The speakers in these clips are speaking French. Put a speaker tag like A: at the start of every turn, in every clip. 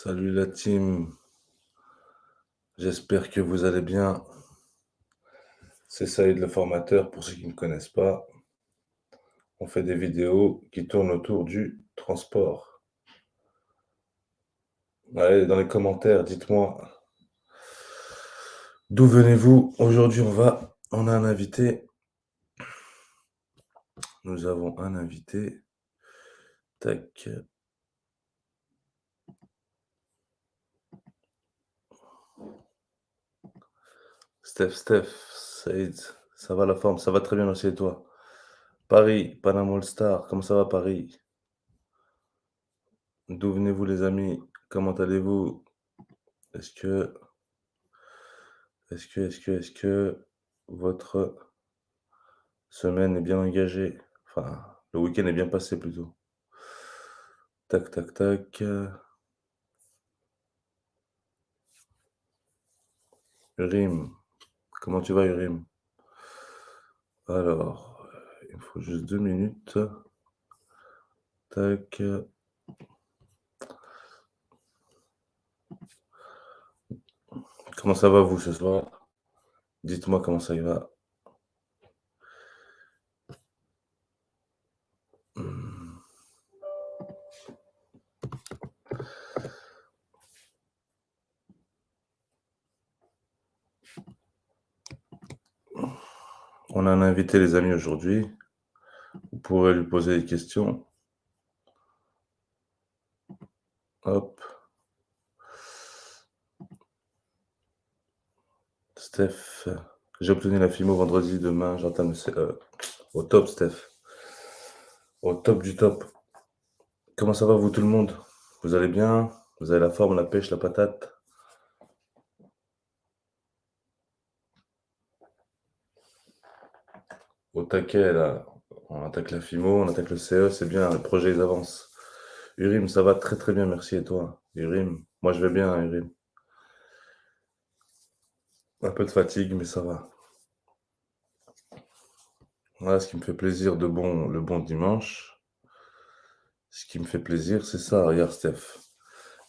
A: Salut la team, j'espère que vous allez bien. C'est Saïd le formateur pour ceux qui ne me connaissent pas. On fait des vidéos qui tournent autour du transport. Allez, dans les commentaires, dites-moi d'où venez-vous. Aujourd'hui, on a un invité. Nous avons un invité. Tac. Steph, Saïd, ça va la forme? Ça va très bien, merci et toi? Paris, Panama All Star, comment ça va Paris? D'où venez-vous les amis? Comment allez-vous? Est-ce que, est-ce que votre semaine est bien engagée? Enfin, le week-end est bien passé plutôt. Tac, tac, tac. Urim, comment tu vas Urim? Alors, il me faut juste 2 minutes. Tac. Comment ça va vous ce soir? Dites-moi comment ça y va. Mmh. On a un invité les amis aujourd'hui. Vous pourrez lui poser des questions. Hop. Steph, j'ai obtenu la FIMO vendredi, demain j'entame le au top Steph. Au top du top. Comment ça va vous tout le monde? Vous allez bien? Vous avez la forme, la pêche, la patate? Au taquet là, on attaque la FIMO, on attaque le CE, c'est bien, les projets ils avancent. Urim, ça va très très bien, merci et toi? Urim, moi je vais bien Urim. Un peu de fatigue, mais ça va. Voilà ce qui me fait plaisir le bon dimanche. Ce qui me fait plaisir, c'est ça, regarde Steph.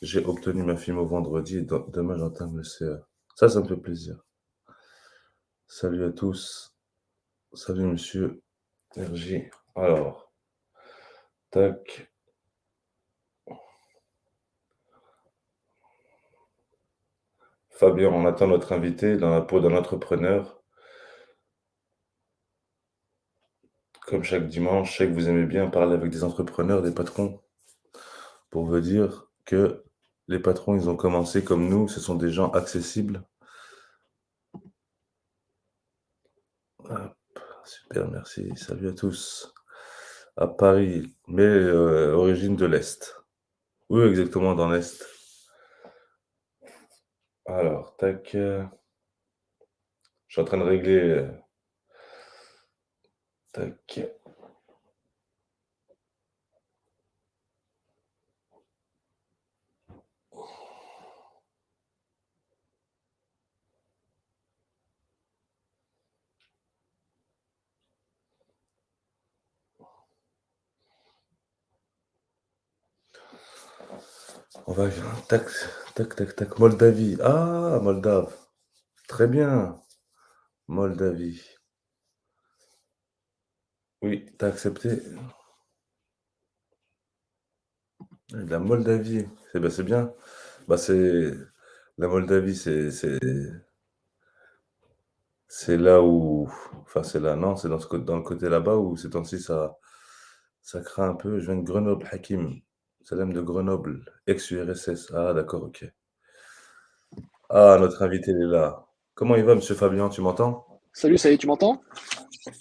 A: J'ai obtenu ma FIMO vendredi et demain j'entame le CE. Ça me fait plaisir. Salut à tous. Salut monsieur RJ. Alors, tac. Fabien, on attend notre invité dans la peau d'un entrepreneur. Comme chaque dimanche, je sais que vous aimez bien parler avec des entrepreneurs, des patrons, pour vous dire que les patrons, ils ont commencé comme nous, ce sont des gens accessibles. Hop, super, merci. Salut à tous. À Paris, mais origine de l'Est. Où exactement dans l'Est? Alors, tac. Je suis en train de régler. Tac. On va. Tac, tac, tac, tac. Moldavie. Ah, Moldave. Très bien. Moldavie. Oui, t'as accepté. La Moldavie. C'est bien. Bah, c'est la Moldavie, c'est là où, enfin c'est là, non, c'est dans le côté là-bas où ces temps-ci ça craint un peu. Je viens de Grenoble, Hakim. Salem de Grenoble, ex-URSS. Ah d'accord, ok. Ah, notre invité il est là. Comment il va, monsieur Fabien, tu m'entends?
B: Salut, ça y est, tu m'entends?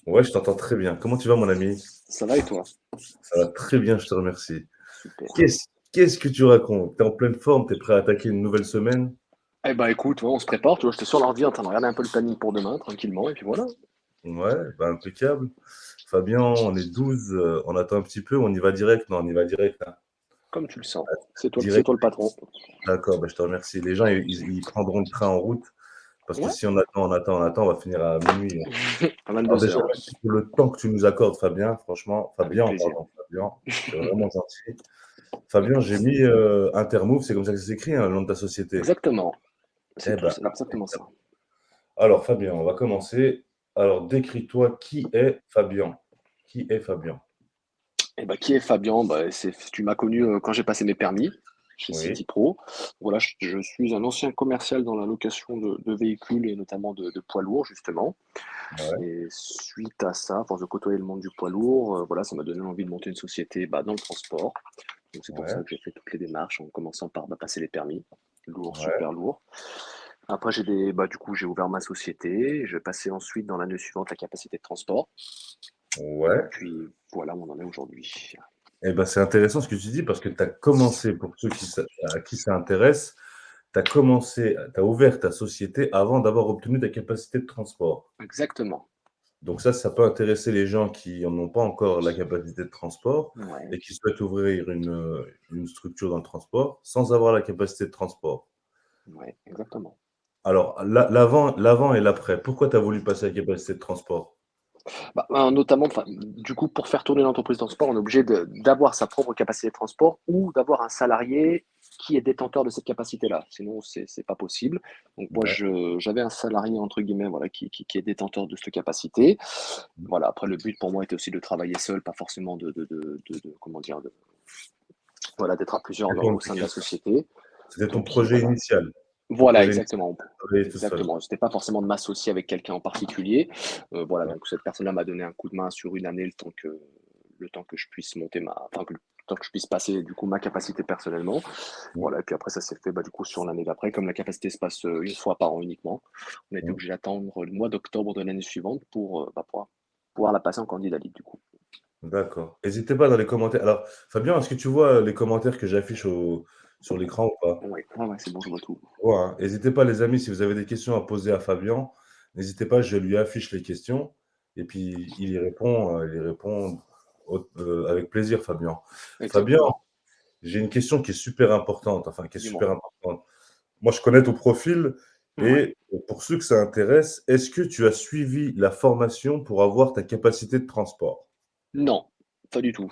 A: Ouais, je t'entends très bien. Comment tu vas, mon ami?
B: Ça va et toi?
A: Ça va très bien, je te remercie.
B: Super.
A: Qu'est-ce que tu racontes? T'es en pleine forme, t'es prêt à attaquer une nouvelle semaine?
B: Eh bah écoute, ouais, on se prépare, tu vois, j'étais sur l'ordi en train de regarder un peu le planning pour demain, tranquillement, et puis voilà.
A: Ouais, bah impeccable. Fabien, on est 12, on attend un petit peu, on y va direct? Non, on y va direct, hein.
B: Comme tu le sens. C'est
A: Direct,
B: toi le patron.
A: d'accord, bah, je te remercie. Les gens, ils prendront le train en route parce que
B: Ouais?
A: si on attend, on va finir à minuit, hein.
B: À
A: Alors
B: 22
A: déjà,
B: heures, ouais.
A: merci pour le temps que tu nous accordes, Fabien, franchement.
B: Avec
A: Fabien,
B: plaisir.
A: pardon, Fabien, c'est vraiment gentil. Fabien, j'ai mis Intermove, c'est comme ça que ça s'écrit, hein, le nom de ta société.
B: Exactement.
A: Eh ben,
B: C'est exactement ça.
A: alors Fabien, on va commencer. Alors, décris-toi qui est Fabien. Qui est Fabien?
B: Et bah, qui est Fabien? Bah, tu m'as connu quand j'ai passé mes permis chez
A: Oui,
B: City Pro. Voilà, je suis un ancien commercial dans la location de véhicules et notamment de poids lourds, justement.
A: ouais,
B: Et suite à ça, à force de côtoyer le monde du poids lourd, voilà, ça m'a donné envie de monter une société bah, dans le transport. Donc c'est pour ça
A: ouais,
B: que j'ai fait toutes les démarches en commençant par bah, passer les permis. Lourd,
A: ouais,
B: super lourd. Après, du coup, j'ai ouvert ma société. Je passais ensuite dans l'année suivante la capacité de transport. Et
A: ouais.
B: puis voilà où on en est aujourd'hui.
A: Eh ben, c'est intéressant ce que tu dis parce que tu as commencé, pour ceux à qui ça intéresse, tu as commencé, tu as ouvert ta société avant d'avoir obtenu ta capacité de transport.
B: Exactement.
A: Donc ça peut intéresser les gens qui n'en ont pas encore la capacité de transport
B: Ouais,
A: et qui souhaitent ouvrir une structure dans le transport sans avoir la capacité de transport.
B: ouais, exactement.
A: Alors, l'avant et l'après. Pourquoi tu as voulu passer à la capacité de transport?
B: Bah, notamment, enfin, du coup, pour faire tourner l'entreprise de transport, on est obligé d'avoir sa propre capacité de transport ou d'avoir un salarié qui est détenteur de cette capacité-là. Sinon, c'est pas possible. Donc, moi,
A: Ouais.
B: j'avais un salarié, entre guillemets, voilà, qui est détenteur de cette capacité. Voilà, après, le but pour moi était aussi de travailler seul, pas forcément comment dire, voilà, d'être à plusieurs au sein de la société.
A: C'était ton
B: Donc,
A: projet
B: voilà.
A: initial. Ton
B: Voilà,
A: projet initial,
B: exactement.
A: de travailler tout seul.
B: Exactement. C'était pas forcément de m'associer avec quelqu'un en particulier. Voilà,
A: Ouais.
B: donc cette personne-là m'a donné un coup de main sur une année, le temps que je puisse monter le temps que je puisse passer du coup ma capacité personnellement.
A: Mmh.
B: Voilà, et puis après ça s'est fait bah, du coup sur l'année d'après, comme la capacité se passe une fois par an uniquement. On a été
A: Mmh.
B: obligé d'attendre le mois d'octobre de l'année suivante pour pouvoir la passer en candidat libre du coup.
A: D'accord. N'hésitez pas dans les commentaires. Alors, Fabien, est-ce que tu vois les commentaires que j'affiche sur l'écran ou pas?
B: Ouais, ouais, ouais, c'est bon, je vois tout.
A: Tu vois, hein? N'hésitez pas, les amis, si vous avez des questions à poser à Fabien, n'hésitez pas, je lui affiche les questions et puis il y répond avec plaisir, Fabien. Fabien,
B: Exactement.
A: j'ai une question qui est super importante, enfin qui est super
B: Dis-moi.
A: importante. Moi, je connais ton profil
B: Ouais.
A: et pour ceux que ça intéresse, est-ce que tu as suivi la formation pour avoir ta capacité de transport?
B: Non, pas du tout.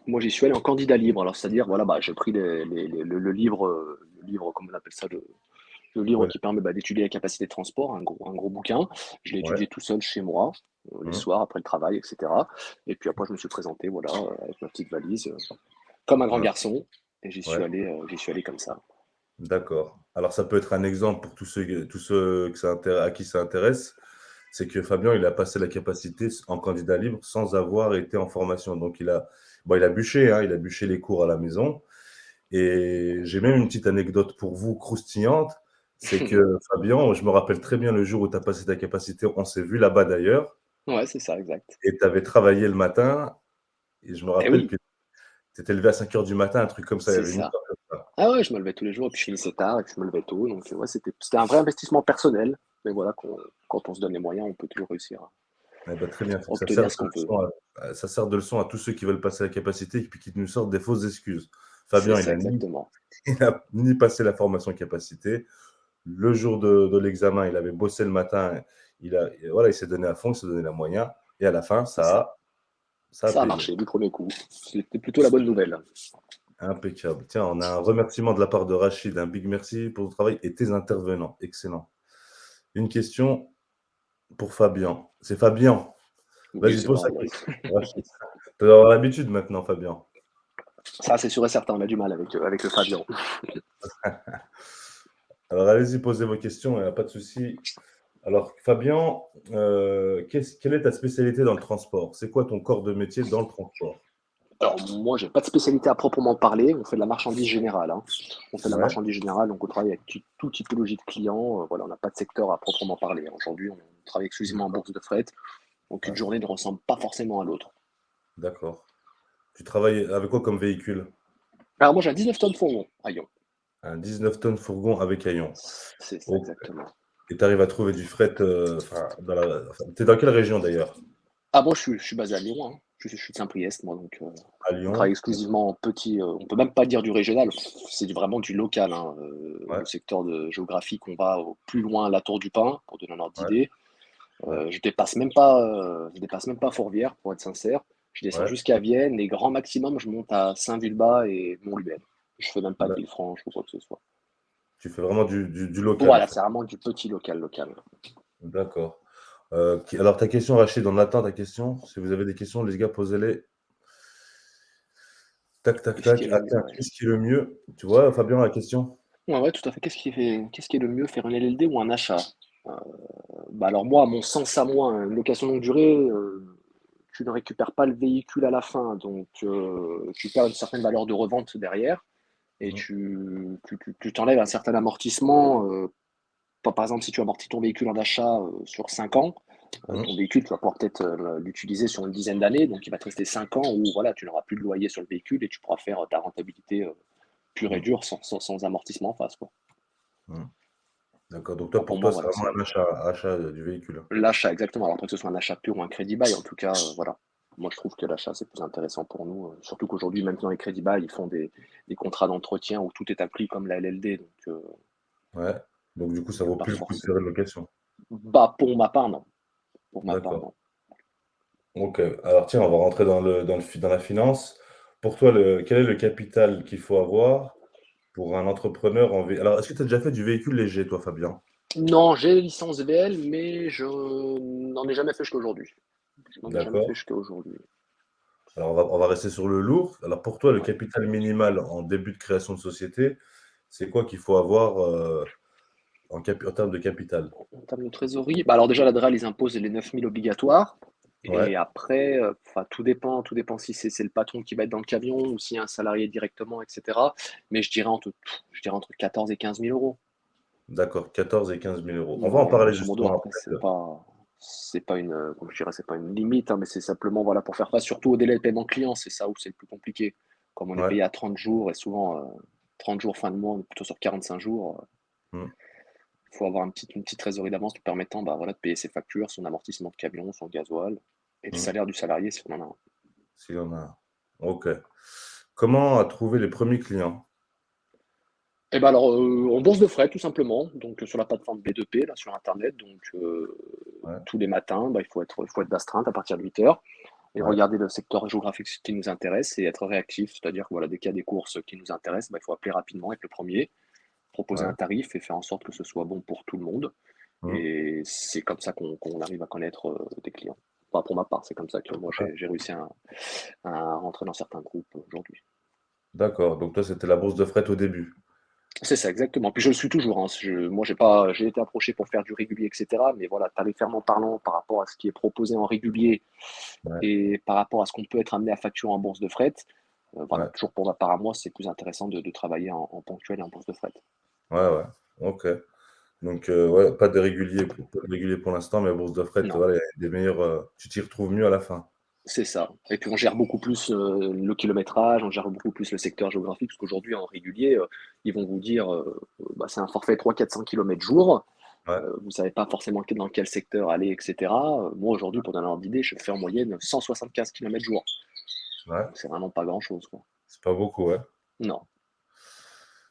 B: Moi, j'y suis allé en candidat libre. Alors, c'est-à-dire, voilà, bah, j'ai pris le livre, comment on appelle ça, le livre
A: Ouais,
B: qui permet bah, d'étudier la capacité de transport, un gros bouquin. Je l'ai
A: ouais.
B: étudié tout seul chez moi, les
A: Mmh.
B: soirs, après le travail, etc. Et puis après, je me suis présenté, voilà, avec ma petite valise, comme un grand
A: Ouais,
B: garçon. Et
A: ouais.
B: j'y suis allé comme ça.
A: D'accord. Alors ça peut être un exemple pour tous ceux que à qui ça intéresse, c'est que Fabien, il a passé la capacité en candidat libre sans avoir été en formation. Donc il a bûché, hein, il a bûché les cours à la maison. Et j'ai même une petite anecdote pour vous croustillante, c'est que Fabien, je me rappelle très bien le jour où tu as passé ta capacité, on s'est vu là-bas d'ailleurs,
B: Ouais, c'est ça, exact.
A: et tu avais travaillé le matin, et je me
B: Eh
A: rappelle
B: oui,
A: que tu étais levé à 5 heures du matin, un truc comme ça, il y
B: c'est
A: avait une
B: ça.
A: histoire comme ça.
B: Ah ouais, je me levais tous les jours et puis je finissais tard et puis je me levais tôt. Donc, ouais, c'était un vrai investissement personnel. Mais voilà, quand on se donne les moyens, on peut toujours réussir à
A: Eh ben, très bien, ça sert
B: obtenir ce
A: de
B: qu'on veut.
A: leçon ça sert de leçon à tous ceux qui veulent passer la capacité et puis qui nous sortent des fausses excuses.
B: C'est
A: Fabien,
B: ça, exactement.
A: il a ni passé la formation capacité. Le jour de l'examen, il avait bossé le matin, voilà, il s'est donné à fond, il s'est donné la moyen, et à la fin,
B: C'est ça.
A: ça a
B: Ça a
A: payé.
B: marché du premier coup. C'était plutôt la bonne nouvelle.
A: Impeccable. Tiens, on a un remerciement de la part de Rachid, un big merci pour le travail et tes intervenants. Excellent. Une question pour Fabien. C'est Fabien.
B: Oui,
A: Vas-y,
B: c'est
A: pose ta
B: pareil.
A: question. Rachid. Tu dois avoir l'habitude maintenant, Fabien.
B: Ça, c'est sûr et certain. On a du mal avec le Fabien.
A: Alors, allez-y, posez vos questions, il n'y a pas de souci. Alors, Fabien, quelle est ta spécialité dans le transport? C'est quoi ton corps de métier dans le transport?
B: Alors, moi, j'ai pas de spécialité à proprement parler. On fait de la marchandise générale, hein. On fait de la
A: Ouais,
B: marchandise générale, donc on travaille avec toute typologie de clients. Voilà, on n'a pas de secteur à proprement parler. Aujourd'hui, on travaille exclusivement en
A: d'accord.
B: bourse de fret. Donc, une
A: Ouais,
B: journée ne ressemble pas forcément à l'autre.
A: d'accord. Tu travailles avec quoi comme véhicule?
B: Alors, moi, j'ai un 19 tonnes fourgon à Lyon.
A: Un 19 tonnes fourgon avec haillons.
B: C'est ça,
A: Ok.
B: exactement.
A: Et tu arrives à trouver du fret, enfin, t'es dans quelle région d'ailleurs?
B: Ah, moi, je suis basé à Lyon, hein. Je suis de Saint-Priest, moi, donc
A: À
B: on travaille
A: Lyon?
B: exclusivement en petit. On peut même pas dire du régional, c'est vraiment du local, hein.
A: Ouais,
B: Le secteur géographique, on va au plus loin la Tour du Pin, pour donner un ordre
A: ouais,
B: d'idée.
A: ouais.
B: Je dépasse même pas Fourvière, pour être sincère. Je descends
A: Ouais,
B: jusqu'à Vienne et grand maximum, je monte à Saint-Vulbas et Montluel. Je fais même pas de
A: d'ac-
B: Villefranche ou quoi que ce soit.
A: tu fais vraiment du local en
B: Voilà,
A: fait.
B: c'est vraiment du petit local.
A: D'accord. Alors ta question, Rachid, on attend ta question. Si vous avez des questions, les gars, posez-les. Tac, tac,
B: Qu'est-ce qui
A: tac.
B: est le
A: Ah
B: mieux,
A: tiens,
B: ouais.
A: qu'est-ce qui est le mieux? Tu vois, Fabien, la question?
B: Ouais, ouais, tout à fait. Qu'est-ce qui est le mieux, faire une LLD ou un achat? Euh, Bah alors moi, à mon sens à moi, hein, une location longue durée, tu ne récupères pas le véhicule à la fin, donc tu perds une certaine valeur de revente derrière et
A: Mhm,
B: tu t'enlèves un certain amortissement. Par exemple, si tu amortis ton véhicule en achat sur 5 ans,
A: mhm,
B: ton véhicule, tu vas pouvoir peut-être l'utiliser sur une dizaine d'années, donc il va te rester 5 ans où voilà, tu n'auras plus de loyer sur le véhicule et tu pourras faire ta rentabilité pure et
A: mhm,
B: dure sans amortissement en face, quoi.
A: mhm. D'accord. Donc
B: Enfin,
A: toi,
B: pour
A: pour
B: moi,
A: toi, c'est
B: voilà,
A: vraiment
B: c'est
A: un achat du véhicule.
B: l'achat, exactement. Alors après, que ce soit un achat pur ou un crédit bail, en tout cas, voilà. Moi, je trouve que l'achat, c'est plus intéressant pour nous. Surtout qu'aujourd'hui, même dans les crédits bail, ils font des contrats d'entretien où tout est inclus comme la LLD.
A: Ouais. Donc du coup, ça vaut
B: Pas
A: plus le coup de faire
B: forcément.
A: une location.
B: Bah, pour ma part, non. Pour ma part,
A: D'accord.
B: non.
A: OK. Alors tiens, on va rentrer dans la finance. Pour toi, quel est le capital qu'il faut avoir pour un entrepreneur en vé alors est-ce que tu as déjà fait du véhicule léger toi, Fabien?
B: Non, j'ai licence VL, mais je n'en ai jamais fait jusqu'à aujourd'hui. Je n'en ai jamais fait
A: D'accord.
B: jusqu'à aujourd'hui.
A: Alors on va rester sur le lourd. Alors pour toi, le
B: Ouais.
A: capital minimal en début de création de société, c'est quoi qu'il faut avoir, en termes de capital?
B: En termes de trésorerie, bah alors déjà, la DRAL, ils imposent les 9 000 obligatoires.
A: Ouais.
B: Et après, enfin, tout dépend si c'est le patron qui va être dans le camion ou si un salarié directement, etc. Mais je dirais entre 14 et 15 000 euros.
A: D'accord, 14 et 15 000 euros. On va en
B: Ouais,
A: parler
B: grosso modo,
A: justement
B: après,
A: après.
B: c'est pas comme je dirais, c'est pas une limite, hein, mais c'est simplement, voilà, pour faire face surtout au délai de paiement client, c'est ça où c'est le plus compliqué. Comme on est
A: Ouais.
B: payé à 30 jours et souvent 30 jours fin de mois, on est plutôt sur 45 jours,
A: Mmh.
B: il faut avoir une petite trésorerie d'avance te permettant, bah, voilà, de payer ses factures, son amortissement de camion, son gasoil et le
A: Mmh.
B: salaire du salarié si on en a un.
A: S'il y en a un. OK. Comment a trouvé les premiers clients?
B: Et ben alors, en bourse de frais tout simplement, donc sur la plateforme B2P là sur internet, donc
A: Ouais,
B: tous les matins, bah, il faut être d'astreinte à partir de 8 heures. Et
A: ouais,
B: regarder le secteur géographique qui nous intéresse et être réactif. C'est-à-dire que voilà, dès qu'il y a des courses qui nous intéressent, bah, il faut appeler rapidement, être le premier, proposer
A: ouais.
B: un tarif et faire en sorte que ce soit bon pour tout le monde.
A: Mmh.
B: Et c'est comme ça qu'on arrive à connaître des clients. Enfin, pour ma part, c'est comme ça que moi
A: Ouais.
B: j'ai réussi à rentrer dans certains groupes aujourd'hui.
A: D'accord, donc toi, c'était la bourse de fret au début?
B: C'est ça, exactement. Puis je le suis toujours, hein. Moi, j'ai été approché pour faire du régulier, etc. Mais voilà, tarifairement parlant, par rapport à ce qui est proposé en régulier
A: Ouais,
B: et par rapport à ce qu'on peut être amené à facturer en bourse de fret, voilà,
A: ouais,
B: toujours pour ma part à moi, c'est plus intéressant de travailler en ponctuel et en bourse de fret.
A: ouais, ouais. OK. Donc ouais, pas de régulier pour l'instant, mais bourse de fret,
B: Non,
A: voilà, il y a des meilleurs, tu t'y retrouves mieux à la fin.
B: c'est ça. Et puis on gère beaucoup plus le kilométrage, on gère beaucoup plus le secteur géographique, parce qu'aujourd'hui en régulier, ils vont vous dire bah, c'est un forfait 300-400 km jour.
A: Ouais,
B: Vous savez pas forcément dans quel secteur aller, etc. Moi aujourd'hui, pour donner un ordre d'idée, je fais en moyenne 175 km jour.
A: ouais,
B: Donc c'est vraiment pas grand-chose, quoi.
A: c'est pas beaucoup, ouais.
B: Non.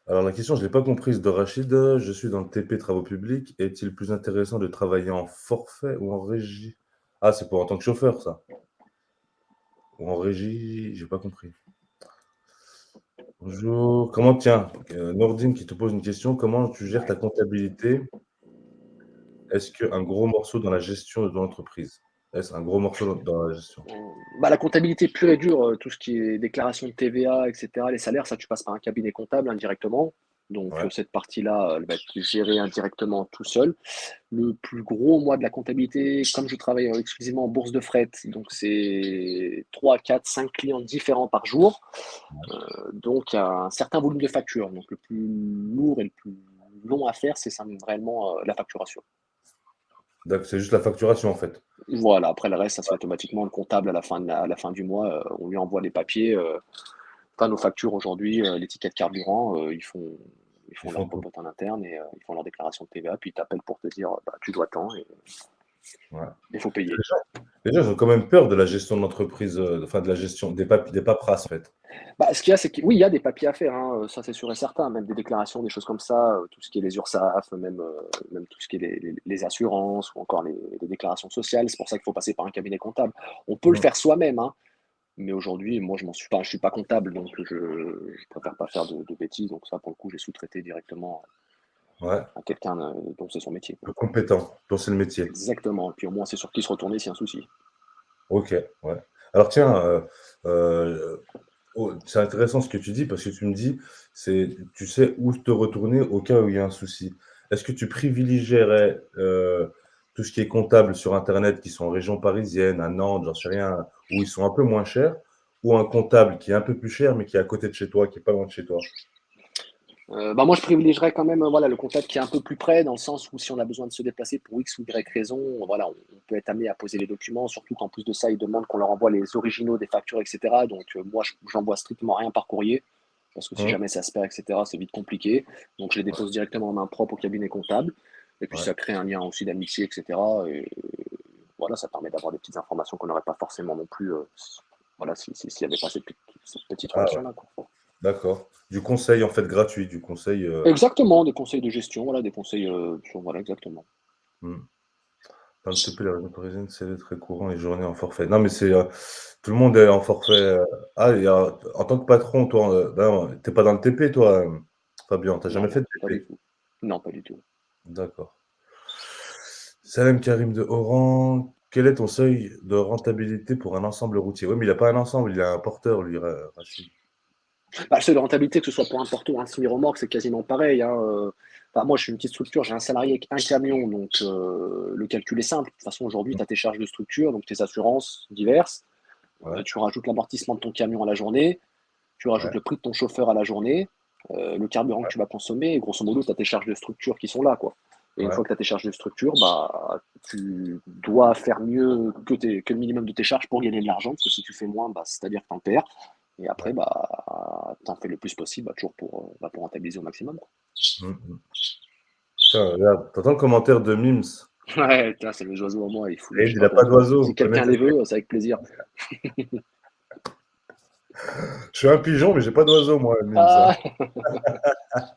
A: Alors la question, je l'ai pas comprise de Rachid. Je suis dans le TP travaux publics. Est-il plus intéressant de travailler en forfait ou en régie? Ah, c'est pour en tant que chauffeur, ça? Ou en régie? J'ai pas compris. Bonjour. Tiens, Nordine qui te pose une question. Comment tu gères ta comptabilité? Est-ce qu'un gros morceau dans la gestion de ton entreprise? Est-ce un gros morceau dans la gestion?
B: Bah, la comptabilité pure et dure, tout ce qui est déclaration de TVA, etc., les salaires, ça, tu passes par un cabinet comptable indirectement. Donc,
A: Ouais,
B: cette partie-là, elle va être gérée indirectement tout seul. Le plus gros, moi, de la comptabilité, comme je travaille exclusivement en bourse de fret, donc c'est 3, 4, 5 clients différents par jour. Donc, il y a un certain volume de factures. Donc, le plus lourd et le plus long à faire, c'est ça, vraiment la facturation.
A: c'est juste la facturation, en fait?
B: Voilà, après le reste, ça se fait automatiquement. Le comptable, à la fin du mois, on lui envoie les papiers. Enfin, nos factures aujourd'hui, les tickets de carburant, ils font
A: Ils
B: leur
A: font tout.
B: popote en interne et ils font leur déclaration de TVA, puis ils t'appellent pour te dire bah, tu dois tant et
A: Ouais.
B: il faut payer.
A: Les gens, ils ont quand même peur de la gestion de l'entreprise, enfin de la gestion des paperasses, en fait.
B: Bah, ce qu'il y a, c'est que oui, il y a des papiers à faire, hein, ça c'est sûr et certain, même des déclarations, des choses comme ça, tout ce qui est les URSSAF, même tout ce qui est les assurances ou encore les déclarations sociales. C'est pour ça qu'il faut passer par un cabinet comptable. On peut le
A: Mmh.
B: faire soi-même, hein, Mais aujourd'hui, moi, je suis pas comptable, donc je préfère pas faire de bêtises. Donc ça, pour le coup, j'ai sous-traité directement
A: Ouais,
B: à quelqu'un dont c'est son métier.
A: le compétent, dont c'est le métier.
B: Exactement. Et puis au moins, c'est sur qui se retourner s'il y a un souci.
A: OK, ouais. Alors tiens, c'est intéressant ce que tu dis parce que tu me dis, tu sais où te retourner au cas où il y a un souci. Est-ce que tu privilégierais, tout ce qui est comptable sur internet qui sont en région parisienne, à Nantes, j'en sais rien, où ils sont un peu moins chers, ou un comptable qui est un peu plus cher, mais qui est à côté de chez toi, qui est pas loin de chez toi?
B: Bah moi, je privilégierais quand même voilà, le contact qui est un peu plus près, dans le sens où si on a besoin de se déplacer pour X ou Y raison, voilà, on peut être amené à poser les documents, surtout qu'en plus de ça, ils demandent qu'on leur envoie les originaux des factures, etc. Donc moi, j'envoie strictement rien par courrier, parce que si
A: Mmh,
B: jamais ça se perd, etc., c'est vite compliqué. Donc je les dépose directement en main propre au cabinet comptable. Et puis
A: ouais.
B: ça crée un lien aussi d'amitié, etc. Et voilà, ça permet d'avoir des petites informations qu'on n'aurait pas forcément non plus, voilà, s'il n'y avait pas cette petite
A: Ah ouais,
B: relation-là, quoi.
A: d'accord. Du conseil, en fait, gratuit, du conseil,
B: Exactement, des conseils de gestion, voilà, des conseils, voilà, exactement.
A: mmh. Dans le TP, la région parisienne, c'est très courant, les journées en forfait. Non, mais tout le monde est en forfait. Ah, en tant que patron, toi, ben, tu pas dans le TP, toi, Fabien, tu
B: Non,
A: jamais fait
B: non,
A: de
B: pas du
A: TP?
B: tout. Non, pas du tout.
A: D'accord. Salem Karim de Oran, quel est ton seuil de rentabilité pour un ensemble routier? Oui, mais il a pas un ensemble, il a un porteur, lui, Rachid.
B: Bah, le seuil de rentabilité, que ce soit pour un porto ou un semi-remorque, c'est quasiment pareil, hein. Enfin, moi, je suis une petite structure, j'ai un salarié avec un camion, donc le calcul est simple. De toute façon, aujourd'hui,
A: Mmh,
B: tu as tes charges de structure, donc tes assurances diverses.
A: ouais,
B: Tu rajoutes l'amortissement de ton camion à la journée, tu rajoutes
A: ouais,
B: le prix de ton chauffeur à la journée, le carburant que tu vas consommer, et grosso modo, tu as tes charges de structure qui sont là, quoi. Et une
A: ouais,
B: fois que tu as tes charges de structure, bah, tu dois faire mieux que le minimum de tes charges pour gagner de l'argent, parce que si tu fais moins, bah, c'est-à-dire que tu en perds. Et après,
A: ouais.
B: bah, tu en fais le plus possible, bah, toujours pour rentabiliser au maximum, quoi.
A: Mmh mh. Putain, regarde, tu le commentaire de Mims?
B: Ouais, putain, c'est mes oiseaux à moi, il faut, je
A: Saïd,
B: sais
A: il
B: pas
A: a pas
B: pourquoi. Si
A: d'oiseau, connais
B: quelqu'un
A: tes
B: les veut, c'est avec plaisir.
A: Je suis un pigeon, mais j'ai pas d'oiseau, moi, Mims, hein.
B: Ah,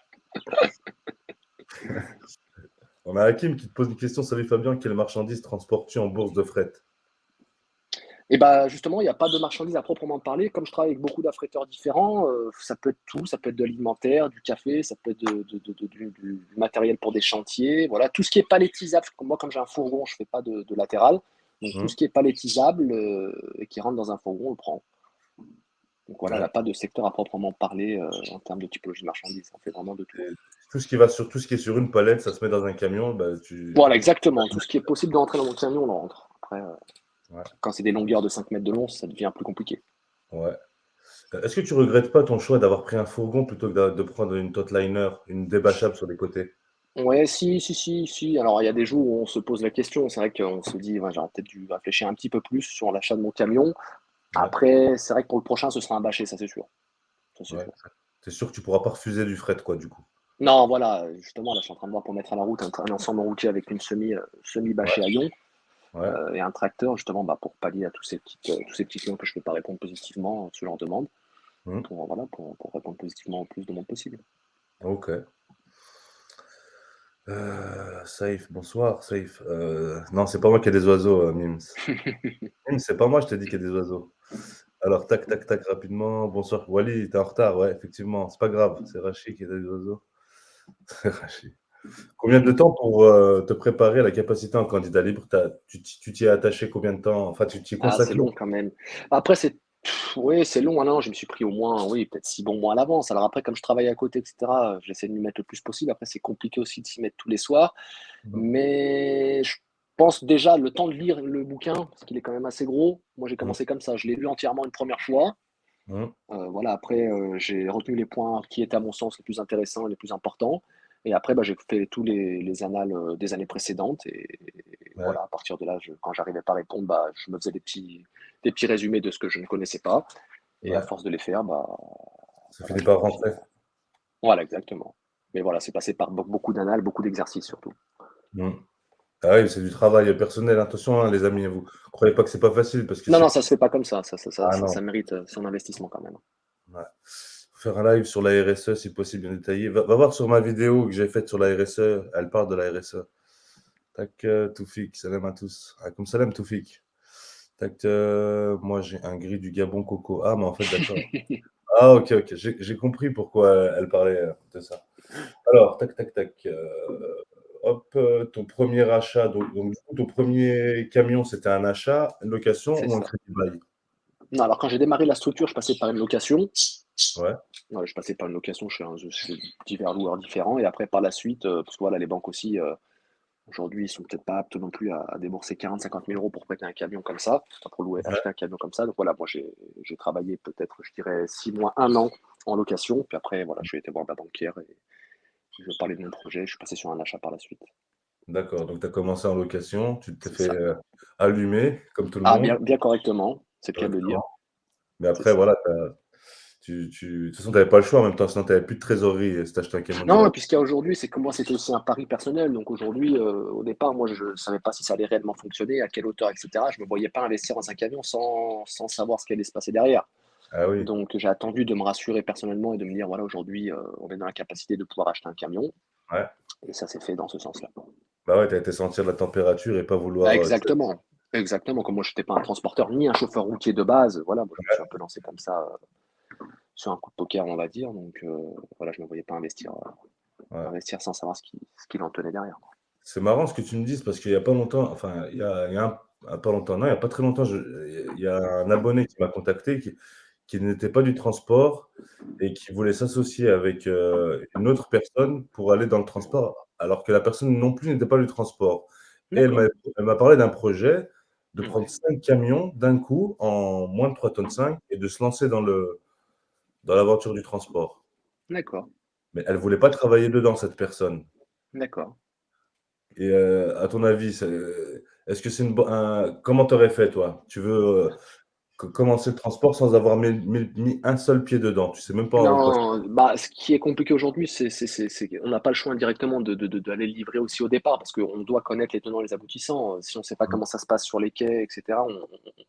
A: On a Hakim qui te pose une question. Salut Fabien, quelle marchandise transportes-tu en bourse de fret?
B: et bah justement, il n'y a pas de marchandises à proprement parler. Comme je travaille avec beaucoup d'affréteurs différents, ça peut être tout, ça peut être de l'alimentaire, du café, ça peut être du matériel pour des chantiers. Voilà, tout ce qui est palettisable. Parce que moi, comme j'ai un fourgon, je ne fais pas de latéral. Donc tout
A: Mmh,
B: ce qui est palettisable et qui rentre dans un fourgon, on le prend. Donc voilà, il n'y a
A: ouais.
B: pas de secteur à proprement parler en termes de typologie de marchandises. On fait vraiment de tout.
A: Et tout ce qui est sur une palette, ça se met dans un camion, bah,
B: Voilà, exactement. Tout ce qui est possible de rentrer dans mon camion, on le rentre. Après,
A: ouais,
B: quand c'est des longueurs de 5 mètres de long, ça devient plus compliqué.
A: ouais. Est-ce que tu regrettes pas ton choix d'avoir pris un fourgon plutôt que de prendre une Totliner, une débâchable sur les côtés?
B: Ouais, si, si, si, si. Alors, il y a des jours où on se pose la question. C'est vrai qu'on se dit, ouais, j'aurais peut-être dû réfléchir un petit peu plus sur l'achat de mon camion.
A: Ouais,
B: Après, c'est vrai que pour le prochain, ce sera un bâché, ça c'est sûr. Ça c'est
A: ouais.
B: sûr.
A: Tu sûr que tu pourras pas refuser du fret, quoi, du coup?
B: Non, voilà, justement, là, je suis en train de voir pour mettre à la route un ensemble routier avec une
A: Ouais,
B: semi-bâché à ion
A: ouais,
B: et un tracteur, justement, bah, pour pallier à tous ces petits clients que je ne peux pas répondre positivement sur leur demande,
A: mmh,
B: voilà, pour répondre positivement au plus de monde possible.
A: OK. Saïf, bonsoir, Saïf. Non, c'est pas moi qui ai des oiseaux, Mims. Mims, c'est pas moi, je t'ai dit qu'il y a des oiseaux. Alors, tac, tac, tac, rapidement. Bonsoir. Wally, tu es en retard, ouais, effectivement. C'est pas grave, c'est Rachid qui a des oiseaux. C'est Rachid. Combien de temps pour te préparer à la capacité en candidat libre? Tu t'y es attaché combien de temps? Enfin, tu t'y
B: Ah, c'est
A: consacres.
B: long quand même. Après, oui, c'est long. Ah non, je me suis pris au moins, oui, peut-être 6 bons mois à l'avance. Alors après, comme je travaille à côté, etc., j'essaie de m'y mettre le plus possible. Après, c'est compliqué aussi de s'y mettre tous les soirs.
A: Mmh,
B: Mais je pense déjà le temps de lire le bouquin, parce qu'il est quand même assez gros. Moi, j'ai
A: mmh,
B: commencé comme ça. Je l'ai lu entièrement une première fois.
A: mmh,
B: Voilà, après, j'ai retenu les points qui étaient à mon sens les plus intéressants, les plus importants. Et après, bah, j'ai fait tous les annales des années précédentes. Et
A: ouais,
B: voilà, à partir de là, quand j'arrivais pas à répondre, bah, je me faisais des petits résumés de ce que je ne connaissais pas. Et à
A: ouais.
B: force de les faire, bah,
A: Ça
B: voilà,
A: finit par rentrer.
B: voilà, exactement. Mais voilà, c'est passé par beaucoup d'annales, beaucoup d'exercices surtout.
A: Mmh. Ah oui, c'est du travail personnel. Attention, hein, les amis, vous croyez pas que c'est pas facile parce que
B: Non,
A: si
B: non, ça se fait pas comme ça. Ça, ça, ça,
A: ah
B: ça,
A: non,
B: ça mérite son investissement quand même.
A: ouais. Faut faire un live sur la RSE si possible, bien détaillé. Va voir sur ma vidéo que j'ai faite sur la RSE, elle parle de la RSE. Tac, Toufik, salam à tous. Alaykoum salam Toufik. Tac, moi j'ai un gris du Gabon coco. Ah, mais en fait, d'accord. Ah, OK, OK, j'ai compris pourquoi elle parlait de ça. Alors, tac, tac, tac. Hop, ton premier achat, donc du coup, ton premier camion, c'était un achat, une location
B: C'est
A: ou un
B: ça.
A: crédit bail?
B: Non, alors quand j'ai démarré la structure, je passais par une location.
A: Ouais,
B: Ouais, je passais par une location chez divers loueurs différents. Et après, par la suite, parce que voilà, les banques aussi, aujourd'hui, ils sont peut-être pas aptes non plus à débourser 40-50 000 euros pour prêter un camion comme ça, enfin, pour louer,
A: ouais,
B: acheter un camion comme ça. Donc voilà, moi j'ai travaillé peut-être, je dirais, 6 mois, 1 an en location. Puis après, voilà, je suis été voir ma banquière et je lui ai parlé de mon projet. Je suis passé sur un achat par la suite.
A: d'accord. Donc tu as commencé en location, tu t'es
B: C'est
A: fait,
B: ça.
A: allumer comme tout le
B: Ah,
A: monde,
B: bien, bien correctement, c'est le cas de le dire.
A: correctement. Mais
B: C'est
A: après
B: ça.
A: voilà, de toute façon, tu avais pas le choix en même temps, sinon tu avais plus de trésorerie si tu achetais un camion
B: Non, et
A: direct.
B: puis ce qu'il y a aujourd'hui, c'est que moi, c'était aussi un pari personnel. Donc aujourd'hui, au départ, moi, je ne savais pas si ça allait réellement fonctionner, à quelle hauteur, etc. Je ne me voyais pas investir dans un camion sans savoir ce qui allait se passer derrière.
A: Ah oui,
B: Donc j'ai attendu de me rassurer personnellement et de me dire, voilà, aujourd'hui, on est dans la capacité de pouvoir acheter un camion.
A: ouais.
B: Et ça s'est fait dans ce sens-là.
A: Bah ouais, tu as été sentir la température et pas
B: Ah,
A: vouloir,
B: exactement. Exactement. Comme moi, je n'étais pas un transporteur ni un chauffeur routier de base. Voilà, moi, je me suis un peu lancé comme ça sur un coup de poker, on va dire. Donc voilà, je ne me voyais pas
A: ouais.
B: investir sans savoir ce qu'il en tenait derrière.
A: C'est marrant ce que tu me dises parce qu'il y a pas longtemps, enfin, il y a pas longtemps, non, il y a pas très longtemps, il y a un abonné qui m'a contacté qui n'était pas du transport et qui voulait s'associer avec, une autre personne pour aller dans le transport, alors que la personne non plus n'était pas du transport et
B: D'accord.
A: elle m'a parlé d'un projet de prendre
B: Ouais.
A: 5 camions d'un coup en moins de 3,5 tonnes et de se lancer dans l'aventure du transport.
B: D'accord.
A: Mais elle voulait pas travailler dedans, cette personne.
B: D'accord.
A: Et à ton avis, est-ce que c'est une bo un comment tu aurais fait toi? Tu veux, commencer le transport sans avoir mis un seul pied dedans. Tu sais même pas en quoi ça
B: Non, bah, ce qui est compliqué aujourd'hui, c'est qu'on n'a pas le choix indirectement d'aller livrer aussi au départ, parce qu'on doit connaître les tenants et les aboutissants. Si on ne sait pas
A: mmh,
B: comment ça se passe sur les quais, et cetera,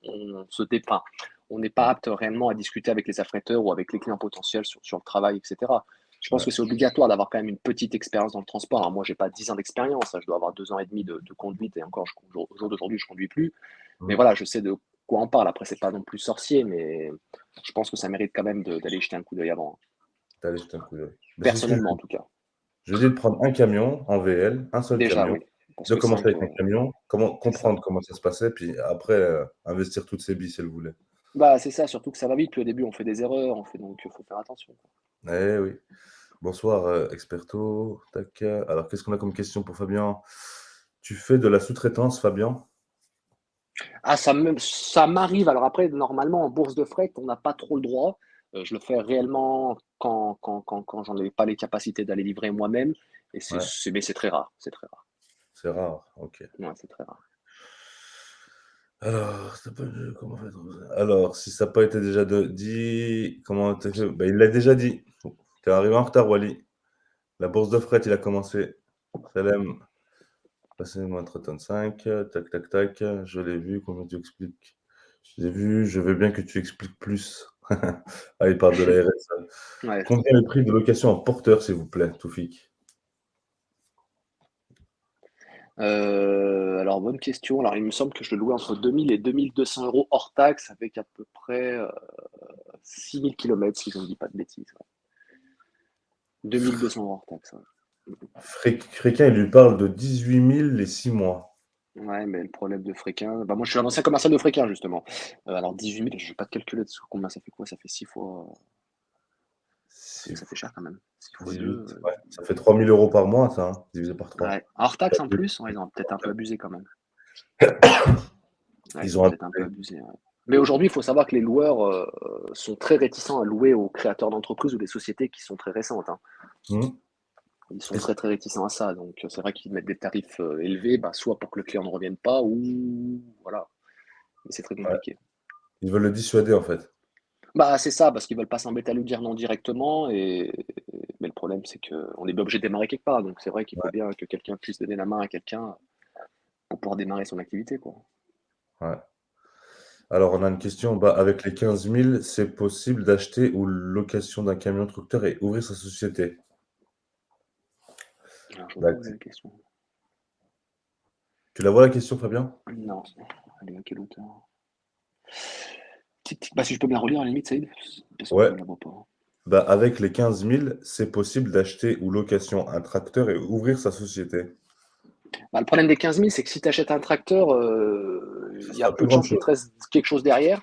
B: on n'est pas
A: mmh,
B: apte réellement à discuter avec les affréteurs ou avec les clients potentiels sur le travail, et cetera. Je pense
A: ouais,
B: que c'est obligatoire d'avoir quand même une petite expérience dans le transport. Alors moi, j'ai pas 10 ans d'expérience, hein, je dois avoir 2 ans et demi de conduite et encore, au jour d'aujourd'hui, je conduis plus. Mais
A: mmh,
B: voilà, je sais de quoi on parle. Après, c'est pas non plus sorcier, mais je pense que ça mérite quand même d'aller jeter un coup d'œil avant, hein.
A: tu allais jeter un coup d'œil. Mais c'est ce que
B: Personnellement, en tout cas.
A: je dis de prendre un camion en VL, un seul
B: Déjà,
A: camion,
B: oui. Parce
A: de
B: que
A: commencer
B: 5,
A: avec un camion,
B: c'est ça.
A: comprendre comment ça se passait, puis après, investir toutes ses billes si elle voulait.
B: Bah, c'est ça, surtout que ça va vite. Puis au début, on fait des erreurs, donc faut faire attention, quoi.
A: Eh oui. Bonsoir, experto. Tac, alors qu'est-ce qu'on a comme question pour Fabien? Tu fais de la sous-traitance, Fabien?
B: Ah, ça m'arrive. Alors après, normalement, en bourse de fret, on n'a pas trop le droit. Je le fais réellement quand j'en ai pas les capacités d'aller livrer moi-même. Et
A: Ouais,
B: mais c'est très rare. C'est très rare.
A: c'est rare, OK.
B: Ouais, c'est très rare.
A: Alors, ça peut comment faire alors, si ça n'a pas été déjà dit, comment tu fait? Bah, il l'a déjà dit. Tu es arrivé en retard, Wally. La bourse de fret, il a commencé. Salem, passez moins 3,5 tonnes, tac, tac, tac, je l'ai vu, comment tu expliques? Je l'ai vu, je veux bien que tu expliques plus. Ah, il parle de la RSE.
B: Ouais, je
A: Combien le
B: comprends.
A: prix de location en porteur, s'il vous plaît, Toufik?
B: Alors bonne question. Alors il me semble que je le louais entre 2 000 et 2 200 € hors taxe avec à peu près 6 000 kilomètres, si je ne dis pas de bêtises. Ouais. 2 200 € hors taxe. Ouais.
A: Fréquin, il lui parle de 18 000 les 6 mois.
B: Ouais, mais le problème de Fréquin, bah moi je suis un ancien commercial de Fréquin justement. Alors 18 000, je ne vais pas te calculer de combien ça fait quoi? Ça fait 6 fois.
A: C'est
B: Ça fait cher quand même. 6 fois
A: 18,
B: 2.
A: ouais, ça fait 3 000 € par mois ça, hein, divisé par 3.
B: Ouais. Hors taxe en plus, ouais, ils ont peut-être un peu abusé quand même. Ouais, ils
A: Ils
B: ont
A: ont
B: peut-être un peu
A: abusé.
B: abusé. Ouais. Mais aujourd'hui, il faut savoir que les loueurs sont très réticents à louer aux créateurs d'entreprises ou des sociétés qui sont très récentes, hein.
A: Mmh.
B: Ils sont
A: Est-ce
B: très, très réticents à ça. Donc, c'est vrai qu'ils mettent des tarifs élevés, bah, soit pour que le client ne revienne pas, ou voilà. Mais c'est très
A: ouais,
B: compliqué.
A: ils veulent le dissuader, en fait.
B: Bah, c'est ça, parce qu'ils veulent pas s'embêter à lui dire non directement. Mais le problème, c'est qu'on est bien obligé de démarrer quelque part. Donc, c'est vrai qu'il faut
A: Ouais,
B: bien que quelqu'un puisse donner la main à quelqu'un pour pouvoir démarrer son activité, quoi.
A: ouais. Alors, on a une question, bah, avec les 15 000, c'est possible d'acheter ou location d'un camion tracteur et ouvrir sa société?
B: Alors, je vois pas où est
A: D'acc
B: la question.
A: Tu la vois la question, Fabien?
B: Non, elle est à quelle hauteur? Bah, si je peux bien relire à la limite, Saïd, parce que je
A: Ouais,
B: ne la vois pas.
A: bah, avec les 15 000, c'est possible d'acheter ou location un tracteur et ouvrir sa société.
B: Bah, le problème des 15 000, c'est que si tu achètes un tracteur,
A: Ça
B: il y a
A: sera
B: peu
A: plus
B: de
A: grande
B: chances qu'il
A: chose.
B: te reste quelque chose derrière.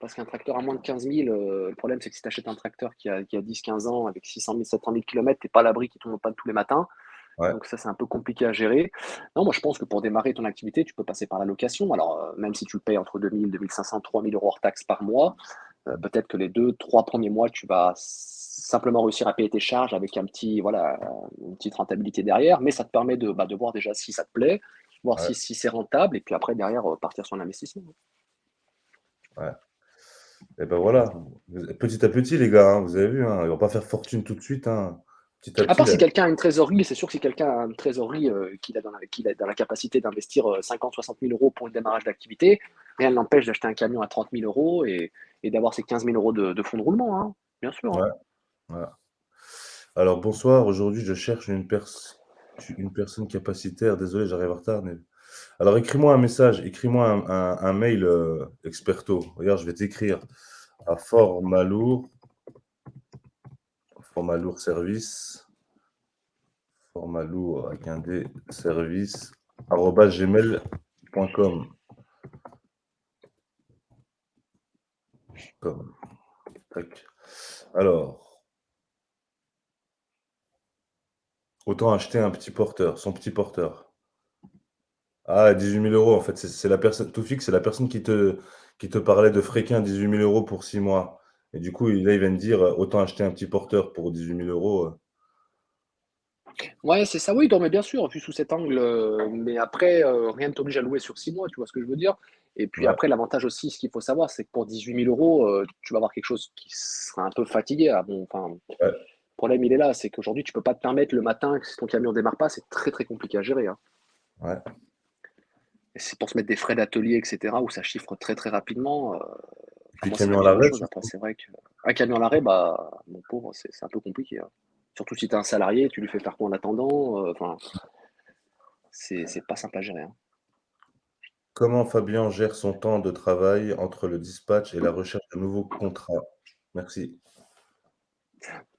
B: Parce qu'un tracteur à moins de 15 000, le problème, c'est que si tu achètes un tracteur qui a 10-15 ans avec 600 000, 700 000 km, tu n'es pas à l'abri qui tombe en panne tous les matins.
A: Ouais,
B: Donc ça, c'est un peu compliqué à gérer. Non, moi, je pense que pour démarrer ton activité, tu peux passer par la location. Alors, même si tu le payes entre 2 000, 2 500, 3 000 euros hors taxes par mois, peut-être que les 2, 3 premiers mois, tu vas simplement réussir à payer tes charges avec voilà, une petite rentabilité derrière. Mais ça te permet de voir déjà si ça te plaît, voir
A: ouais,
B: si c'est rentable, et puis après, derrière, partir sur l'investissement.
A: ouais. Et ben voilà, petit à petit, les gars, hein, vous avez vu, hein, ils vont pas faire fortune tout de suite, hein. Petit à
B: À
A: petit,
B: part
A: là.
B: si quelqu'un a une trésorerie, c'est sûr que si quelqu'un a une trésorerie qu'il a dans la capacité d'investir 50, 60 000 euros pour le démarrage d'activité, rien ne l'empêche d'acheter un camion à 30 000 euros et d'avoir ses 15 000 euros de fonds de roulement, hein, bien sûr. Hein.
A: Ouais, ouais. Alors, bonsoir, aujourd'hui, je cherche une personne capacitaire. Désolé, j'arrive en retard. Alors, écris-moi un message, écris-moi un mail experto. Regarde, je vais t'écrire à Formalour Service, Formalour avec un D, service, arobase gmail.com. Tac. Alors, autant acheter un petit porteur, son petit porteur. Ah, 18 000 euros, en fait, c'est la personne, Toufik, c'est la personne qui te parlait de fréquin 18 000 euros pour 6 mois. Et du coup, là, il vient de dire, autant acheter un petit porteur pour 18 000 euros.
B: Ouais, c'est ça, oui, non, mais bien sûr, vu sous cet angle, mais après, rien ne t'oblige à louer sur 6 mois, tu vois ce que je veux dire? Et puis
A: Ouais,
B: après, l'avantage aussi, ce qu'il faut savoir, c'est que pour 18 000 euros, tu vas avoir quelque chose qui sera un peu fatigué. Ah bon, enfin, le
A: ouais,
B: problème, il est là, c'est qu'aujourd'hui, tu peux pas te permettre le matin, si ton camion démarre pas, c'est très très compliqué à gérer. Hein.
A: ouais.
B: Et c'est pour se mettre des frais d'atelier, etc., où ça chiffre très très rapidement.
A: Et
B: Enfin,
A: puis
B: moi, c'est
A: camion
B: ma
A: à
B: vision des
A: l'arrêt,
B: choses. Après,
A: surtout.
B: c'est vrai qu'un camion à l'arrêt, bah, mon pauvre, c'est un peu compliqué. Hein. Surtout si tu es un salarié, tu lui fais faire quoi en attendant. Enfin, c'est pas simple à gérer. Hein.
A: Comment Fabien gère son temps de travail entre le dispatch et la recherche de nouveaux contrats? Merci.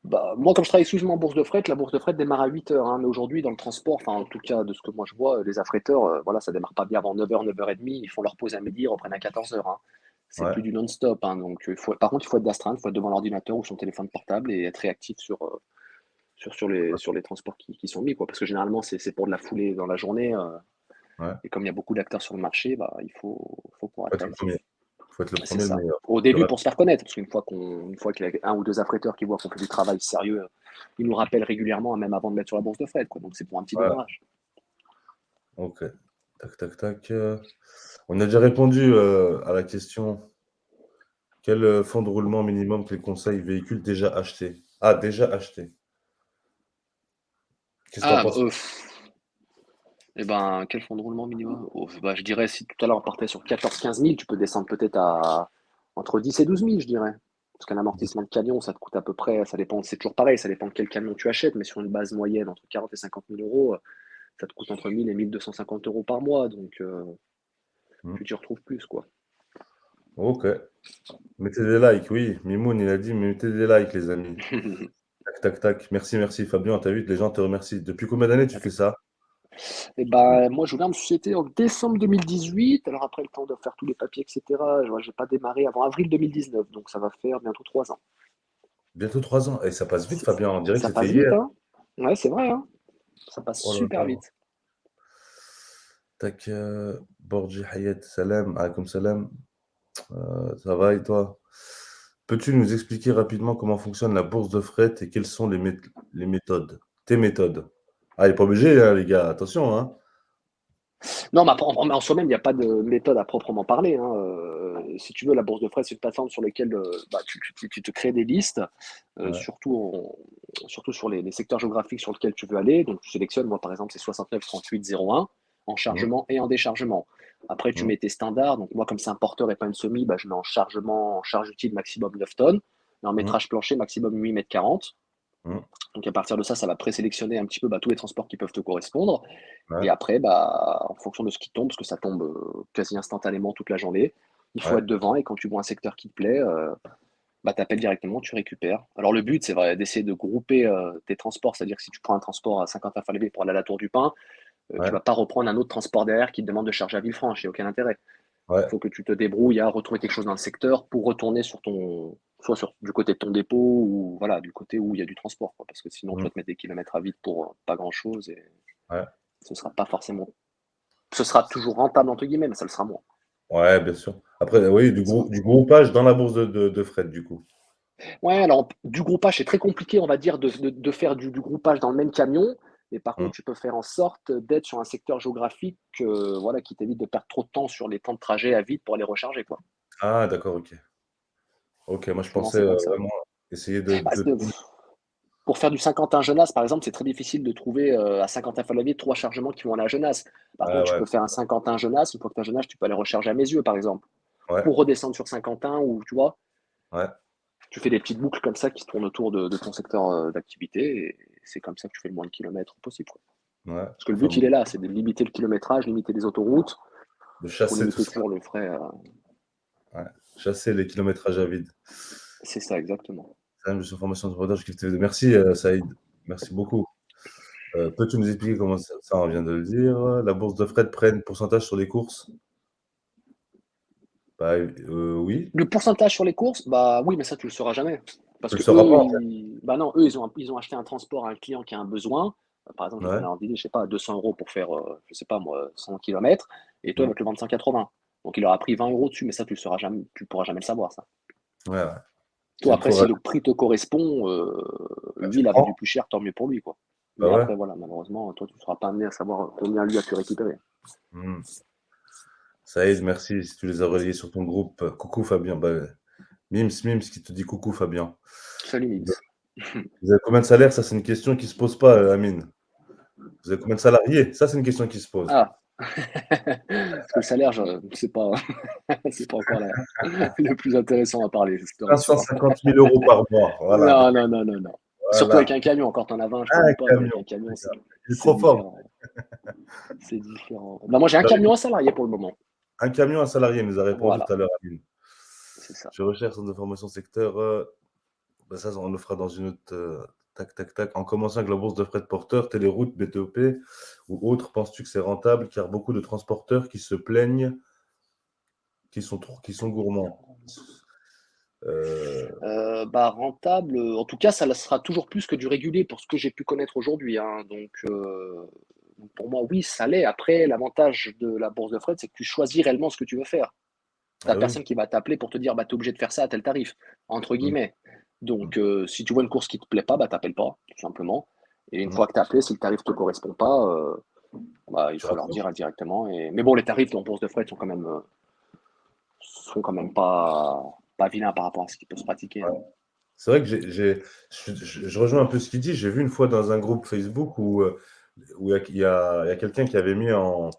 B: Bah, moi, comme je travaille exclusivement en bourse de fret, la bourse de fret démarre à 8 heures. Hein, mais aujourd'hui, dans le transport, enfin, en tout cas, de ce que moi je vois, les affréteurs, voilà, ça démarre pas bien avant 9 heures, 9h30. Ils font leur pause à midi, ils reprennent à 14 heures. Hein. C'est
A: Ouais,
B: plus du non-stop. Hein, donc, par contre, il faut être d'astreinte, il faut être devant l'ordinateur ou son téléphone portable et être réactif sur les transports qui sont mis. Quoi, parce que généralement, c'est pour de la foulée dans la journée.
A: ouais.
B: Et comme il y a beaucoup d'acteurs sur le marché, bah, il faut pouvoir
A: Faut
B: être
A: être le premier.
B: réactif.
A: Faut être le
B: C'est
A: premier, le
B: ça.
A: meilleur.
B: Au
A: Plus
B: début,
A: rapide.
B: pour se faire connaître, parce une fois qu'il y a un ou deux affréteurs qui voient qu'on fait du travail sérieux, ils nous rappellent régulièrement, même avant de mettre sur la bourse de fret. Quoi. Donc, c'est pour un petit
A: Ouais,
B: démarrage.
A: OK. Tac, tac, tac. On a déjà répondu à la question. Quel fonds de roulement minimum, quel conseil véhicule déjà acheté? Ah, déjà acheté. Qu'est-ce que tu en
B: Ah,
A: penses?
B: eh ben, quel fonds de roulement minimum? Oh, bah, je dirais, si tout à l'heure on partait sur 14-15 000, tu peux descendre peut-être à entre 10 et 12 000, je dirais. Parce qu'un amortissement de camion, ça te coûte à peu près, ça dépend, c'est toujours pareil, ça dépend de quel camion tu achètes, mais sur une base moyenne, entre 40 et 50 000 euros, ça te coûte entre 1 000 et 1 250 euros par mois. Donc,
A: Mmh.
B: tu t'y retrouves plus, quoi.
A: OK. Mettez des likes, oui. Mimoun, il a dit: «Mettez des likes, les amis». Tac, tac, tac. Merci, merci Fabien, tu as vu, les gens te remercient. Depuis combien d'années tu fais ça?
B: Et ben, moi, j'ai ouvert ma société en décembre 2018. Alors après, le temps de faire tous les papiers, etc., j'ai pas démarré avant avril 2019. Donc, ça va faire bientôt 3 ans.
A: Bientôt 3 ans et ça passe vite
B: C'est-
A: Fabien, on dirait que
B: Ça
A: c'était
B: passe vite,
A: hier.
B: hein? Ouais, c'est vrai, hein? Ça passe
A: Oh là
B: super
A: là.
B: vite.
A: Tac, Borji Hayat, salam, alaykoum salam. Ça va et toi? Peux-tu nous expliquer rapidement comment fonctionne la bourse de fret et quelles sont les méthodes? Tes méthodes. Ah, il est pas obligé, hein, les gars, attention, hein.
B: Non, mais en soi-même, il n'y a pas de méthode à proprement parler. Hein. Si tu veux, la bourse de frais, c'est une plateforme sur laquelle bah, tu te crées des listes,
A: Ouais.
B: surtout sur les secteurs géographiques sur lesquels tu veux aller. Donc, tu sélectionnes, moi, par exemple, c'est 69 38 01 en
A: Mmh,
B: chargement et en déchargement. Après, tu
A: mmh,
B: mets tes standards. Donc, moi, comme c'est un porteur et pas une semi, bah, je mets en chargement, en charge utile maximum 9 tonnes, et en
A: mmh,
B: métrage plancher maximum 8 mètres 40.
A: mmh.
B: Donc, à partir de ça, ça va présélectionner un petit peu bah, tous les transports qui peuvent te correspondre.
A: Ouais,
B: Et après, bah, en fonction de ce qui tombe, parce que ça tombe quasi instantanément toute la journée, Il faut
A: Ouais,
B: être devant et quand tu vois un secteur qui te plaît, bah, tu appelles directement, tu récupères. Alors le but, c'est vrai d'essayer de grouper, tes transports. C'est-à-dire que si tu prends un transport à 50 Alpha pour aller à la Tour du Pin, tu
A: ouais,
B: vas pas reprendre un autre transport derrière qui te demande de charger à Villefranche, il y a aucun intérêt.
A: ouais.
B: Il faut que tu te débrouilles à retrouver quelque chose dans le secteur pour retourner soit du côté de ton dépôt ou voilà, du côté où il y a du transport, quoi. Parce que sinon, tu
A: Mmh,
B: vas te mettre des kilomètres à vide pour pas grand-chose et
A: ouais.
B: ce sera pas forcément. Ce sera toujours rentable entre guillemets, mais ça le sera moins.
A: Ouais, bien sûr. Après, oui,
B: Ça le sera
A: du
B: moins.
A: groupage dans la bourse de fret, du coup.
B: Ouais, alors du groupage, c'est très compliqué, on va dire, de faire du groupage dans le même camion. Mais par
A: Mmh.
B: contre, tu peux faire en sorte d'être sur un secteur géographique, voilà, qui t'évite de perdre trop de temps sur les temps de trajet à vide pour aller recharger, quoi.
A: Ah, d'accord, OK. OK, moi, je
B: Souvent,
A: pensais,
B: c'est comme ça.
A: vraiment essayer
B: Bah,
A: de trouver.
B: pour faire du Saint-Quentin-Genasse, par exemple, c'est très difficile de trouver à Saint-Quentin-Fallavier 3 chargements qui vont aller à Genasse. Par
A: Ouais,
B: contre, tu
A: ouais,
B: peux faire un Saint-Quentin-Genasse. Une fois que tu as Genasse, tu peux aller recharger à Mézieux, par exemple,
A: ouais,
B: pour redescendre sur Saint-Quentin ou tu vois,
A: ouais,
B: tu fais des petites boucles comme ça qui se tournent autour de ton secteur d'activité et c'est comme ça que tu fais le moins de kilomètres possible, quoi.
A: ouais.
B: Parce que le
A: Enfin
B: but, il
A: bon,
B: est là, c'est de limiter le kilométrage, limiter les autoroutes
A: de
B: pour
A: chasser tout
B: limiter
A: ça,
B: toujours le frais.
A: ouais. Chasser les kilométrages à vide.
B: C'est ça, exactement.
A: Ça, je suis en formation de rodage, Kif TV2. Merci, Saïd. Merci beaucoup. Peux-tu nous expliquer comment ça, on vient de le dire. La bourse de fret prenne pourcentage sur les courses? Bah, oui.
B: Le pourcentage sur les courses, bah oui, mais ça, tu le sauras jamais. Parce
A: Tu le
B: que
A: sauras pas, en fait.
B: bah non, eux, ils ont acheté un transport à un client qui a un besoin. Par exemple, je vais
A: Ouais.
B: donner un idée, je sais pas, 200 € pour faire, je sais pas moi, 100 kilomètres, et toi, il
A: Mmh.
B: va te le vendre 180. Donc, il aura pris 20 € dessus, mais ça, tu le sauras jamais, tu pourras jamais le savoir, ça.
A: Ouais, ouais.
B: Toi,
A: Tu
B: après,
A: pourras
B: si le prix te correspond,
A: bah,
B: lui,
A: tu
B: il avait
A: prends.
B: du plus cher, tant mieux pour lui, quoi.
A: Bah,
B: Mais
A: ouais.
B: après, voilà, malheureusement, toi, tu ne seras pas amené à savoir combien lui a pu récupérer.
A: Mmh. Saïd, merci si tu les as relayés sur ton groupe. Coucou Fabien. Bah, Mims qui te dit coucou Fabien.
B: Salut, Mims.
A: Vous avez combien de salaire? Ça, c'est une question qui se pose pas, Amine. Vous avez combien de salariés? Ça, c'est une question qui se pose.
B: Ah! Parce que le salaire, c'est pas, c'est pas encore le plus intéressant à parler, je te rassure.
A: 550 000 € par mois. Voilà,
B: Non, non, non, non, non. Surtout avec
A: voilà.
B: un camion, encore t'en as 20, je te
A: Un
B: dis pas, mais avec
A: camion,
B: un camion,
A: les
B: c'est
A: gars. Il est
B: c'est
A: trop fort.
B: différent. C'est différent. Bah, moi, j'ai un
A: Il a
B: camion à salarié pour le moment.
A: un camion, un salarié, il nous a répondu
B: Voilà,
A: tout à l'heure, Amine.
B: c'est ça.
A: Je recherche centre de formation secteur, bah, ça, on le fera dans une autre, tac, tac, tac. En commençant avec la bourse de fret de porteur, téléroute, BTOP ou autres, penses-tu que c'est rentable? Car beaucoup de transporteurs qui se plaignent, qui sont gourmands. Heu,
B: Bah, rentable, en tout cas, ça sera toujours plus que du régulier pour ce que j'ai pu connaître aujourd'hui, hein. Donc pour moi, oui, ça l'est. Après, l'avantage de la bourse de fret, c'est que tu choisis réellement ce que tu veux faire. Tu
A: ah oui.
B: personne qui va t'appeler pour te dire: «Bah, tu es obligé de faire ça à tel tarif», entre
A: Mmh,
B: guillemets.
A: mmh,
B: Donc si tu vois une course qui te plaît pas, bah, tu pas, tout simplement. Et une
A: mmh.
B: fois que tu as appelé, si le tarif te correspond pas, bah, il
A: Tu
B: faut leur
A: raccroches.
B: dire directement mais bon, les tarifs en bourse de fret sont quand même pas vilains par rapport à ce qui peut se pratiquer,
A: Ouais.
B: hein.
A: C'est vrai que je rejoins un peu ce qu'il dit. J'ai vu une fois dans un groupe Facebook où il y a quelqu'un qui avait mis en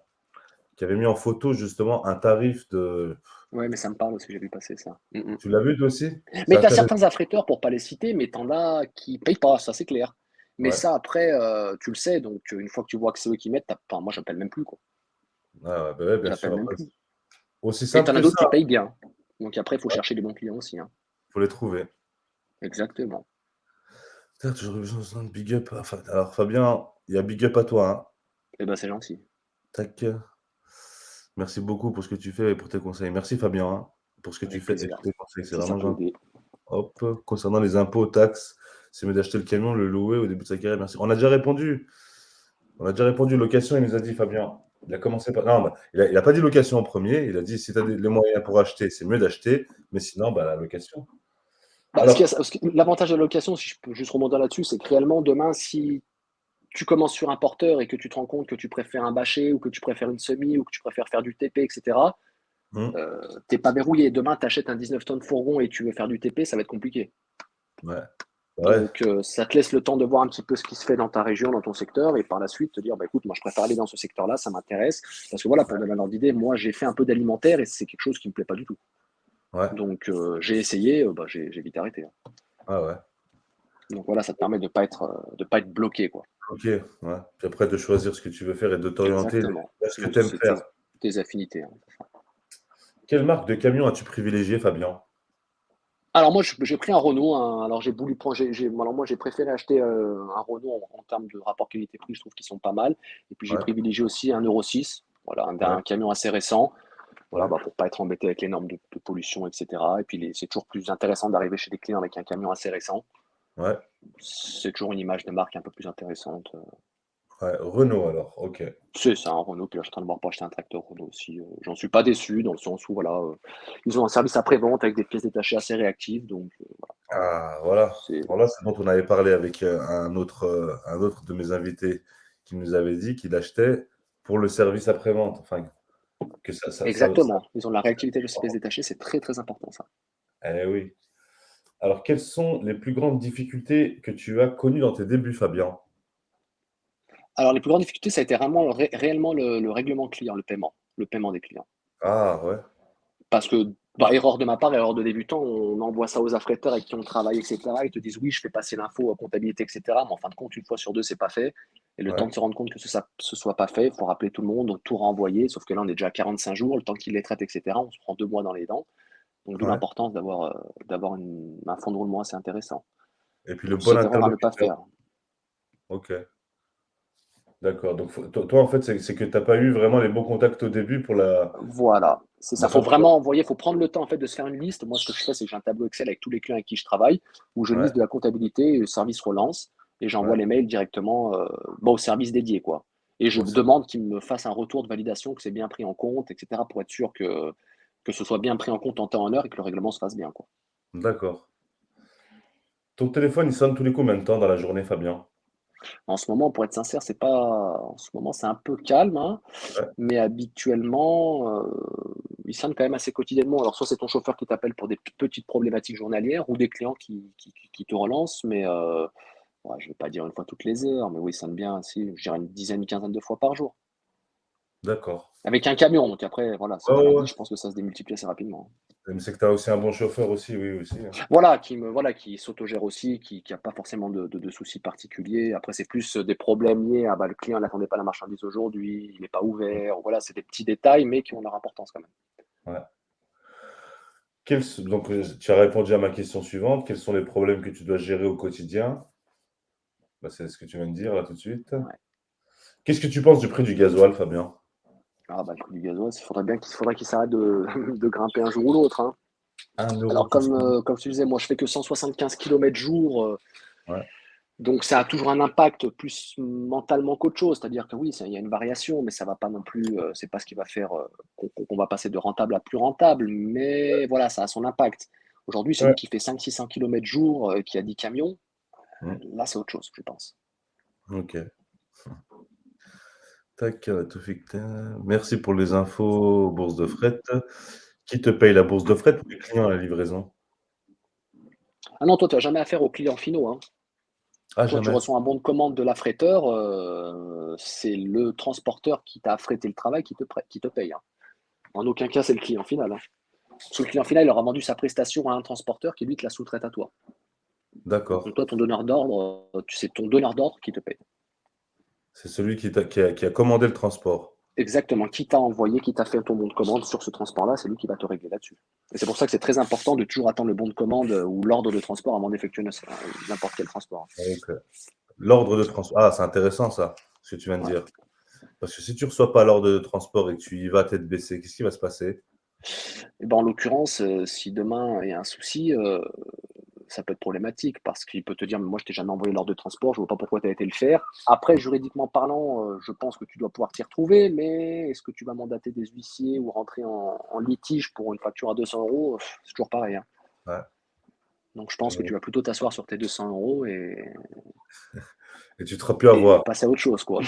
A: photo justement un tarif de.
B: Ouais, mais ça me parle aussi, j'ai vu passer ça.
A: Tu l'as vu toi aussi? C'est
B: Mais tu as
A: intéressant.
B: certains affréteurs, pour pas les citer, mais tu en as qui payent pas, ça c'est clair. Mais
A: Ouais.
B: ça après, tu le sais, donc une fois que tu vois que c'est eux qui mettent, enfin moi j'appelle même plus, quoi.
A: Ouais, ouais, bah, ouais, bien
B: J'appelle
A: sûr.
B: même
A: Après,
B: plus.
A: aussi
B: Et tu
A: simple
B: en as
A: que
B: d'autres
A: ça,
B: qui payent bien. Donc après, il faut
A: ouais,
B: chercher les bons clients aussi, hein.
A: faut les trouver.
B: Exactement.
A: Putain, toujours besoin de big up. Enfin, alors Fabien, il y a big up à toi, hein.
B: Eh ben, c'est gentil.
A: Tac. Merci beaucoup pour ce que tu fais et pour tes conseils. Merci Fabien, hein, pour ce que tu
B: Avec
A: fais et
B: plaisir.
A: tous tes conseils, c'est
B: Si ça
A: vraiment
B: peut
A: gentil.
B: aider.
A: Hop, concernant les impôts, taxes, c'est mieux d'acheter le camion, le louer au début de sa carrière. Merci. On a déjà répondu. On a déjà répondu. Location, il nous a dit, Fabien. Il a commencé par. Non, bah, il a pas dit location en premier. Il a dit si tu as les moyens pour acheter, c'est mieux d'acheter. Mais sinon, bah, la location.
B: Bah,
A: Alors,
B: l'avantage de la location, si je peux juste rebondir là-dessus, c'est que réellement demain, si tu commences sur un porteur et que tu te rends compte que tu préfères un bâché ou que tu préfères une semi ou que tu préfères faire du TP, etc.,
A: hmm,
B: t'es pas verrouillé. Demain, tu achètes un 19 tonnes fourgon et tu veux faire du TP, ça va être compliqué.
A: ouais, ouais,
B: Donc, ça te laisse le temps de voir un petit peu ce qui se fait dans ta région, dans ton secteur, et par la suite te dire, bah, écoute, moi, je préfère aller dans ce secteur-là, ça m'intéresse. Parce que voilà, pour donner un ordre d'idée, moi, j'ai fait un peu d'alimentaire et c'est quelque chose qui me plaît pas du tout.
A: ouais,
B: Donc, j'ai essayé, bah, j'ai vite arrêté, hein.
A: ah ouais.
B: Donc voilà, ça te permet de pas être bloqué, quoi.
A: Ok, ouais. Puis après, de choisir ce que tu veux faire et de t'orienter
B: Exactement.
A: vers ce que
B: Donc,
A: tu aimes
B: c'est
A: faire.
B: tes affinités, hein.
A: Quelle marque de camion as-tu privilégié, Fabien?
B: Alors moi, j'ai pris un Renault, alors j'ai voulu prendre, alors moi j'ai préféré acheter un Renault en termes de rapport qualité-prix, je trouve qu'ils sont pas mal. Et puis j'ai
A: Ouais,
B: privilégié aussi un Euro 6, voilà,
A: ouais,
B: un camion assez récent, voilà,
A: ouais,
B: bah, pour pas être embêté avec les normes de pollution, etc. Et puis c'est toujours plus intéressant d'arriver chez des clients avec un camion assez récent.
A: ouais,
B: C'est toujours une image de marque un peu plus intéressante.
A: ouais. Renault alors, ok.
B: C'est ça, un Renault. Puis là, je suis en train de voir pour acheter un tracteur Renault aussi. J'en suis pas déçu dans le sens où voilà, ils ont un service après-vente avec des pièces détachées assez réactives, donc
A: Ah, voilà.
B: c'est
A: Voilà ce dont on avait parlé avec un autre de mes invités qui nous avait dit qu'il achetait pour le service après-vente. Enfin, que ça.
B: exactement. Ils ont la réactivité de ces pièces détachées, c'est très très important ça.
A: Eh oui. Alors, quelles sont les plus grandes difficultés que tu as connues dans tes débuts, Fabien?
B: Alors les plus grandes difficultés, ça a été vraiment réellement le règlement client, le paiement des clients.
A: Ah, ouais,
B: Parce que, bah, erreur de ma part, erreur de débutant, on envoie ça aux affréteurs avec qui on travaille, etc. Ils te disent oui, je fais passer l'info à comptabilité, etc. Mais en fin de compte, une fois sur deux, c'est pas fait. Et le temps
A: ouais,
B: de se rendre compte que ce soit pas fait, il faut rappeler tout le monde, tout renvoyer. Sauf que là, on est déjà à 45 jours, le temps qu'ils les traitent, etc. On se prend 2 mois dans les dents. Donc d'où
A: ouais.
B: l'importance d'avoir un fonds de roulement assez intéressant.
A: Et puis le
B: Donc
A: bon
B: cette erreur à ne pas
A: interlocuteur.
B: faire.
A: Ok, d'accord. Donc, toi, en fait, c'est que tu n'as pas eu vraiment les bons contacts au début pour
B: Voilà, c'est ça.
A: la
B: Faut
A: facturation.
B: vraiment envoyer, faut prendre le temps en fait de se faire une liste. Moi, ce que je fais, c'est que j'ai un tableau Excel avec tous les clients avec qui je travaille, où je
A: Ouais,
B: liste de la comptabilité et le service relance, et j'envoie
A: ouais.
B: les mails directement bon, au service dédié, quoi. Et je
A: Au sein-
B: demande qu'ils me fassent un retour de validation, que c'est bien pris en compte, etc., pour être sûr que ce soit bien pris en compte en temps et en heure et que le règlement se fasse bien, quoi.
A: D'accord. Ton téléphone, il sonne tous les combien de temps dans la journée, Fabien?
B: En ce moment, pour être sincère, c'est pas, en ce moment, c'est un peu calme, hein.
A: Ouais,
B: Mais habituellement, ils sonnent quand même assez quotidiennement. Alors, soit c'est ton chauffeur qui t'appelle pour des petites problématiques journalières ou des clients qui te relancent, mais ouais, je ne vais pas dire une fois toutes les heures, mais oui, ça sonne bien, si, je dirais une dizaine, une quinzaine de fois par jour.
A: d'accord.
B: Avec un camion, donc après, voilà, si
A: Ouais,
B: tu en as
A: ouais,
B: 10,
A: ouais.
B: je pense que ça se démultiplie assez rapidement.
A: Mais c'est que tu as aussi un bon chauffeur aussi, oui, aussi, hein.
B: Voilà, qui s'autogère aussi, qui a pas forcément de soucis particuliers. Après, c'est plus des problèmes liés à bah, le client n'attendait pas la marchandise aujourd'hui, il n'est pas ouvert. Voilà, c'est des petits détails, mais qui ont leur importance quand même.
A: Ouais. Donc, tu as répondu à ma question suivante. Quels sont les problèmes que tu dois gérer au quotidien? Bah, c'est ce que tu viens de dire là tout de suite.
B: Ouais.
A: Qu'est-ce que tu penses du prix du gasoil, Fabien?
B: Ah bah, le prix du gasoil, il faudrait qu'il s'arrête de grimper un jour ou l'autre, hein.
A: Un euro
B: Alors
A: tous les jours.
B: comme je te disais, moi je fais que 175 km jour,
A: Ouais,
B: donc ça a toujours un impact plus mentalement qu'autre chose. C'est-à-dire que oui, il y a une variation, mais ça va pas non plus, c'est pas ce qui va faire qu'on va passer de rentable à plus rentable. Mais voilà, ça a son impact. Aujourd'hui,
A: ouais.
B: celui qui fait 500-600 km jour, qui a 10 camions,
A: Mmh.
B: là c'est autre chose, je pense.
A: OK. Tac, Toufik, merci pour les infos, bourse de fret. Qui te paye la bourse de fret ou les clients à la livraison?
B: Ah non, toi, tu n'as jamais affaire aux clients finaux, hein.
A: Ah
B: Toi, tu
A: jamais?
B: reçois un bon de commande de l'affréteur, c'est le transporteur qui t'a affrété le travail qui te paye, hein. En aucun cas, c'est le client final, hein. Parce que le client final, il aura vendu sa prestation à un transporteur qui, lui, te la sous-traite à toi.
A: D'accord.
B: Donc toi, ton donneur d'ordre, c'est ton donneur d'ordre qui te paye.
A: C'est celui qui a commandé le transport.
B: Exactement. Qui t'a envoyé, qui t'a fait ton bon de commande sur ce transport-là, c'est lui qui va te régler là-dessus. Et c'est pour ça que c'est très important de toujours attendre le bon de commande ou l'ordre de transport avant d'effectuer n'importe quel transport.
A: OK. L'ordre de transport. Ah, c'est intéressant ça, ce que tu viens de
B: Ouais.
A: dire. Parce que si tu reçois pas l'ordre de transport et que tu y vas tête baissée, qu'est-ce qui va se passer?
B: Et ben, en l'occurrence, si demain il y a un souci, ça peut être problématique parce qu'il peut te dire: «Mais moi, je t'ai jamais envoyé l'ordre de transport, je vois pas pourquoi tu as été le faire». Après, juridiquement parlant, je pense que tu dois pouvoir t'y retrouver, mais est-ce que tu vas mandater des huissiers ou rentrer en litige pour une facture à 200 €? C'est toujours pareil, hein.
A: Ouais.
B: Donc je pense que tu vas plutôt t'asseoir sur tes 200 €
A: Et tu te feras plus
B: et
A: avoir.
B: passer à autre chose, quoi.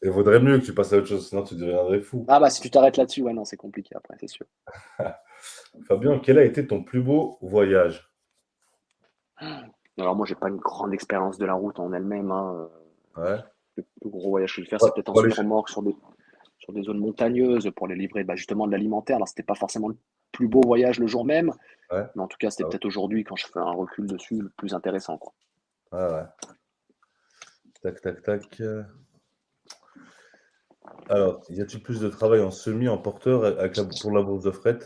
A: Il vaudrait mieux que tu passes à autre chose, sinon tu deviendrais fou.
B: Ah bah, si tu t'arrêtes là-dessus, ouais, non, c'est compliqué après, c'est sûr.
A: Fabien, quel a été ton plus beau voyage?
B: Alors moi, j'ai pas une grande expérience de la route en elle-même, hein,
A: Ouais.
B: le plus gros voyage que je vais faire,
A: Ouais,
B: c'est peut-être en
A: pour aller
B: sur-remorque, sur des zones montagneuses pour aller livrer, bah, justement de l'alimentaire. Alors c'était pas forcément le plus beau voyage le jour même,
A: ouais.
B: mais en tout cas, c'était
A: Ah ouais.
B: peut-être aujourd'hui, quand je fais un recul dessus, le plus intéressant, quoi.
A: Ouais, ouais. Tac, tac, tac. Alors, y a-t-il plus de travail en semi, en porteur avec pour la bourse de fret?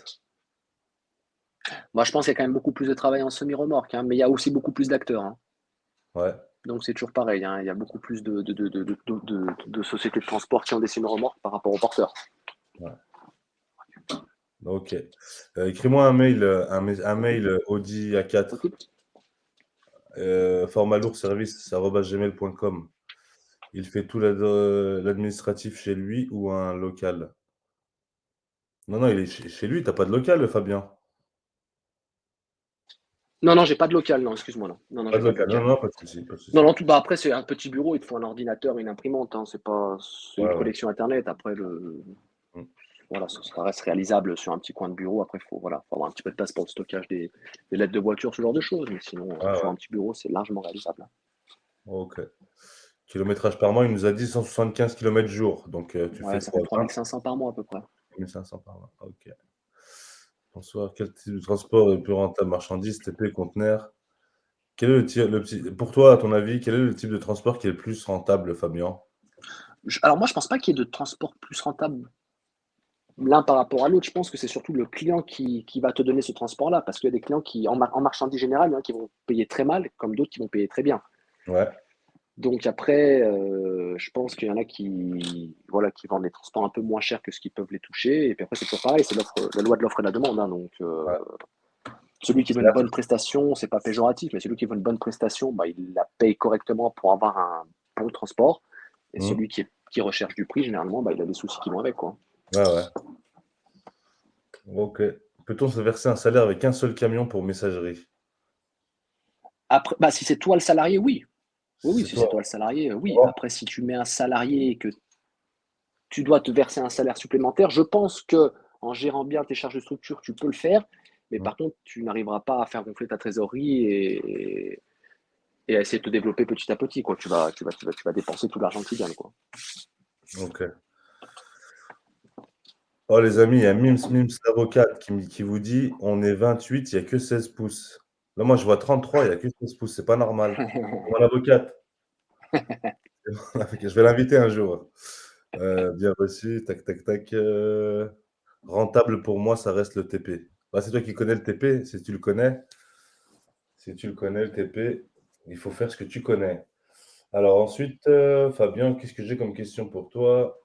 B: Moi, je pense qu'il y a quand même beaucoup plus de travail en semi-remorque, hein, mais il y a aussi beaucoup plus d'acteurs, hein.
A: Ouais,
B: Donc c'est toujours pareil, hein, il y a beaucoup plus de sociétés de transport qui ont des semi-remorques par rapport aux porteurs.
A: ouais. OK. Écris-moi un mail, un mail, Audi A4,
B: Ok.
A: format lourd service@gmail.com. Il fait tout l'administratif chez lui ou un local? Non, non, il est chez lui, tu as pas de local, Fabien?
B: Non, non, j'ai pas de local, non, excuse-moi, non. Non, non,
A: Pas
B: j'ai
A: de
B: pas de
A: local. Non,
B: local.
A: non, pas de souci, pas de
B: Non,
A: souci.
B: non, bah après, c'est un petit bureau, il te faut un ordinateur, une imprimante, hein, c'est une
A: Ouais, ouais.
B: connexion Internet. Après,
A: Mmh.
B: voilà, ça reste réalisable sur un petit coin de bureau. Après, faut avoir un petit peu de place pour le stockage des lettres de voiture, ce genre de choses. Mais sinon,
A: Ouais,
B: sur
A: ouais.
B: un petit bureau, c'est largement réalisable, hein.
A: OK. Kilométrage par mois, il nous a dit 175 kilomètres jour. Donc, tu fais
B: Ouais, ça fait
A: quoi?
B: 3500 par mois à peu près.
A: 20 500 par mois. OK. Bonsoir. Quel type de transport est le plus rentable? Marchandises, TP, conteneurs? Quel est le petit pour toi, à ton avis, quel est le type de transport qui est le plus rentable, Fabien?
B: Alors moi, je pense pas qu'il y ait de transport plus rentable l'un par rapport à l'autre. Je pense que c'est surtout le client qui va te donner ce transport-là. Parce qu'il y a des clients qui, en marchandises générales, il y en a qui vont payer très mal, comme d'autres qui vont payer très bien.
A: Ouais.
B: Donc après, je pense qu'il y en a voilà, qui vendent des transports un peu moins chers que ce qu'ils peuvent les toucher. Et puis après, c'est toujours pareil, c'est la loi de l'offre et de la demande, hein. Donc
A: Ouais.
B: celui qui veut
A: C'est
B: une
A: là
B: bonne prestation, c'est pas péjoratif, mais celui qui veut une bonne prestation, bah, il la paye correctement pour avoir un bon transport. Et
A: mmh.
B: celui qui recherche du prix, généralement, bah, il a des soucis qui vont avec, quoi.
A: Ouais, ouais. OK. Peut-on se verser un salaire avec un seul camion pour messagerie?
B: Après, bah, si c'est toi le salarié, oui. Oui,
A: Si
B: oui,
A: c'est
B: si
A: toi,
B: c'est toi le salarié,
A: ça
B: oui.
A: va?
B: Après, si tu mets un salarié et que tu dois te verser un salaire supplémentaire, je pense que en gérant bien tes charges de structure, tu peux le faire. Mais
A: Mmh.
B: par contre, tu n'arriveras pas à faire gonfler ta trésorerie et à essayer de te développer petit à petit, quoi. Tu vas dépenser tout l'argent que tu gagnes, quoi.
A: OK. Oh les amis, il y a Mims Avocat qui vous dit: «On est 28, il y a que 16 pouces». Là, moi, je vois 33, il y a que 16 pouces, c'est pas normal. Mon avocate, je vais l'inviter un jour. Bien reçu, tac, tac, tac, rentable pour moi, ça reste le TP. Bah, c'est toi qui connais le TP, si tu le connais le TP, il faut faire ce que tu connais. Alors ensuite, Fabien, qu'est-ce que j'ai comme question pour toi?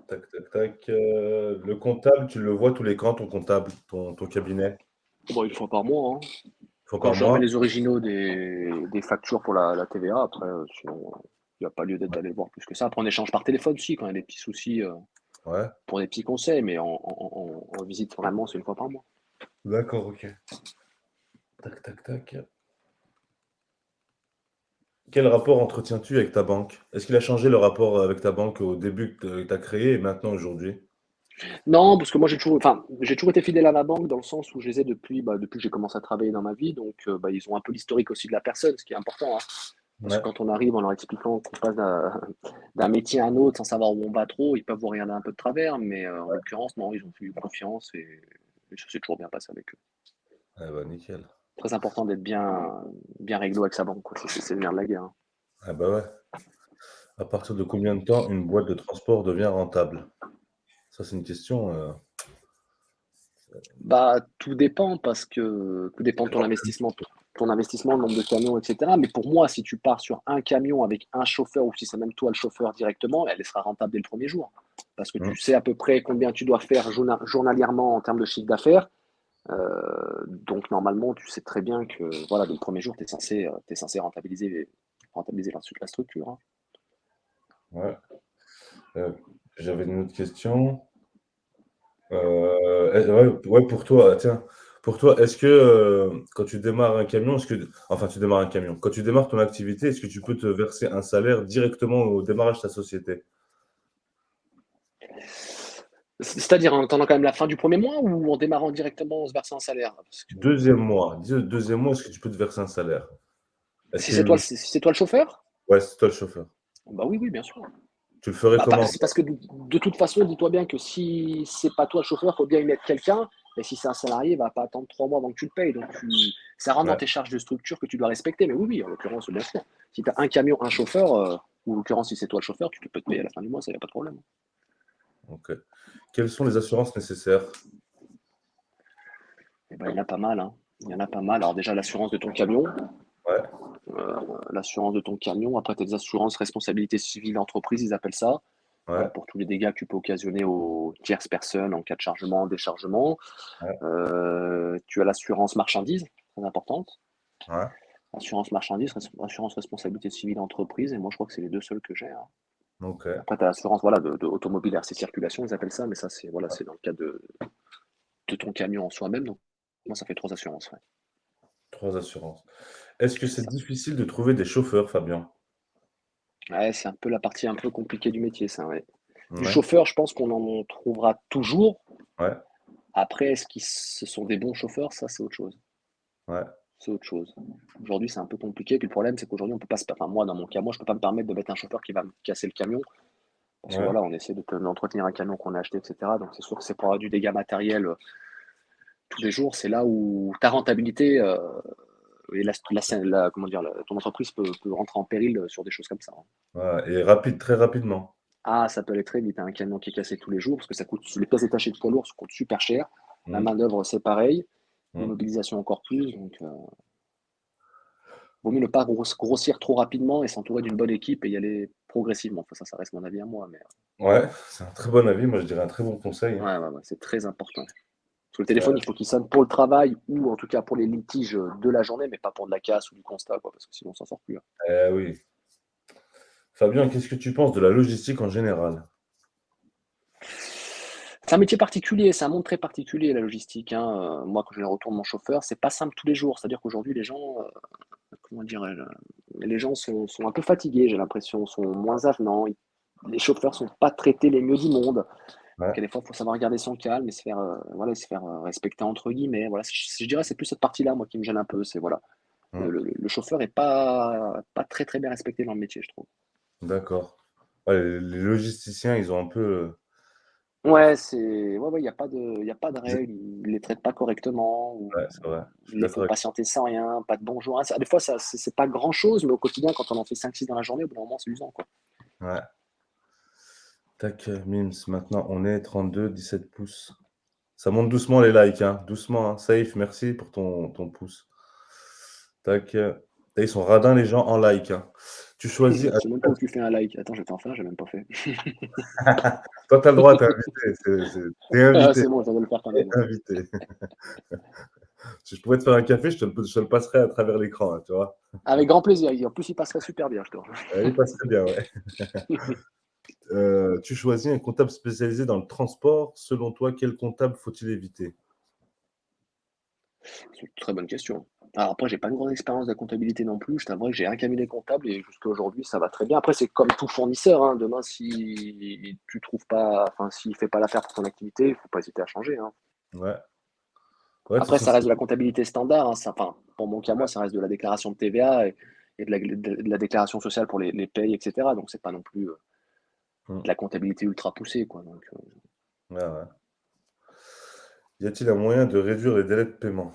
A: Tac, tac, tac, le comptable, tu le vois tous les quand ton comptable, ton cabinet?
B: Bon, une fois par mois, hein.
A: Une fois
B: Quand
A: par
B: je remets
A: mois?
B: les originaux des factures pour la TVA, après, sinon, il n'y a pas lieu d'être
A: Ouais.
B: d'aller le voir plus que ça. Après, on échange par téléphone aussi quand il y a des petits soucis
A: Ouais,
B: pour des petits conseils, mais en visite vraiment, c'est une fois par mois.
A: d'accord, OK. Tac, tac, tac. Quel rapport entretiens-tu avec ta banque? Est-ce qu'il a changé le rapport avec ta banque au début que tu as créé et maintenant aujourd'hui?
B: Non, parce que moi, j'ai toujours été fidèle à ma banque dans le sens où je les ai depuis que j'ai commencé à travailler dans ma vie. Donc, bah, ils ont un peu l'historique aussi de la personne, ce qui est important, hein. Parce que
A: Ouais,
B: quand on arrive en leur expliquant qu'on passe d'un métier à un autre sans savoir où on va trop, ils peuvent vous regarder un peu de travers. Mais en l'occurrence, non, ils ont fait confiance et ça s'est toujours bien passé avec eux.
A: eh bah, nickel.
B: Très important d'être bien réglo avec sa banque, quoi. C'est le nerf de la guerre, hein.
A: Ah bah, ouais. À partir de combien de temps une boîte de transport devient rentable? Ça, c'est une question,
B: Bah, tout dépend parce que tout dépend de ton investissement, le nombre de camions, et cetera. Mais pour moi, si tu pars sur un camion avec un chauffeur ou si c'est même toi le chauffeur directement, elle sera rentable dès le premier jour. Parce que
A: mmh,
B: tu sais à peu près combien tu dois faire journalièrement en termes de chiffre d'affaires. Donc normalement, tu sais très bien que voilà, dès le premier jour, tu censé rentabiliser la structure, hein.
A: ouais. Heu, j'avais une autre question. Ouais, ouais, pour toi, tiens, pour toi, est-ce que, quand tu démarres un camion, enfin, tu démarres un camion, quand tu démarres ton activité, est-ce que tu peux te verser un salaire directement au démarrage de ta société?
B: C'est-à-dire en attendant quand même la fin du premier mois ou en démarrant directement, en se versant un salaire? Parce que
A: Deuxième mois, dis le 2e mois, est-ce que tu peux te verser un salaire? Est-ce que
B: si c'est toi le chauffeur?
A: ouais, c'est toi le chauffeur.
B: Bah oui, oui, bien sûr.
A: Tu le ferais
B: Bah,
A: comment
B: c'est
A: toi?
B: parce que de toute façon, dis-toi bien que si c'est pas toi le chauffeur, faut bien y mettre quelqu'un. Et si c'est un salarié, il va pas attendre 3 mois avant que tu le payes. Donc ça rentre dans
A: Ouais,
B: tes charges de structure que tu dois respecter. Mais oui, oui, en l'occurrence, bien sûr. Si tu as un camion, un chauffeur, ou en l'occurrence, si c'est toi le chauffeur, tu peux te payer à la fin du mois, ça, y a pas de problème.
A: Ok. Quelles sont les assurances nécessaires?
B: Et ben, il y en a pas mal, hein. Il y en a pas mal. Alors déjà, l'assurance de ton camion,
A: Ouais,
B: l'assurance de ton camion. Après, tu as des assurances responsabilité civile entreprise, ils appellent ça.
A: ouais,
B: Pour tous les dégâts que tu peux occasionner aux tierces personnes en cas de chargement, déchargement.
A: ouais,
B: Tu as l'assurance marchandise, très importante.
A: ouais.
B: Assurance marchandise, assurance responsabilité civile entreprise. Et moi, je crois que c'est les deux seuls que j'ai, hein.
A: Ok.
B: Après, tu as l'assurance voilà, de automobile RC Circulation, ils appellent ça, mais ça, c'est voilà,
A: Ouais.
B: c'est dans le cadre de ton camion en soi-même. Donc, moi, ça fait 3 assurances. Ouais.
A: 3 assurances. Est-ce que
B: C'est
A: c'est
B: ça.
A: difficile de trouver des chauffeurs, Fabien?
B: Ouais, c'est un peu la partie un peu compliquée du métier, ça. Ouais. Du
A: Ouais,
B: chauffeur, je pense qu'on en trouvera toujours.
A: ouais,
B: Après, est-ce qu'ils ce sont des bons chauffeurs? Ça, c'est autre chose.
A: ouais.
B: C'est autre chose. Aujourd'hui, c'est un peu compliqué. Puis le problème, c'est qu'aujourd'hui, on peut pas se. Enfin, moi, dans mon cas, moi, je peux pas me permettre de mettre un chauffeur qui va me casser le camion. Parce que
A: Ouais.
B: voilà, on essaie d'entretenir un camion qu'on a acheté, etc. Donc, c'est sûr que c'est pour avoir du dégât matériel tous les jours. C'est là où ta rentabilité et comment dire, ton entreprise peut rentrer en péril sur des choses comme ça, hein.
A: Ouais. Et rapide, très rapidement.
B: Ah, ça peut aller très vite, hein, un camion qui est cassé tous les jours, parce que ça coûte, les pièces détachées de poids lourds coûtent super cher. La
A: Mm,
B: main-d'œuvre, c'est pareil.
A: mm.
B: L'immobilisation encore plus. Donc, vaut mieux ne pas grossir trop rapidement et s'entourer d'une bonne équipe et y aller progressivement. Enfin, ça reste mon avis à moi, mais
A: Ouais, c'est un très bon avis. Moi, je dirais un très bon conseil, hein.
B: ouais, c'est très important. Parce que le téléphone,
A: Ouais.
B: il faut qu'il sonne pour le travail ou en tout cas pour les litiges de la journée, mais pas pour de la casse ou du constat, quoi, parce que sinon, on s'en sort plus, hein.
A: Oui. Fabien, qu'est-ce que tu penses de la logistique en général?
B: C'est un métier particulier, c'est un monde très particulier, la logistique, hein. Moi, quand je retourne mon chauffeur, c'est pas simple tous les jours. C'est-à-dire qu'aujourd'hui, les gens, comment dirais-je, les gens sont un peu fatigués, j'ai l'impression, sont moins avenants. Les chauffeurs sont pas traités les mieux du monde.
A: Ouais.
B: Donc, des fois, il faut savoir garder son calme et voilà, se faire respecter entre guillemets. Voilà, je dirais, c'est plus cette partie-là, moi, qui me gêne un peu. C'est voilà,
A: Mm.
B: le chauffeur est pas très très bien respecté dans le métier, je trouve.
A: D'accord. Ouais, les logisticiens, ils ont un peu,
B: Ouais, il y a pas de
A: ils
B: règles, ils les traitent pas correctement ou
A: ouais, c'est vrai, je suis
B: ils les
A: d'accord
B: font
A: avec
B: patienter sans rien, pas de bonjour. Ah, des fois, ça, c'est pas grand-chose, mais au quotidien, quand on en fait 5 6 dans la journée, au bout d'un moment, c'est usant, quoi.
A: toi. Ouais. Tac, Mims, maintenant on est 32, 17 pouces. Ça monte doucement les likes, hein, doucement, hein. Safe, merci pour ton pouce. Tac, ils sont radins les gens en like, hein. Tu choisis
B: Je
A: un
B: sais même pas où tu fais un like. Attends, je vais t'en faire, j'ai même pas fait.
A: toi, tu as le droit, tu es invité, tu es
B: Ah,
A: invité,
B: c'est bon, je viens de le faire quand
A: tu es
B: même.
A: invité. Si je pouvais te faire un café, je te le passerais à travers l'écran, hein, tu vois?
B: Avec grand plaisir. En plus, il passerait super bien, je te
A: Il passerait bien, ouais. Tu choisis un comptable spécialisé dans le transport. Selon toi, quel comptable faut-il éviter?
B: C'est une très bonne question. Alors après, j'ai pas une grande expérience de la comptabilité non plus. Je t'avouerai que j'ai un cabinet comptable et jusqu'à aujourd'hui, ça va très bien. Après, c'est comme tout fournisseur, hein. Demain, si tu trouves pas, enfin, s'il fait pas l'affaire pour ton activité, il faut pas hésiter à changer, hein.
A: Ouais. Ouais, de toute
B: Après,
A: façon,
B: ça reste de la comptabilité standard, hein. Enfin, pour mon cas, moi, ça reste de la déclaration de TVA et de la déclaration sociale pour les payes, etc. Donc, c'est pas non plus
A: mmh,
B: de la comptabilité ultra poussée, quoi. Donc,
A: ouais, ouais. Y a-t-il un moyen de réduire les délais de paiement?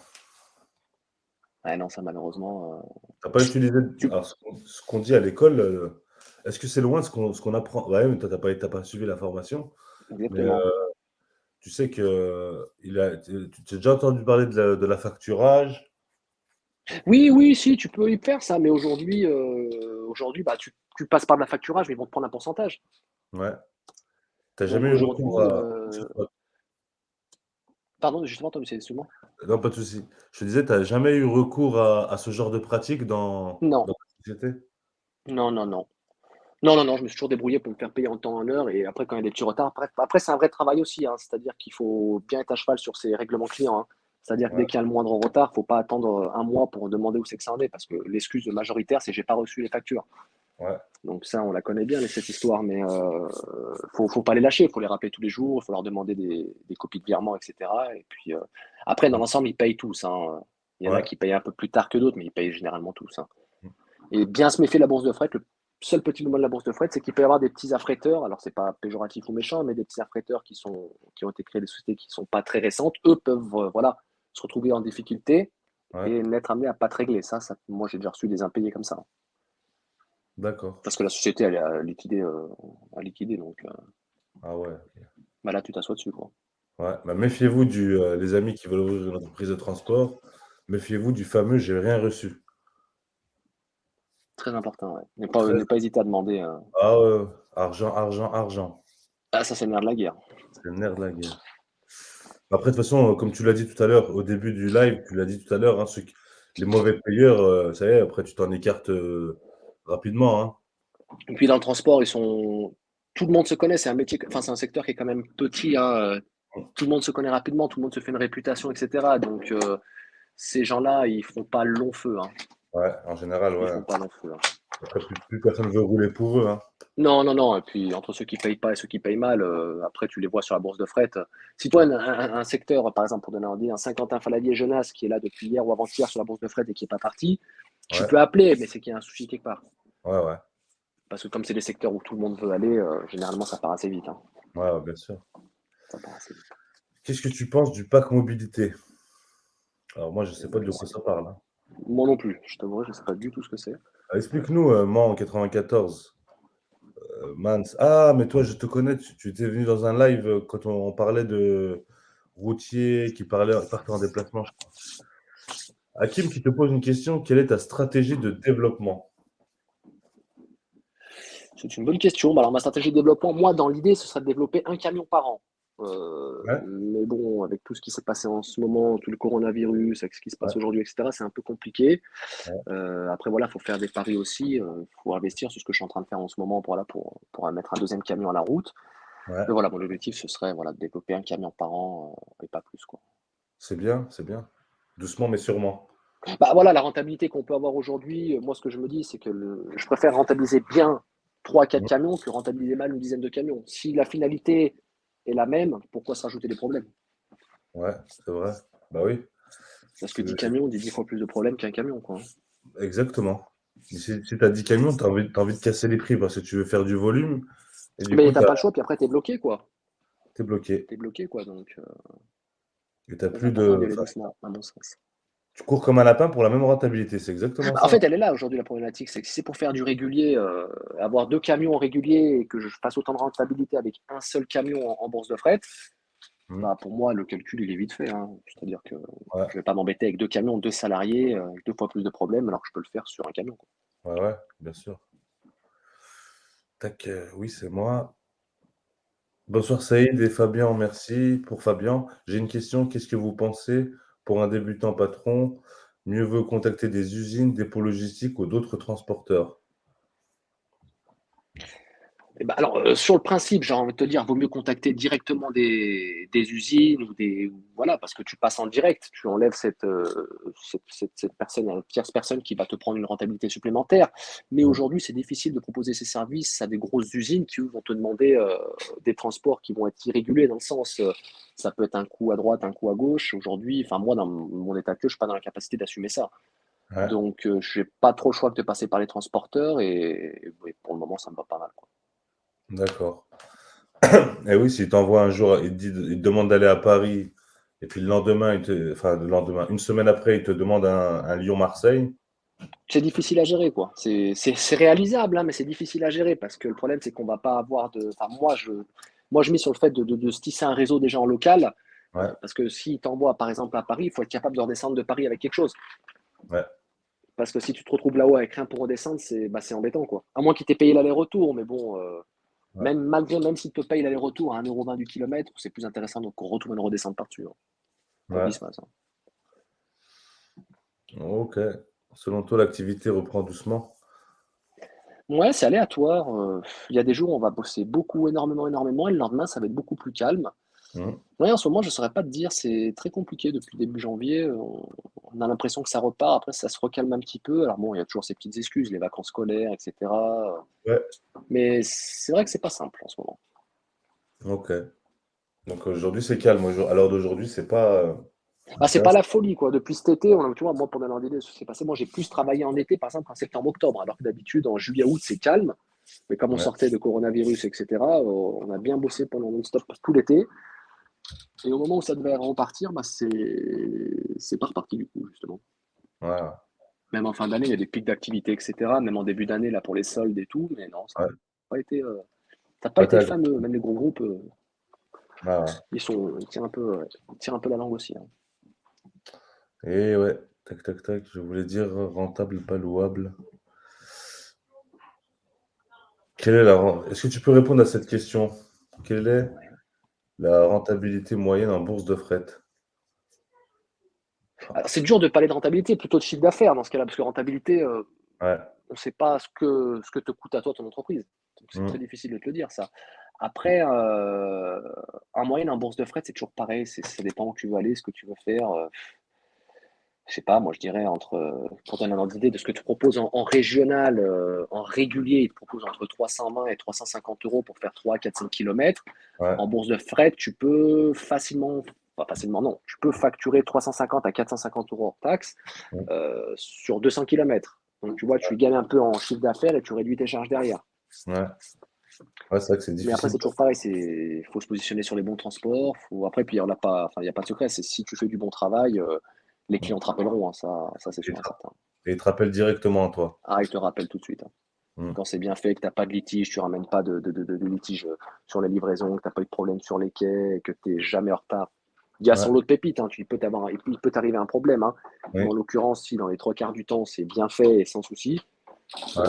B: ouais, non, ça, malheureusement,
A: Tu as pas utilisé
B: tu-
A: alors ce qu'on dit à l'école, est-ce que c'est loin de ce qu'on apprend? Ouais, mais toi, tu as pas suivi la formation, mais
B: exactement.
A: tu sais qu'il a tu as déjà entendu parler de la facturage?
B: Oui, oui, si, tu peux y faire ça, mais aujourd'hui, bah, tu passes par de la facturage, mais ils vont te prendre un pourcentage.
A: Ouais. Tu as jamais
B: Donc
A: eu recours
B: aujourd'hui,
A: à
B: pardon, justement, Tom, c'est excuse-moi.
A: non, pas de souci. Je te disais, tu as jamais eu recours à ce genre de pratique
B: Non,
A: dans ta société?
B: non, non, non. Non, non, non, je me suis toujours débrouillé pour me faire payer en temps, en heure, et après, quand il y a des petits retards, après c'est un vrai travail aussi, hein, c'est-à-dire qu'il faut bien être à cheval sur ses règlements clients, hein. C'est-à-dire que
A: Ouais,
B: dès qu'il y a le moindre retard, faut pas attendre un mois pour demander où c'est que ça en est, parce que l'excuse majoritaire, c'est j'ai pas reçu les factures.
A: ouais,
B: Donc ça, on la connaît bien, cette histoire, mais faut pas les lâcher, il faut les rappeler tous les jours, il faut leur demander des copies de virement, etc. Et puis après, dans
A: mmh,
B: l'ensemble, ils payent tous, hein. Il y en a
A: ouais,
B: qui payent un peu plus tard que d'autres, mais ils payent généralement tous, hein.
A: mmh,
B: Et bien se méfier de la bourse de fret. Le seul petit bémol de la bourse de fret, c'est qu'il peut y avoir des petits affréteurs. Alors, c'est pas péjoratif ou méchant, mais des petits affréteurs qui ont été créés des sociétés qui sont pas très récentes. Eux peuvent, voilà, se retrouver en difficulté
A: ouais.
B: et n'être amenés à pas te régler. Ça, moi, j'ai déjà reçu des impayés comme ça.
A: D'accord.
B: Parce que la société, elle est à liquider, donc
A: Ah ouais, OK.
B: bah là, tu t'assois dessus, quoi.
A: Ouais, bah, méfiez-vous les amis qui veulent ouvrir une entreprise de transport, méfiez-vous du fameux «j'ai rien reçu».
B: Très important, ouais. Ne
A: Très
B: pas hésiter à demander.
A: ah ouais, ouais. Argent, argent, argent.
B: Ah, ça, c'est le nerf de la guerre.
A: C'est le nerf de la guerre. Après, de toute façon, comme tu l'as dit tout à l'heure, au début du live, tu l'as dit tout à l'heure, hein, les mauvais payeurs, ça y est, après tu t'en écartes, rapidement, hein.
B: Et puis dans le transport, tout le monde se connaît. C'est un métier, enfin, c'est un secteur qui est quand même petit, hein. Tout le monde se connaît rapidement, tout le monde se fait une réputation, etc. Donc, ces gens-là, ils font pas long feu, hein.
A: Ouais, en général,
B: Ils
A: ouais.
B: font pas long feu, hein.
A: Après plus personne veut rouler pour eux, hein.
B: Non, non, non. Et puis, entre ceux qui payent pas et ceux qui payent mal, après, tu les vois sur la bourse de fret. Si toi,
A: Ouais,
B: un secteur, par exemple, pour donner un idée, un Saint-Quentin-Faladier-Genasse qui est là depuis hier ou avant-hier sur la bourse de fret et qui est pas parti, tu
A: ouais,
B: peux appeler, mais c'est qu'il y a un souci quelque part.
A: ouais, ouais.
B: Parce que comme c'est des secteurs où tout le monde veut aller, généralement, ça part assez vite, hein.
A: Ouais, ouais, bien sûr.
B: Ça part assez vite.
A: Qu'est-ce que tu penses du pack mobilité? Alors moi, je sais pas de quoi ça parle, hein.
B: Moi non plus, je t'avoue, je sais pas du tout ce que c'est.
A: Explique-nous, moi en 94, Mans. Ah, mais toi, je te connais, tu étais venu dans un live, quand on parlait de routiers partaient en déplacement, je crois. Hakim qui te pose une question: «Quelle est ta stratégie de développement?»
B: C'est une bonne question. Bah, alors, ma stratégie de développement, moi, dans l'idée, ce serait de développer un camion par an.
A: Ouais,
B: Mais bon, avec tout ce qui s'est passé en ce moment, tout le coronavirus, avec ce qui se
A: ouais,
B: passe aujourd'hui, etc., c'est un peu compliqué.
A: ouais,
B: Après, voilà, il faut faire des paris aussi. Il faut investir sur ce que je suis en train de faire en ce moment pour mettre un deuxième camion à la route.
A: ouais.
B: Mais voilà, mon objectif, ce serait voilà, de développer un camion par an et pas plus, quoi.
A: C'est bien, c'est bien. Doucement mais sûrement.
B: Bah, voilà, la rentabilité qu'on peut avoir aujourd'hui, moi, ce que je me dis, c'est que je préfère rentabiliser bien 3 4
A: Mmh.
B: camions que rentabiliser mal une dizaine de camions. Si la finalité est la même, pourquoi se rajouter des problèmes?
A: Ouais, c'est vrai. Bah oui,
B: Parce que
A: c'est
B: 10 camions dit 10 fois plus de problèmes qu'un camion, quoi, hein.
A: exactement. Mais si tu as 10 camions, tu as envie de casser les prix parce que tu veux faire du volume et du
B: Mais
A: coup
B: t'as pas le choix, puis après, t'es bloqué, quoi.
A: tu es bloqué
B: T'es bloqué, quoi, donc
A: et tu as
B: très
A: plus
B: important d'y
A: de
B: aller
A: enfin,
B: doucement, à mon sens.
A: tu cours comme un lapin pour la même rentabilité, c'est exactement
B: Bah, en
A: ça.
B: fait, elle est là aujourd'hui, la problématique, c'est que si c'est pour faire du régulier, avoir 2 camions réguliers et que je fasse autant de rentabilité avec un seul camion en bourse de fret,
A: Mmh.
B: bah, pour moi, le calcul, il est vite fait, hein. C'est-à-dire que
A: Ouais,
B: je vais pas m'embêter avec 2 camions, 2 salariés, avec 2 fois plus de problèmes, alors que je peux le faire sur un camion, quoi.
A: ouais, ouais, bien sûr. Tac, oui, c'est moi. Bonsoir Saïd et Fabien, merci pour Fabien. J'ai une question, qu'est-ce que vous pensez pour un débutant patron? Mieux vaut contacter des usines, des pôles logistiques ou d'autres transporteurs?
B: Et bah, alors, sur le principe, j'ai envie de te dire, vaut mieux contacter directement des usines voilà, parce que tu passes en direct, tu enlèves cette personne, tierce personne qui va te prendre une rentabilité supplémentaire. Mais
A: Mmh.
B: aujourd'hui, c'est difficile de proposer ces services à des grosses usines qui, eux, vont te demander, des transports qui vont être irréguliers dans le sens, ça peut être un coup à droite, un coup à gauche. Aujourd'hui, enfin moi, dans mon état actuel, je suis pas dans la capacité d'assumer ça.
A: Ouais,
B: Donc, j'ai pas trop le choix que de passer par les transporteurs et pour le moment, ça me va pas mal, quoi.
A: d'accord. Et oui, s'il t'envoie un jour, il te demande d'aller à Paris, et puis le lendemain, enfin le lendemain, une semaine après, il te demande un Lyon-Marseille.
B: C'est difficile à gérer, quoi. C'est réalisable, hein, mais c'est difficile à gérer parce que le problème, c'est qu'on va pas avoir de. Enfin, moi, je mise sur le fait de se tisser un réseau déjà en local,
A: Ouais,
B: parce que s'il t'envoie, par exemple, à Paris, il faut être capable de redescendre de Paris avec quelque chose.
A: ouais,
B: Parce que si tu te retrouves là-haut avec rien pour redescendre, c'est embêtant, quoi. À moins qu'il t'ait payé l'aller-retour, mais bon,
A: ouais,
B: même s'il te paye l'aller-retour à 1,20 € du kilomètre, c'est plus intéressant donc qu'on retourne une redescente par-dessus, hein. Pour
A: ouais.
B: Visma, ça.
A: OK. Selon toi, l'activité reprend doucement?
B: Ouais, c'est aléatoire. Il y a des jours où on va bosser beaucoup, énormément, énormément, et le lendemain, ça va être beaucoup plus calme.
A: Mmh.
B: Ouais, en ce moment, je ne saurais pas te dire, c'est très compliqué depuis début janvier. On a l'impression que ça repart, après ça se recalme un petit peu. Alors bon, il y a toujours ces petites excuses, les vacances scolaires, etc.
A: Ouais,
B: Mais c'est vrai que c'est pas simple en ce moment.
A: OK. Donc aujourd'hui, c'est calme. À l'heure d'aujourd'hui,
B: Ah,
A: c'est
B: c'est pas
A: assez
B: la folie, quoi. Depuis cet été, tu vois, moi, pendant l'an d'idée, ce qui s'est passé, moi, j'ai plus travaillé en été, par exemple, en septembre-octobre, alors que d'habitude, en juillet-août, c'est calme. Mais comme on
A: ouais,
B: sortait de coronavirus, etc., on a bien bossé pendant non-stop tout l'été. Et au moment où ça devait repartir, bah, c'est pas reparti, du coup, justement.
A: ouais, ouais.
B: Même en fin d'année, il y a des pics d'activité, etc. Même en début d'année, là, pour les soldes et tout. Mais non, ça n'a
A: Ouais.
B: pas
A: Pas
B: été
A: tal.
B: fameux. Même les gros groupes,
A: Ah, ouais.
B: ils tirent un peu la langue aussi, hein.
A: Et ouais, tac, tac, tac, je voulais dire rentable, pas louable. Est-ce que tu peux répondre à cette question? Quelle est
B: Ouais.
A: la rentabilité moyenne en bourse de fret?
B: Alors, c'est dur de parler de rentabilité, plutôt de chiffre d'affaires dans ce cas-là, parce que rentabilité,
A: Ouais.
B: on ne sait pas ce que te coûte à toi ton entreprise. Donc, c'est très
A: Mmh.
B: difficile de te le dire, ça. Après, en moyenne, en bourse de fret, c'est toujours pareil. Ça dépend où tu veux aller, ce que tu veux faire. Je sais pas, moi, je dirais pour donner un ordre d'idée de ce que tu proposes en régional, en régulier, ils te proposent entre 320 et 350 euros pour faire 3, 4, 5 kilomètres.
A: Ouais.
B: En bourse de fret, tu peux facilement, pas facilement, non, tu peux facturer 350 à 450 euros hors taxe
A: Mmh.
B: sur 200 kilomètres. Donc, tu vois, tu gagnes un peu en chiffre d'affaires et tu réduis tes charges derrière.
A: Ouais. Ouais, c'est vrai que c'est
B: Mais après,
A: difficile.
B: c'est toujours pareil, il faut se positionner sur les bons transports. Après, puis il y a pas de secret. C'est si tu fais du bon travail, les
A: Mmh.
B: clients te rappelleront, hein, ça c'est
A: Et
B: sûr et certain.
A: il te rappelle directement à toi.
B: Ah, ils te rappellent tout de suite, hein.
A: Mmh.
B: Quand c'est bien fait, que tu n'as pas de litige, tu ramènes pas de litige sur les livraisons, que tu n'as pas eu de problème sur les quais, et que tu n'es jamais en retard. Il y a
A: Ouais.
B: son lot de pépites, hein, il peut t'arriver un problème, hein. Mais
A: Oui.
B: en l'occurrence, si dans les trois quarts du temps c'est bien fait et sans souci,
A: Ouais.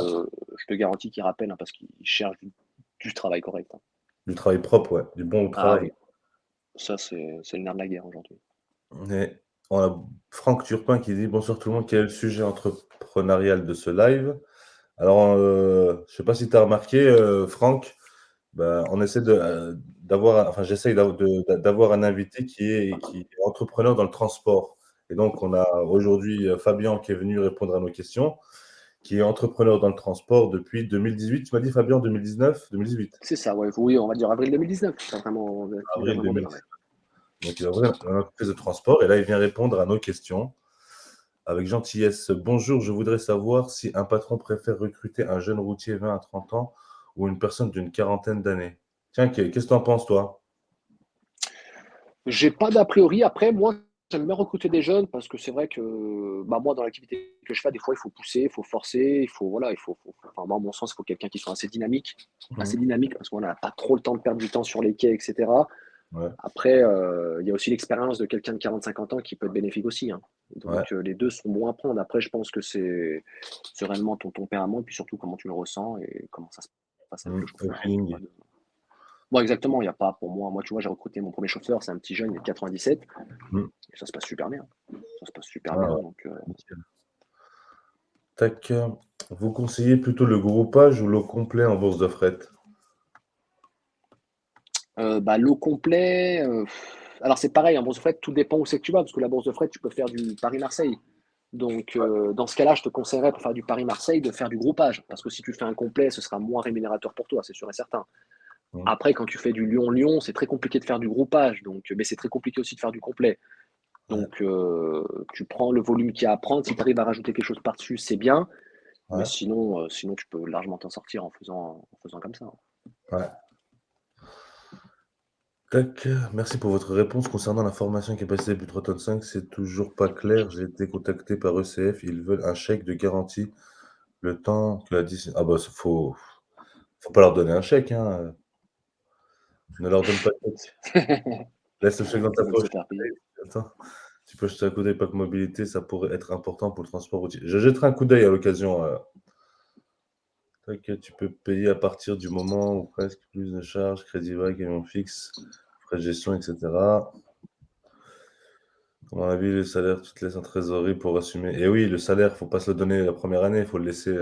B: je te garantis qu'ils rappellent, hein, parce qu'ils cherchent du travail correct, hein.
A: Du travail propre, ouais, du bon
B: Ah
A: travail.
B: oui, ça c'est le nerf de la guerre aujourd'hui.
A: Et on a Franck Turpin qui dit: «Bonsoir tout le monde, quel est le sujet entrepreneurial de ce live?» Alors, je sais pas si tu as remarqué, Franck, bah, on essaie j'essaye d'avoir un invité qui est entrepreneur dans le transport. Et donc on a aujourd'hui, Fabien qui est venu répondre à nos questions, qui est entrepreneur dans le transport depuis 2018. Tu m'as dit Fabien, 2019? 2018?
B: C'est ça, ouais, oui, on va dire avril 2019, c'est vraiment l'activité
A: Avril
B: vraiment bien,
A: 2019.
B: ouais.
A: Donc il a ouvert une entreprise de transport et là, il vient répondre à nos questions avec gentillesse. Bonjour, je voudrais savoir si un patron préfère recruter un jeune routier 20 à 30 ans ou une personne d'une quarantaine d'années. Tiens, qu'est-ce que tu en penses, toi?
B: J'ai pas d'a priori. Après, moi, j'aime bien recruter des jeunes parce que c'est vrai que bah, moi, dans l'activité que je fais, des fois, il faut pousser, il faut forcer, voilà, enfin, moi, à mon sens, il faut quelqu'un qui soit assez
A: Mhm.
B: dynamique parce qu'on n'a pas trop le temps de perdre du temps sur les quais, etc.
A: Ouais,
B: Après, il y a aussi l'expérience de quelqu'un de 40-50 ans qui peut être bénéfique aussi, hein.
A: ouais.
B: Donc, les deux sont bons à prendre. Après, je pense que c'est réellement ton tempérament et puis surtout comment tu le ressens et comment ça se passe avec le
A: Au
B: chauffeur, hein.
A: feeling.
B: Bon, exactement, il n'y a pas pour moi. Moi, tu vois, j'ai recruté mon premier chauffeur, c'est un petit jeune, il est de 97.
A: Mm.
B: Et ça se passe super bien. Ça se passe super
A: Ah
B: bien.
A: ouais,
B: Donc,
A: nickel. Tac. Vous conseillez plutôt le groupage ou le complet en bourse de fret?
B: bah, l'eau complet. Alors, c'est pareil, en bourse de fret, tout dépend où c'est que tu vas, parce que la bourse de fret, tu peux faire du Paris-Marseille. Donc, dans ce cas-là, je te conseillerais pour faire du Paris-Marseille de faire du groupage. Parce que si tu fais un complet, ce sera moins rémunérateur pour toi, c'est sûr et certain.
A: Mm.
B: Après, quand tu fais du Lyon-Lyon, c'est très compliqué de faire du groupage. Donc, mais c'est très compliqué aussi de faire du complet.
A: Ouais,
B: Donc, tu prends le volume qu'il y a à prendre. Si tu arrives à rajouter quelque chose par-dessus, c'est bien. Mais
A: ouais,
B: sinon, tu peux largement t'en sortir en faisant comme ça.
A: ouais. Tac. Merci pour votre réponse concernant la formation capacité plus 3 tonnes 5. C'est toujours pas clair. J'ai été contacté par ECF. Ils veulent un chèque de garantie le temps que la décision. Ah bah, faut pas leur donner un chèque, hein. Ne leur donne pas de chèque. Laisse le chèque dans ta
B: Ils veulent
A: poche.
B: se faire payer.
A: Attends, tu peux jeter un coup d'œil Pack Mobilité, ça pourrait être important pour le transport routier. Je jetterai un coup d'œil à l'occasion. Tac, tu peux payer à partir du moment où presque plus de charges, crédit vrai, camion fixe, frais de gestion, etc. À mon avis, le salaire, tu te laisses en trésorerie pour assumer. Et oui, le salaire, faut pas se le donner la première année, il faut le laisser
B: Oui,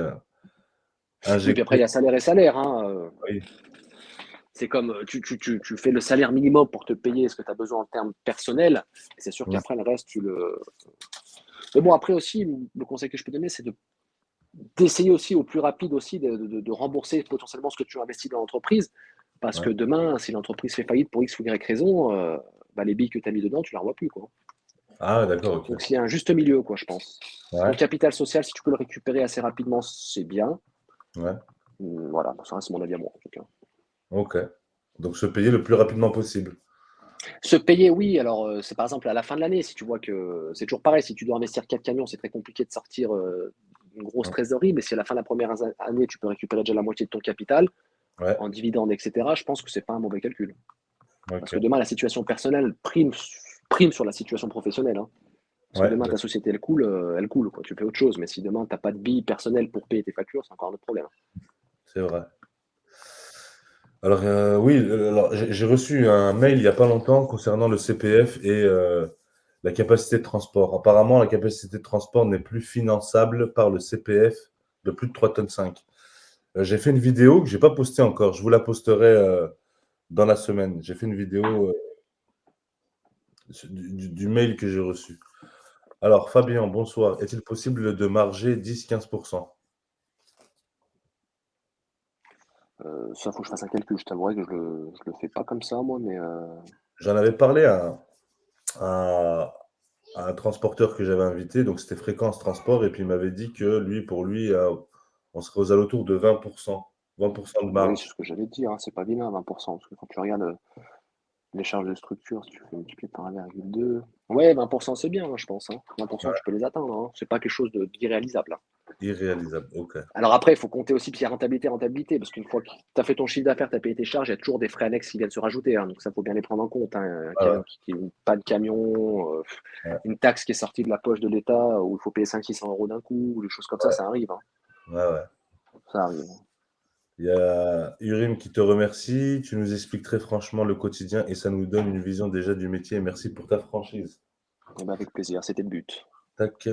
B: puis après, il
A: injecter.
B: y a salaire et salaire, hein.
A: Oui,
B: C'est comme tu fais le salaire minimum pour te payer ce que tu as besoin en termes personnels. Et c'est sûr
A: mmh,
B: qu'après, le reste, tu le. Mais bon, après aussi, le conseil que je peux donner, c'est d'essayer aussi au plus rapide aussi de rembourser potentiellement ce que tu investis dans l'entreprise. Parce
A: ouais.
B: que demain, si l'entreprise fait faillite pour X ou Y raison, bah, les billes que tu as mis dedans, tu ne les revois plus, quoi.
A: Ah, d'accord, ok.
B: Donc, s'il y a un juste milieu, quoi, je pense. Ton
A: Ouais,
B: capital social, si tu peux le récupérer assez rapidement, c'est bien.
A: ouais,
B: Voilà, ça c'est mon avis à moi, en tout cas.
A: ok. Donc se payer le plus rapidement possible.
B: Se payer, oui. Alors, c'est par exemple à la fin de l'année, si tu vois que c'est toujours pareil, si tu dois investir 4 camions, c'est très compliqué de sortir, une grosse
A: Mmh.
B: trésorerie, mais si à la fin de la première année, tu peux récupérer déjà la moitié de ton capital
A: Ouais,
B: en dividendes et cetera, je pense que c'est pas un mauvais calcul. Parce que
A: OK.
B: demain, la situation personnelle prime sur la situation professionnelle, hein. Parce que
A: Ouais,
B: demain, ta société, elle coule, quoi. Tu fais autre chose, mais si demain, tu as pas de billes personnelles pour payer tes factures, c'est encore un autre problème.
A: c'est vrai. Alors, oui, alors j'ai reçu un mail il y a pas longtemps concernant le CPF et la capacité de transport. Apparemment, la capacité de transport n'est plus finançable par le CPF de plus de 3,5 tonnes. J'ai fait une vidéo que j'ai pas postée encore. Je vous la posterai, dans la semaine. J'ai fait une vidéo, du mail que j'ai reçu. Alors Fabien, bonsoir. Est-il possible de marger 10-15%?
B: Ça, faut que je fasse un calcul. Je t'avouerai que je le fais pas comme ça, moi, mais
A: J'en avais parlé à à un transporteur que j'avais invité, donc c'était Fréquence Transport, et puis il m'avait dit que lui, pour lui, on serait aux alentours de 20%, 20% de
B: oui, c'est
A: marge.
B: ce que j'allais te dire, hein, c'est pas vilain 20%, parce que quand tu regardes, les charges de structure, si tu fais multiplier par 1,2, ouais, 20% c'est bien, hein, je pense, hein. 20% tu peux les atteindre, hein. C'est pas quelque chose d'irréalisable, hein.
A: Irréalisable, ok.
B: Alors après, il faut compter aussi puis rentabilité, rentabilité, parce qu'une fois que tu as fait ton chiffre d'affaires, tu as payé tes charges, il y a toujours des frais annexes qui viennent se rajouter, hein, donc ça, faut bien les prendre en compte, hein. Un
A: Ouais, ouais,
B: camion une panne camion,
A: ouais,
B: une taxe qui est sortie de la poche de l'État, où il faut payer 500-600 € d'un coup, ou des choses comme ça arrive, hein.
A: ouais, ouais.
B: Ça arrive.
A: Il y a Urim qui te remercie. Tu nous expliques très franchement le quotidien et ça nous donne une vision déjà du métier. Merci pour ta franchise.
B: Eh ben, avec plaisir, c'était le but.
A: Tac.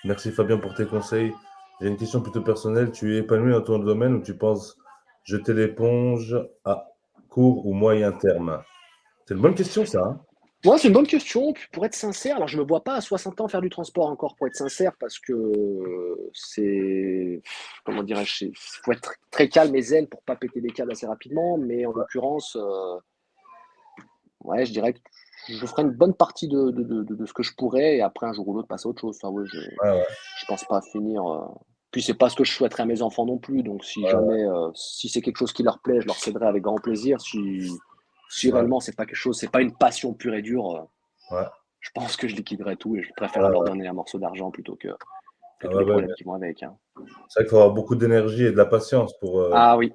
A: Merci Fabien pour tes conseils. J'ai une question plutôt personnelle. Tu es épanoui dans ton domaine ou tu penses jeter l'éponge à court ou moyen terme? C'est une bonne question, ça, hein?
B: Ouais, c'est une bonne question. Puis pour être sincère, alors je me vois pas à 60 ans faire du transport encore, pour être sincère, parce que c'est, comment dirais-je, il faut être très calme et zen pour pas péter des câbles assez rapidement. Mais en l'occurrence, ouais, je dirais que je ferai une bonne partie de ce que je pourrais, et après un jour ou l'autre passer à autre chose. Ça, ouais,
A: Ouais, ouais,
B: je pense pas finir. Puis c'est pas ce que je souhaiterais à mes enfants non plus. Donc si
A: ouais,
B: jamais, si c'est quelque chose qui leur plaît, je leur céderai avec grand plaisir. Si
A: ouais,
B: réellement c'est pas quelque chose, c'est pas une passion pure et dure.
A: ouais,
B: Je pense que je liquiderais tout et je préfère
A: ouais,
B: leur
A: ouais.
B: donner un morceau d'argent plutôt que
A: Ah
B: tous
A: ouais,
B: les
A: ouais,
B: problèmes
A: ouais.
B: qui vont avec, hein.
A: C'est vrai qu'il faut avoir beaucoup d'énergie et de la patience
B: Ah oui,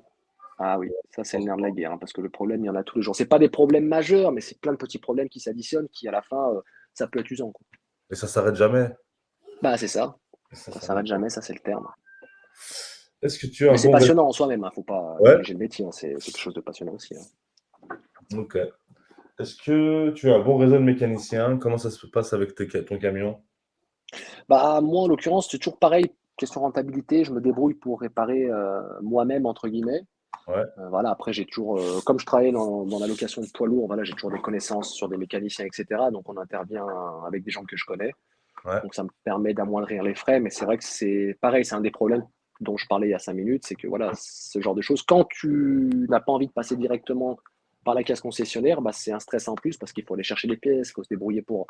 B: ah oui,
A: pour
B: ça c'est le nerf de la
A: transport.
B: guerre, hein, parce que le problème, il y en a tous les jours. C'est pas des problèmes majeurs, mais c'est plein de petits problèmes qui s'additionnent, qui à la fin, ça peut être usant, quoi.
A: Et ça s'arrête jamais.
B: Bah c'est ça,
A: Et ça
B: ça
A: s'arrête
B: s'arrête
A: jamais.
B: jamais, ça c'est le terme.
A: Est-ce que tu as
B: Mais
A: un
B: c'est
A: bon réseau?
B: passionnant en soi-même, hein, faut pas
A: Ouais,
B: négliger le métier, hein, c'est quelque chose de passionnant aussi, hein.
A: ok. Est-ce que tu as un bon réseau de mécaniciens? Comment ça se passe avec ton camion?
B: Bah moi en l'occurrence, c'est toujours pareil, question rentabilité, je me débrouille pour réparer, «moi-même» entre guillemets.
A: Ouais,
B: Voilà, après j'ai toujours, comme je travaillais dans la location de poids lourds, voilà, j'ai toujours des connaissances sur des mécaniciens et cetera, donc on intervient avec des gens que je connais.
A: ouais,
B: Donc ça me permet d'amoindrir les frais, mais c'est vrai que c'est pareil, c'est un des problèmes dont je parlais il y a 5 minutes, c'est que voilà, ce genre de choses, quand tu n'as pas envie de passer directement par la caisse concessionnaire, bah, c'est un stress en plus parce qu'il faut aller chercher les pièces, il faut se débrouiller pour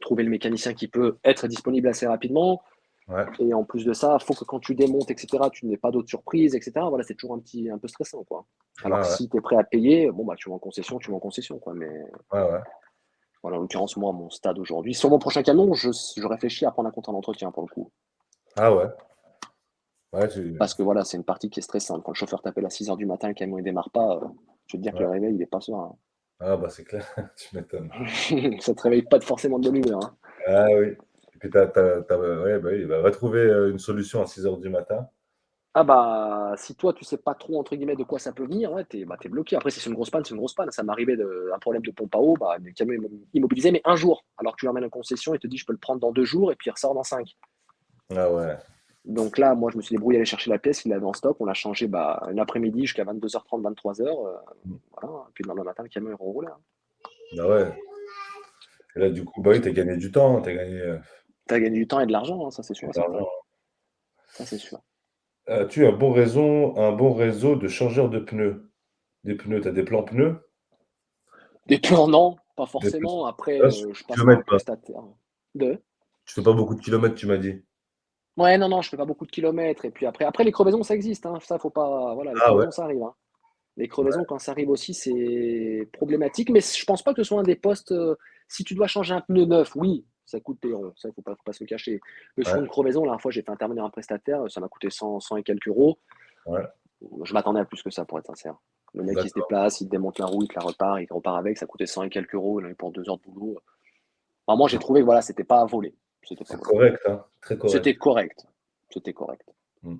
B: trouver le mécanicien qui peut être disponible assez rapidement.
A: ouais.
B: Et en plus de ça, il faut que quand tu démontes, etc., tu n'aies pas d'autres surprises, etc. Voilà, c'est toujours un peu stressant, quoi.
A: Ouais,
B: Alors que
A: ouais,
B: si tu es prêt à payer, bon, bah, tu vas en concession, tu vas en concession, quoi. Mais
A: ouais, ouais.
B: voilà, en l'occurrence, moi, à mon stade aujourd'hui, sur mon prochain camion, je réfléchis à prendre un contrat d'entretien pour le coup.
A: Ah ouais. Ouais, tu
B: Parce que voilà, c'est une partie qui est stressante. Quand le chauffeur t'appelle à 6 heures du matin, le camion ne démarre pas, je veux te dire que
A: ouais.
B: le réveil, il n'est pas serein,
A: Ah bah, c'est clair, tu m'étonnes.
B: hein. Ça te réveille pas forcément de bonne humeur, hein.
A: Ah oui. Et puis ouais, bah oui, bah, va trouver, une solution à 6 heures du matin.
B: Ah bah, si toi, tu sais pas trop, entre guillemets, de quoi ça peut venir, ouais, t'es bloqué. Après, si c'est une grosse panne, c'est une grosse panne. Ça m'est arrivé un problème de pompe à eau, bah, le camion est immobilisé, mais un jour. Alors que tu l'emmènes en concession, il te dit, je peux le prendre dans 2 jours, et puis il ressort dans 5.
A: Ah ouais.
B: Donc là, moi, je me suis débrouillé à aller chercher la pièce, il l'avait en stock, on l'a changé bah, une après-midi jusqu'à 22h30, 23h.
A: Mmh.
B: Voilà. Et puis le lendemain matin, le camion est reroulé, hein.
A: Bah ouais. Et là, du coup, bah oui, tu as gagné du temps, tu as gagné,
B: T'as gagné du temps et de l'argent, hein, ça c'est sûr
A: de
B: et certain.
A: l'argent.
B: Ça c'est sûr.
A: As-tu un bon réseau de changeurs de pneus? Des pneus, tu as des plans pneus?
B: Des plans, non, pas
A: Des pneus
B: forcément. Après,
A: ah, sur
B: je passe par un
A: kilomètres pas?
B: prestataire. De?
A: Tu fais pas beaucoup de kilomètres, tu m'as dit?
B: Ouais, non, non, je fais pas beaucoup de kilomètres. Et puis après les crevaisons, ça existe, hein. Ça, faut pas. Voilà, les
A: Ah ouais?
B: crevaisons, ça arrive, hein. Les
A: Ouais,
B: crevaisons, quand ça arrive aussi, c'est problématique, mais je pense pas que ce soit un des postes. Si tu dois changer un pneu neuf, oui, ça coûte des ronds, ça, faut pas se le cacher. Mais sur
A: ouais,
B: une crevaison, la dernière fois, j'ai fait intervenir un prestataire, ça m'a coûté 100 et quelques euros.
A: ouais,
B: Je m'attendais à plus que ça, pour être sincère. Le mec, il se
A: d'accord.
B: déplace, il démonte la roue, il te la repart, il repart avec, ça coûtait 100 et quelques euros, il en a eu pour 2 heures de boulot. Enfin, moi, j'ai
A: C'est
B: trouvé que voilà, c'était pas à voler. C'était pas
A: c'est
B: volé.
A: correct, hein, très correct.
B: C'était correct. C'était correct.
A: Mm.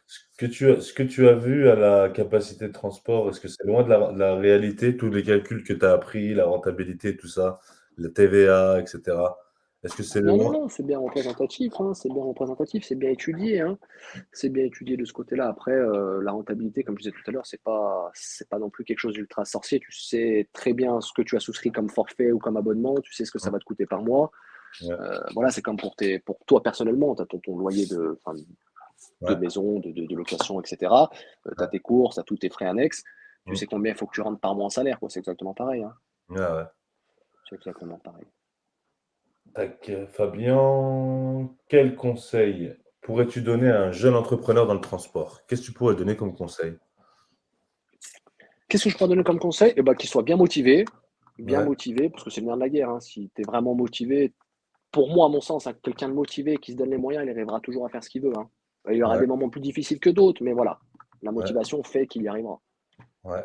A: Ce que tu as vu à la capacité de transport, est-ce que c'est loin de la réalité, tous les calculs que tu as appris, la rentabilité, tout ça, la TVA, etc. Est-ce que c'est
B: Non, non,
A: loin?
B: non, c'est bien représentatif, hein, c'est bien représentatif, c'est bien étudié, hein. C'est bien étudié de ce côté-là. Après, la rentabilité, comme je disais tout à l'heure, c'est pas non plus quelque chose d'ultra sorcier. Tu sais très bien ce que tu as souscrit comme forfait ou comme abonnement, tu sais ce que ça
A: Mm.
B: va te coûter par mois.
A: Ouais,
B: Voilà, c'est comme pour toi personnellement, tu as ton loyer enfin, de
A: ouais,
B: maison, de location, etc. Tu as
A: ouais.
B: tes courses, tu as tous tes frais annexes. Tu
A: Mm.
B: sais combien il faut que tu rentres par mois en salaire, quoi. C'est exactement pareil, hein.
A: Ouais, ouais.
B: C'est exactement pareil.
A: Tac, Fabien, quel conseil pourrais-tu donner à un jeune entrepreneur dans le transport? Qu'est-ce que tu pourrais donner comme conseil?
B: Qu'est-ce que je pourrais donner comme conseil? Eh ben, qu'il soit bien
A: Ouais,
B: motivé, parce que c'est le nerf de la guerre, hein. Si tu es vraiment motivé, pour moi, à mon sens, hein, quelqu'un de motivé qui se donne les moyens, il arrivera toujours à faire ce qu'il veut, hein. Il y aura
A: ouais,
B: des moments plus difficiles que d'autres, mais voilà, la
A: ouais,
B: motivation fait qu'il y arrivera.
A: ouais.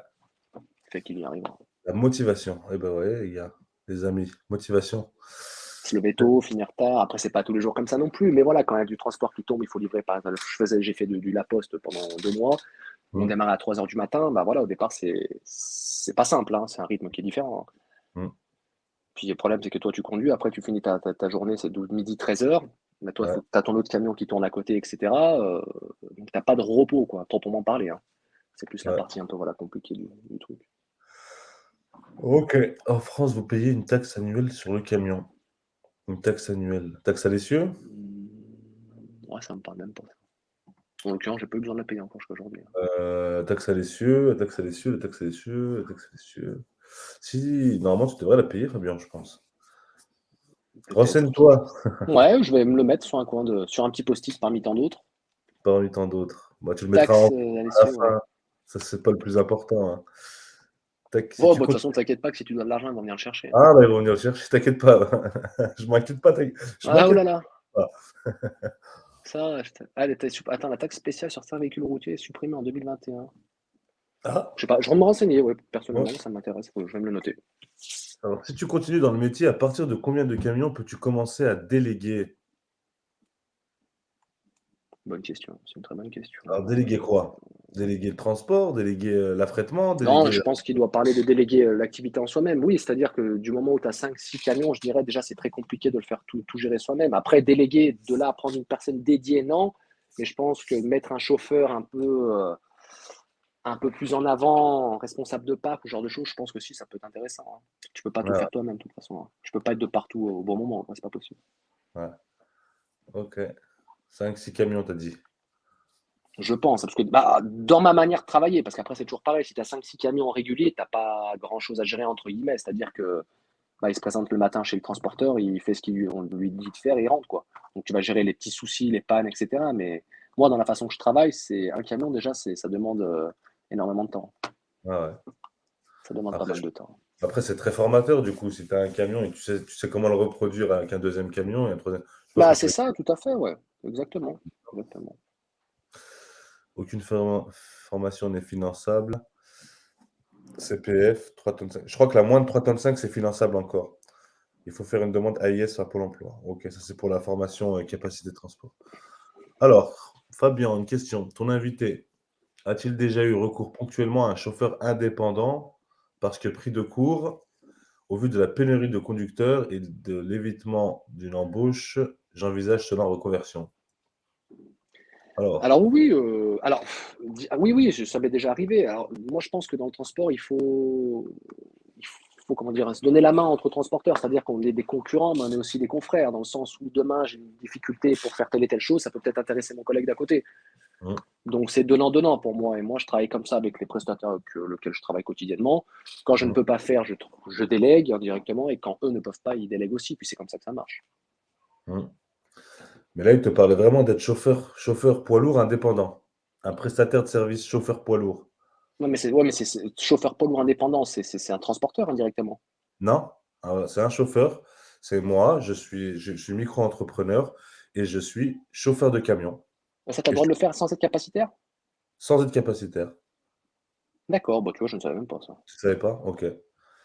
B: Fait qu'il y arrivera.
A: La motivation. Eh ben ouais, les gars, les amis, motivation.
B: Se lever tôt, finir tard. Après, c'est pas tous les jours comme ça non plus, mais voilà, quand il y a du transport qui tombe, il faut livrer. Par exemple, j'ai fait du La Poste pendant 2 mois. On
A: Mm,
B: démarre à 3 heures du matin. Bah voilà, au départ, c'est pas simple, hein. C'est un rythme qui est différent, hein.
A: mm,
B: Puis le problème, c'est que toi, tu conduis, après, tu finis ta journée, c'est 12 midi, 13 heures. Mais toi,
A: ouais,
B: tu as ton autre camion qui tourne à côté, etc. Donc, t'as pas de repos, quoi, proprement parler, hein. C'est plus la
A: ouais.
B: partie un peu voilà, compliquée du truc.
A: Ok. En France, vous payez une taxe annuelle sur le camion. Une taxe annuelle. Taxe à l'essieu?
B: Ouais, ça me parle même pas. En l'occurrence, j'ai pas eu besoin de la payer encore jusqu'à aujourd'hui, hein.
A: Taxe à l'essieu, la taxe à l'essieu, la taxe à l'essieu, la taxe à l'essieu. Si, normalement, tu devrais la payer, Fabien, je pense.
B: Peut-être.
A: Renseigne-toi
B: Ouais, je vais me le mettre sur sur un petit post-it parmi tant d'autres.
A: parmi tant d'autres. Bah, tu le mettras
B: Taxe à
A: à la
B: l'essieu, ouais.
A: fin. Ça, c'est pas le plus important, hein. Tac, si
B: Bon,
A: tu
B: bah, de toute
A: continues.
B: façon, t'inquiète pas que si tu dois de l'argent, ils vont venir le chercher, hein.
A: Ah, bah, ils vont venir le chercher, t'inquiète pas. Je m'inquiète pas, je
B: Ah, oh
A: m'inquiète
B: là là,
A: pas.
B: ça, attends, la taxe spéciale sur certains véhicules routiers est supprimée en 2021.
A: Ah,
B: Je sais pas, je vais me renseigner, ouais,
A: ouais.
B: personnellement, ça m'intéresse, je vais me le noter.
A: Alors, si tu continues dans le métier, à partir de combien de camions peux-tu commencer à déléguer?
B: Bonne question, c'est une très bonne question.
A: Alors, déléguer quoi? Déléguer le transport, déléguer l'affrètement,
B: Non,
A: déléguer.
B: je pense qu'il doit parler de déléguer l'activité en soi-même. Oui, c'est-à-dire que du moment où tu as 5, 6 camions, je dirais déjà c'est très compliqué de le faire tout gérer soi-même. Après, déléguer, de là à prendre une personne dédiée, non. Mais je pense que mettre un chauffeur un peu plus en avant, responsable de parc, ce genre de choses, je pense que si, ça peut être intéressant, hein. Tu peux pas
A: Ouais,
B: tout
A: ouais,
B: faire toi-même, de toute façon, hein. Tu peux pas être de partout au bon moment, hein, c'est pas possible.
A: ouais. OK. 5, 6 camions, tu as dit?
B: Je pense, parce que bah, dans ma manière de travailler, parce qu'après c'est toujours pareil, si tu as 5-6 camions en régulier, t'as pas grand-chose à gérer entre guillemets, c'est-à-dire que bah, il se présente le matin chez le transporteur, il fait ce on lui dit de faire et il rentre, quoi. Donc tu vas gérer les petits soucis, les pannes, etc. Mais moi, dans la façon que je travaille, c'est un camion déjà, ça demande énormément de temps.
A: Ouais, ouais.
B: Ça demande pas
A: Après
B: mal
A: je
B: de temps.
A: après c'est très formateur du coup, si tu as un camion et tu sais comment le reproduire avec un deuxième camion et un troisième. Je pense que
B: Bah
A: tu
B: c'est
A: fais
B: ça, tout à fait, ouais. Exactement. Exactement.
A: aucune formation n'est finançable. CPF, 3 tonnes 5. Je crois que la moins de 3 tonnes 5, c'est finançable encore. Il faut faire une demande AIS à Pôle emploi. OK, ça c'est pour la formation, capacité de transport. Alors, Fabien, une question. Ton invité a-t-il déjà eu recours ponctuellement à un chauffeur indépendant parce que pris de court, au vu de la pénurie de conducteurs et de l'évitement d'une embauche, j'envisage cela en reconversion. Alors,
B: Alors oui, oui, oui, ça m'est déjà arrivé. Alors moi, je pense que dans le transport, il faut comment dire, se donner la main entre transporteurs, c'est-à-dire qu'on est des concurrents, mais on est aussi des confrères, dans le sens où demain j'ai une difficulté pour faire telle et telle chose, ça peut peut-être intéresser mon collègue d'à côté.
A: mmh,
B: Donc c'est donnant-donnant pour moi, et moi je travaille comme ça avec les prestataires avec lesquels je travaille quotidiennement. Quand je ne
A: mmh,
B: peux pas faire, je délègue indirectement, et quand eux ne peuvent pas, ils délèguent aussi, puis c'est comme ça que ça marche.
A: mmh. Mais là, il te parlait vraiment d'être chauffeur poids lourd indépendant. Un prestataire de service chauffeur poids lourd.
B: Non, mais c'est chauffeur poids lourd indépendant, c'est un transporteur indirectement.
A: Non, c'est un chauffeur, c'est moi, je suis micro-entrepreneur et je suis chauffeur de camion
B: Ça, tu as le
A: et je
B: droit de le faire sans être capacitaire?
A: sans être capacitaire.
B: D'accord, bah, tu vois, je ne savais même pas ça.
A: Tu savais pas? OK.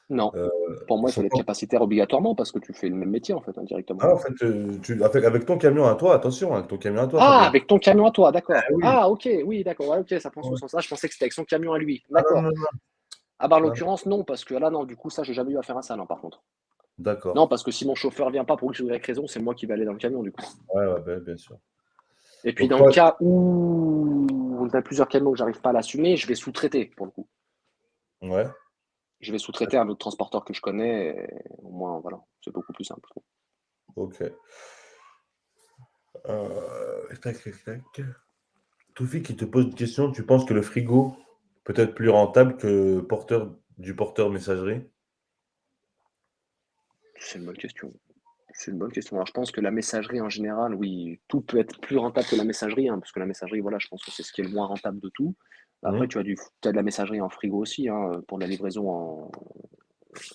B: Non,
A: Heu,
B: pour moi,
A: ils
B: il
A: sont
B: fallait être
A: pas
B: capacitaire obligatoirement parce que tu fais le même métier, en fait, indirectement.
A: en fait, tu avec ton camion à toi, attention, avec ton camion à toi,
B: Ah,
A: Fabien.
B: avec ton camion à toi,
A: Ah
B: d'accord.
A: oui.
B: Ah, OK, oui, d'accord, ouais, OK, ça prend ce
A: Ouais.
B: sens-là. Je pensais que c'était avec son camion à lui.
A: Ah non,
B: D'accord.
A: non, non,
B: Ah bah, en
A: non, non.
B: l'occurrence, non, parce que là, non, du coup, ça, j'ai jamais eu affaire à ça, non, par contre.
A: D'accord.
B: Non, parce que si mon chauffeur vient pas pour X ou Y raison, c'est moi qui vais aller dans le camion, du coup.
A: Ouais, ouais, bah, bien sûr.
B: Et puis,
A: Donc
B: dans le
A: toi
B: cas où on a plusieurs camions que j'arrive pas à l'assumer, je vais sous-traiter, pour le coup.
A: ouais,
B: Je vais sous-traiter à un autre transporteur que je connais, et au moins, voilà, c'est beaucoup plus simple.
A: OK. Tac, tac, tac. Toufi qui te pose une question, tu penses que le frigo peut être plus rentable que porteur messagerie?
B: C'est une bonne question. C'est une bonne question. Alors, je pense que la messagerie en général, oui, tout peut être plus rentable que la messagerie, hein, parce que la messagerie, voilà, je pense que c'est ce qui est le moins rentable de tout. Après,
A: Mmh,
B: tu as de la messagerie en frigo aussi, hein, pour de la livraison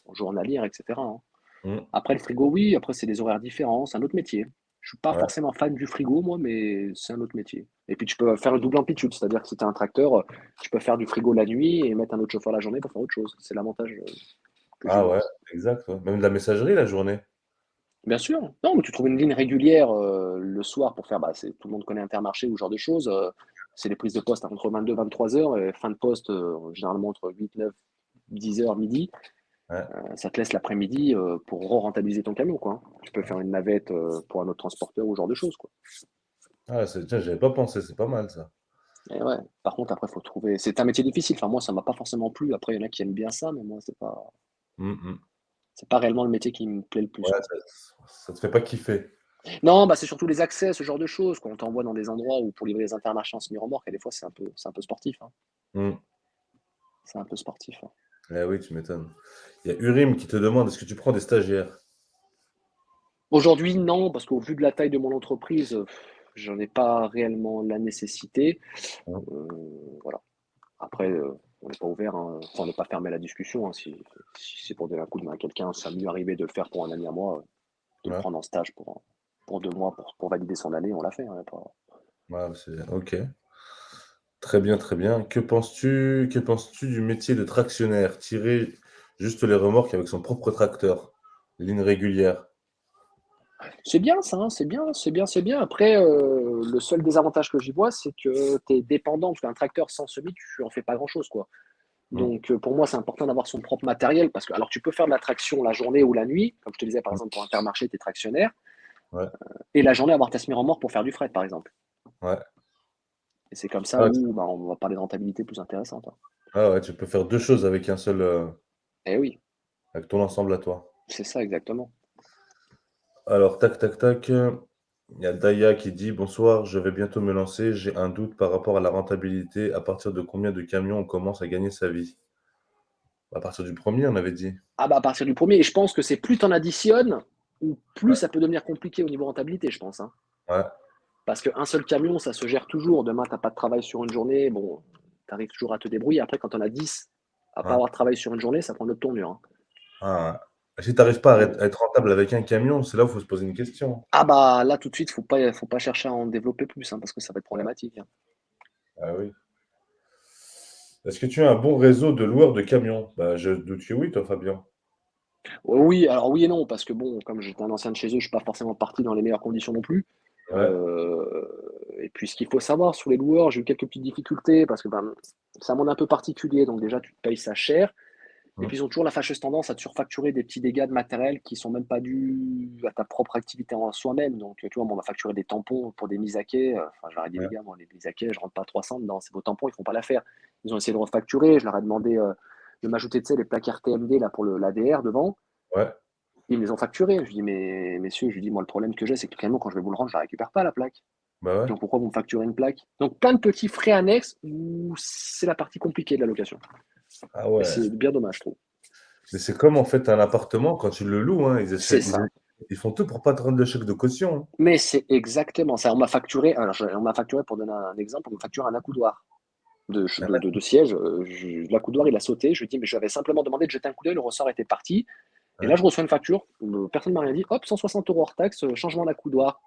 B: en journalière, etc., hein.
A: mmh,
B: Après, le frigo, oui, après, c'est des horaires différents, c'est un autre métier. Je suis pas
A: ouais.
B: forcément fan du frigo, moi, mais c'est un autre métier. Et puis, tu peux faire le double amplitude, c'est-à-dire que si tu as un tracteur, tu peux faire du frigo la nuit et mettre un autre chauffeur la journée pour faire autre chose. C'est l'avantage que j'y
A: Ah
B: vois.
A: ouais, exact, ouais. Même de la messagerie la journée?
B: Bien sûr. Non, mais tu trouves une ligne régulière, le soir pour faire, bah, tout le monde connaît Intermarché ou ce genre de choses, c'est les prises de poste entre 22-23 heures et fin de poste, généralement entre 8-9-10 heures midi.
A: Ouais.
B: Ça te laisse l'après-midi, pour re-rentabiliser ton camion, quoi, hein. Tu peux faire une navette, pour un autre transporteur ou ce genre de choses, quoi.
A: Ah, tiens, j'avais pas pensé, c'est pas mal ça.
B: Et ouais, par contre après faut trouver, c'est un métier difficile, enfin moi ça m'a pas forcément plu. Après il y en a qui aiment bien ça, mais moi
A: Mmh mh.
B: c'est pas réellement le métier qui me plaît le plus,
A: Ouais,
B: quoi.
A: ça te fait pas kiffer?
B: Non, bah, c'est surtout les accès, ce genre de choses, quand on t'envoie dans des endroits où pour livrer les Intermarchés en semi-remorque et des fois c'est un peu sportif, hein.
A: Mmh.
B: C'est un peu sportif, hein.
A: Eh oui, tu m'étonnes. Il y a Urim qui te demande: «Est-ce que tu prends des stagiaires?»
B: Aujourd'hui, non, parce qu'au vu de la taille de mon entreprise, j'en ai pas réellement la nécessité.
A: Mmh.
B: Heu, voilà. Après, on n'est pas ouvert, hein, enfin, on n'est pas fermé à la discussion, hein. Si c'est pour donner un coup de main à quelqu'un, ça m'est arrivé de le faire pour un ami à moi, de le
A: Ouais,
B: prendre en stage pour 2 mois pour valider son année, on l'a fait, hein, y a pas.
A: ouais, c'est OK. Très bien, très bien. Que penses-tu du métier de tractionnaire? Tirer juste les remorques avec son propre tracteur, ligne régulière?
B: C'est bien ça, hein, c'est bien, c'est bien, c'est bien. Après, le seul désavantage que j'y vois, c'est que tu es dépendant, parce qu'un tracteur sans semis, tu en fais pas grand-chose, quoi.
A: Mmh,
B: Donc, pour moi, c'est important d'avoir son propre matériel parce que alors tu peux faire de la traction la journée ou la nuit, comme je te disais, par
A: mmh,
B: exemple, pour Intermarché, tu es tractionnaire
A: ouais,
B: et la journée avoir ta semi-remorque pour faire du fret, par exemple.
A: ouais.
B: Et c'est comme ça
A: Ah ouais,
B: où, bah, on va parler de rentabilité plus intéressante, hein.
A: ouais, tu peux faire 2 choses avec un seul,
B: Eh oui,
A: avec ton ensemble à toi.
B: c'est ça exactement.
A: Alors tac, tac, tac, il y a Daya qui dit: «Bonsoir, je vais bientôt me lancer. J'ai un doute par rapport à la rentabilité. À partir de combien de camions on commence à gagner sa vie?» À partir du premier, on avait dit?
B: Ah bah, à partir du premier, et je pense que c'est plus tu en additionnes ou plus
A: Ouais,
B: ça peut devenir compliqué au niveau rentabilité, je pense, hein.
A: ouais,
B: Parce qu'un seul camion, ça se gère toujours. Demain, tu as pas de travail sur une journée, bon, tu arrives toujours à te débrouiller. Après, quand tu en as 10 à pas
A: ouais.
B: avoir de travail sur une journée, ça prend une autre tournure, hein.
A: Ah ouais. Si tu arrives pas à
B: Donc
A: être rentable avec un camion, c'est là où il faut se poser une question.
B: ah bah, là, tout de suite, faut pas chercher à en développer plus, hein, parce que ça va être
A: Ouais.
B: problématique, hein.
A: Ah oui. Est-ce que tu as un bon réseau de loueurs de camions? Bah, je doute que oui, toi, Fabien.
B: Oui, alors oui et non, parce que bon, comme j'étais un ancien de chez eux, je suis pas forcément parti dans les meilleures conditions non plus.
A: Ouais.
B: Et puis ce qu'il faut savoir sur les loueurs, j'ai eu quelques petites difficultés parce que, ben, c'est un monde un peu particulier, donc déjà tu te payes ça cher. Et
A: Mmh.
B: puis ils ont toujours la fâcheuse tendance à te surfacturer des petits dégâts de matériel qui sont même pas dus à ta propre activité en soi-même. Donc, tu vois, moi, on m'a facturé des tampons pour des mises à quai. Enfin, je leur ai dit,
A: Ouais,
B: les gars, moi, les mises à quai, je rentre pas 300 dedans. C'est vos tampons, ils font pas l'affaire. Ils ont essayé de refacturer. Je leur ai demandé de m'ajouter, tu sais, les plaques RTMD là, pour l'ADR devant.
A: ouais,
B: Ils me les ont facturés. Je lui dis, mais messieurs, je lui dis, moi, le problème que j'ai, c'est que carrément, quand je vais vous le rendre, je la récupère pas, la plaque.
A: bah, ouais.
B: Donc, pourquoi vous me facturez une plaque? Donc, plein de petits frais annexes où c'est la partie compliquée de la location.
A: Ah
B: Et
A: ouais.
B: c'est bien dommage, je trouve.
A: Mais c'est comme, en fait, un appartement quand tu le loues, hein,
B: C'est ça.
A: ils font tout pour pas te rendre le chèque de caution, hein.
B: Mais c'est exactement ça. On m'a facturé, alors on m'a facturé, pour donner un exemple, on m'a facturé un accoudoir. de siège. L'accoudoir, il a sauté. Je lui dis, mais j'avais simplement demandé de jeter un coup d'œil, le ressort était parti. Et là,
A: Ouais.
B: je reçois une facture. Personne ne m'a rien dit. Hop, 160 € hors taxe, changement d'accoudoir.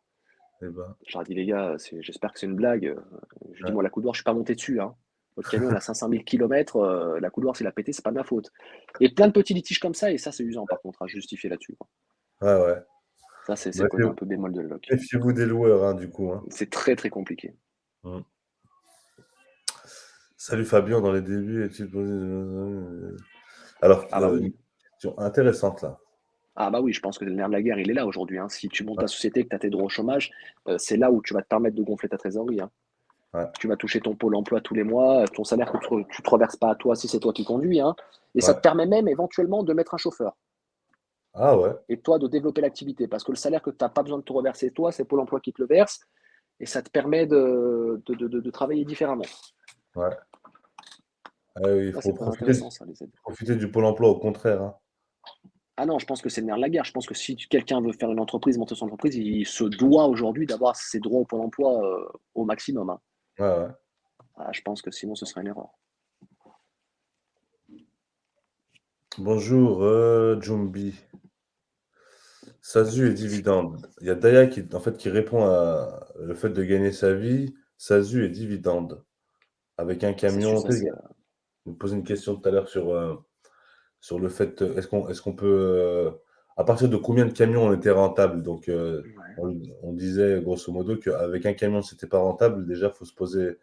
A: Eh ben,
B: Je leur ai dit, les gars, j'espère que c'est une blague. Je lui dis,
A: ouais.
B: moi, l'accoudoir, je suis pas monté dessus, hein. Votre camion, il a 500 000 km. L'accoudoir, s'il a pété, c'est pas de ma faute. Et plein de petits litiges comme ça. Et ça, c'est usant, par contre, à justifier là-dessus, quoi.
A: Ouais, ouais.
B: Ça, c'est le côté un
A: Méfiez-
B: peu bémol de l'éloque.
A: Méfiez-vous des loueurs, hein, du coup. Hein.
B: C'est très, très compliqué.
A: Mm. Salut Fabien, dans les débuts, alors,
B: Ah bah
A: une
B: oui.
A: question intéressante là.
B: Ah bah oui, je pense que le nerf de la guerre, il est là aujourd'hui, hein. Si tu montes
A: Ouais,
B: ta société et que tu as tes droits au chômage, c'est là où tu vas te permettre de gonfler ta trésorerie, hein.
A: ouais,
B: Tu vas toucher ton pôle emploi tous les mois, ton salaire que tu te reverses pas à toi si c'est toi qui conduis, hein. Et ça te
A: ouais.
B: permet même éventuellement de mettre un chauffeur
A: Ah ouais,
B: et toi de développer l'activité. Parce que le salaire que tu n'as pas besoin de te reverser toi, c'est Pôle emploi qui te le verse et ça te permet de travailler différemment.
A: ouais. Ah oui, il
B: Ça,
A: faut
B: c'est très intéressant, ça, les aides.
A: profiter du pôle emploi, au contraire. Hein.
B: Ah non, je pense que c'est le nerf de la guerre. Je pense que si quelqu'un veut faire une entreprise, monter son entreprise, il se doit aujourd'hui d'avoir ses droits au Pôle emploi au maximum, hein.
A: Ouais, ouais.
B: Ah, je pense que sinon, ce serait une erreur.
A: Bonjour, Jumbi. SASU et dividendes. Il y a Daya qui, en fait, qui répond à le fait de gagner sa vie, SASU et dividendes. Avec un
B: C'est sûr,
A: camion.
B: ça,
A: Tu sais,
B: c'est.
A: vous me posez une question tout à l'heure sur le fait, est-ce qu'on peut, à partir de combien de camions on était rentable? Donc,
B: Ouais.
A: on disait grosso modo qu'avec un camion, c'était pas rentable. Déjà, faut se poser, tu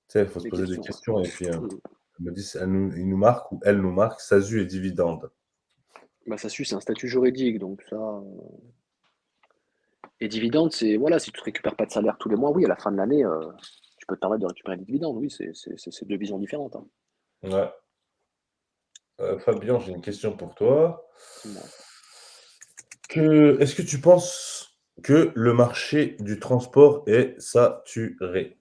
A: sais, faut se
B: Des
A: poser des
B: questions,
A: questions. Et puis,
B: ouais.
A: elle me dit, il nous marque ou elle nous marque, SASU et dividendes.
B: Bah, ça suit, c'est un statut juridique, donc ça. Et dividendes, c'est. Voilà, si tu ne récupères pas de salaire tous les mois, oui, à la fin de l'année, tu peux te permettre de récupérer des dividendes. Oui, c'est deux visions différentes, hein.
A: Ouais. Fabien, j'ai une question pour toi.
B: Dis-moi.
A: Est-ce que tu penses que le marché du transport est saturé?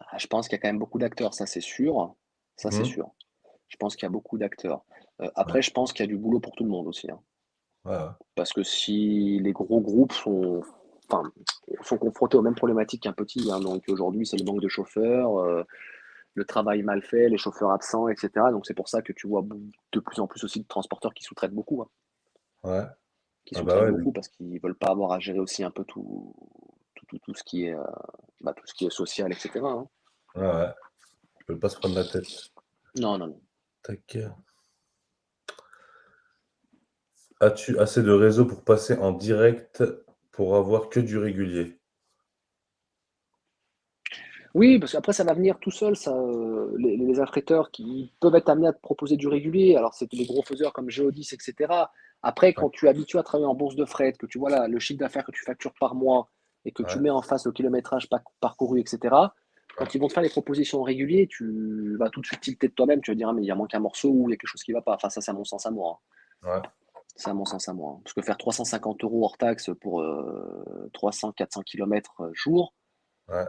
B: Ah, je pense qu'il y a quand même beaucoup d'acteurs, ça, c'est sûr. Ça, c'est
A: Mmh.
B: sûr. Je pense qu'il y a beaucoup d'acteurs.
A: Ouais,
B: Après, je pense qu'il y a du boulot pour tout le monde aussi, hein.
A: ouais, ouais.
B: Parce que si les gros groupes enfin, sont confrontés aux mêmes problématiques qu'un petit, hein, donc aujourd'hui, c'est le manque de chauffeurs, le travail mal fait, les chauffeurs absents, etc. Donc c'est pour ça que tu vois de plus en plus aussi de transporteurs qui sous-traitent beaucoup, hein.
A: Ouais.
B: Qui
A: Ah bah,
B: sous-traitent
A: ouais,
B: beaucoup parce qu'ils veulent pas avoir à gérer aussi un peu tout ce qui est, tout ce qui est social, etc., hein.
A: ouais, ouais. Ils veulent pas se prendre la tête.
B: Non, non, non.
A: Tac. As-tu assez de réseau pour passer en direct pour avoir que du régulier?
B: Oui, parce qu'après, ça va venir tout seul, ça, les affréteurs qui peuvent être amenés à te proposer du régulier. Alors, c'est les gros faiseurs comme Géodis, etc. Après,
A: Ouais,
B: quand tu es habitué à travailler en bourse de fret, que tu vois là, le chiffre d'affaires que tu factures par mois et que tu
A: ouais,
B: mets en face le kilométrage parcouru, etc.,
A: ouais,
B: quand ils vont te faire les propositions réguliers, tu vas tout de suite tilter de toi-même. Tu vas dire, ah, mais il y a manqué un morceau ou il y a quelque chose qui ne va pas. Enfin, ça, c'est à mon sens à moi, hein.
A: ouais,
B: C'est à mon sens à moi, hein. Parce que faire 350 € hors taxe pour 300-400 km jour,
A: ouais,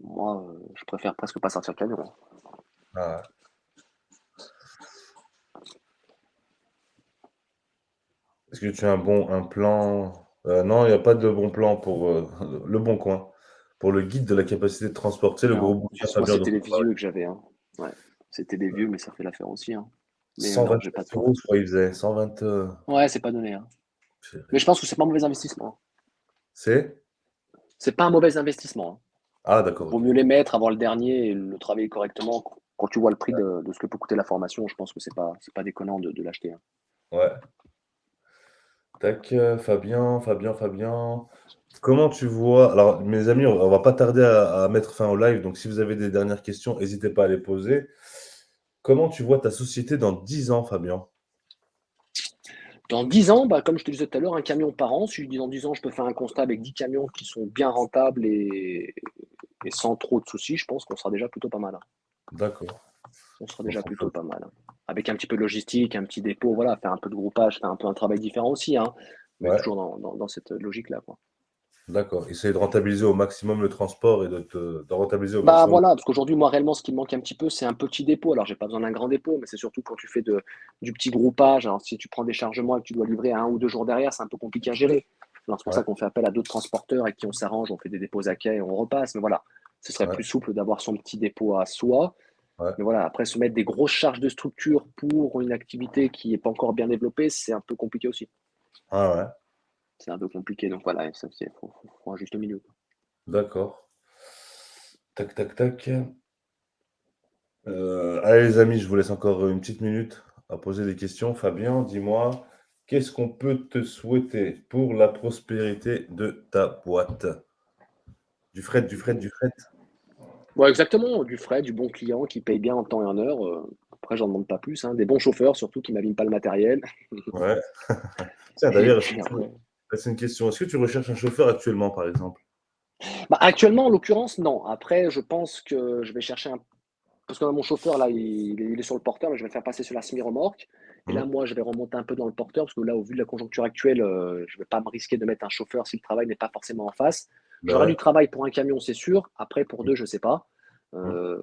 B: moi, je préfère presque pas sortir le camion, hein.
A: ouais. Est-ce que tu as un plan? Non, il y a pas de bon plan pour, Le Bon Coin, pour le guide de la capacité de transport. Tu sais, le gros
B: Non,
A: bouquin
B: moi,
A: Fabien dont
B: c'était les
A: on parlait.
B: vieux que j'avais, hein. Ouais, c'était des vieux, mais ça fait l'affaire aussi, hein. Mais non, j'ai pas
A: 129
B: de plan.
A: € je crois il faisait, 120,
B: Ouais, c'est pas donné, hein. Mais je
A: purée.
B: pense que c'est pas un mauvais investissement, hein.
A: C'est?
B: C'est pas un mauvais investissement, hein.
A: Ah d'accord,
B: Vaut
A: OK.
B: mieux les mettre, avoir le dernier et le travailler correctement. Quand tu vois le prix de ce que peut coûter la formation, je pense que c'est pas déconnant de l'acheter, hein.
A: Ouais. Tac, Fabien. Comment tu vois alors mes amis, on va pas tarder à mettre fin au live, donc si vous avez des dernières questions, hésitez pas à les poser. Comment tu vois ta société dans 10 ans, Fabien?
B: Dans 10 ans, bah, comme je te disais tout à l'heure, un camion par an. Si je dis dans 10 ans, je peux faire un constat avec 10 camions qui sont bien rentables et sans trop de soucis, je pense qu'on sera déjà plutôt pas mal, hein.
A: D'accord,
B: On sera
A: donc
B: déjà
A: on
B: plutôt
A: peut
B: pas mal, hein. Avec un petit peu de logistique, un petit dépôt, voilà, faire un peu de groupage, faire un peu un travail différent aussi, hein, mais
A: ouais,
B: toujours dans cette logique-là, quoi.
A: d'accord. Essayer de rentabiliser au maximum le transport et de rentabiliser au
B: Bah
A: maximum.
B: voilà, parce qu'aujourd'hui, moi, réellement, ce qui me manque un petit peu, c'est un petit dépôt. Alors, j'ai pas besoin d'un grand dépôt, mais c'est surtout quand tu fais du petit groupage. Alors, si tu prends des chargements et que tu dois livrer 1 ou 2 jours derrière, c'est un peu compliqué à gérer. Alors, c'est pour
A: Ouais,
B: ça qu'on fait appel à d'autres transporteurs avec qui on s'arrange, on fait des dépôts à quai et on repasse. Mais voilà, Ce serait
A: Ouais,
B: plus souple d'avoir son petit dépôt à soi.
A: ouais.
B: Mais voilà, après se mettre des grosses charges de structure pour une activité qui n'est pas encore bien développée, c'est un peu compliqué aussi.
A: Ah ouais,
B: C'est un peu compliqué, donc voilà, ça faut un juste milieu, quoi.
A: d'accord. Tac, tac, tac. Allez les amis, je vous laisse encore une petite minute à poser des questions. Fabien, dis-moi, qu'est-ce qu'on peut te souhaiter pour la prospérité de ta boîte? Du fret, du fret, du fret?
B: Ouais, exactement, du frais, du bon client qui paye bien en temps et en heure. Après, j'en demande pas plus, hein. Des bons chauffeurs surtout qui m'abîment pas le matériel.
A: Ouais. Tiens,
B: Et
A: d'ailleurs,
B: puis après.
A: c'est une question. Est-ce que tu recherches un chauffeur actuellement, par exemple?
B: Bah, actuellement, en l'occurrence, non. Après, je pense que je vais chercher un. Parce que mon chauffeur, là, il est sur le porteur, mais je vais le faire passer sur la semi-remorque. Et là,
A: Mmh.
B: moi, je vais remonter un peu dans le porteur, parce que là, au vu de la conjoncture actuelle, je ne vais pas me risquer de mettre un chauffeur si le travail n'est pas forcément en face.
A: Bah
B: J'aurai
A: ouais.
B: du travail pour un camion, c'est sûr. Après, pour
A: Mmh,
B: deux, je ne sais pas.
A: mmh.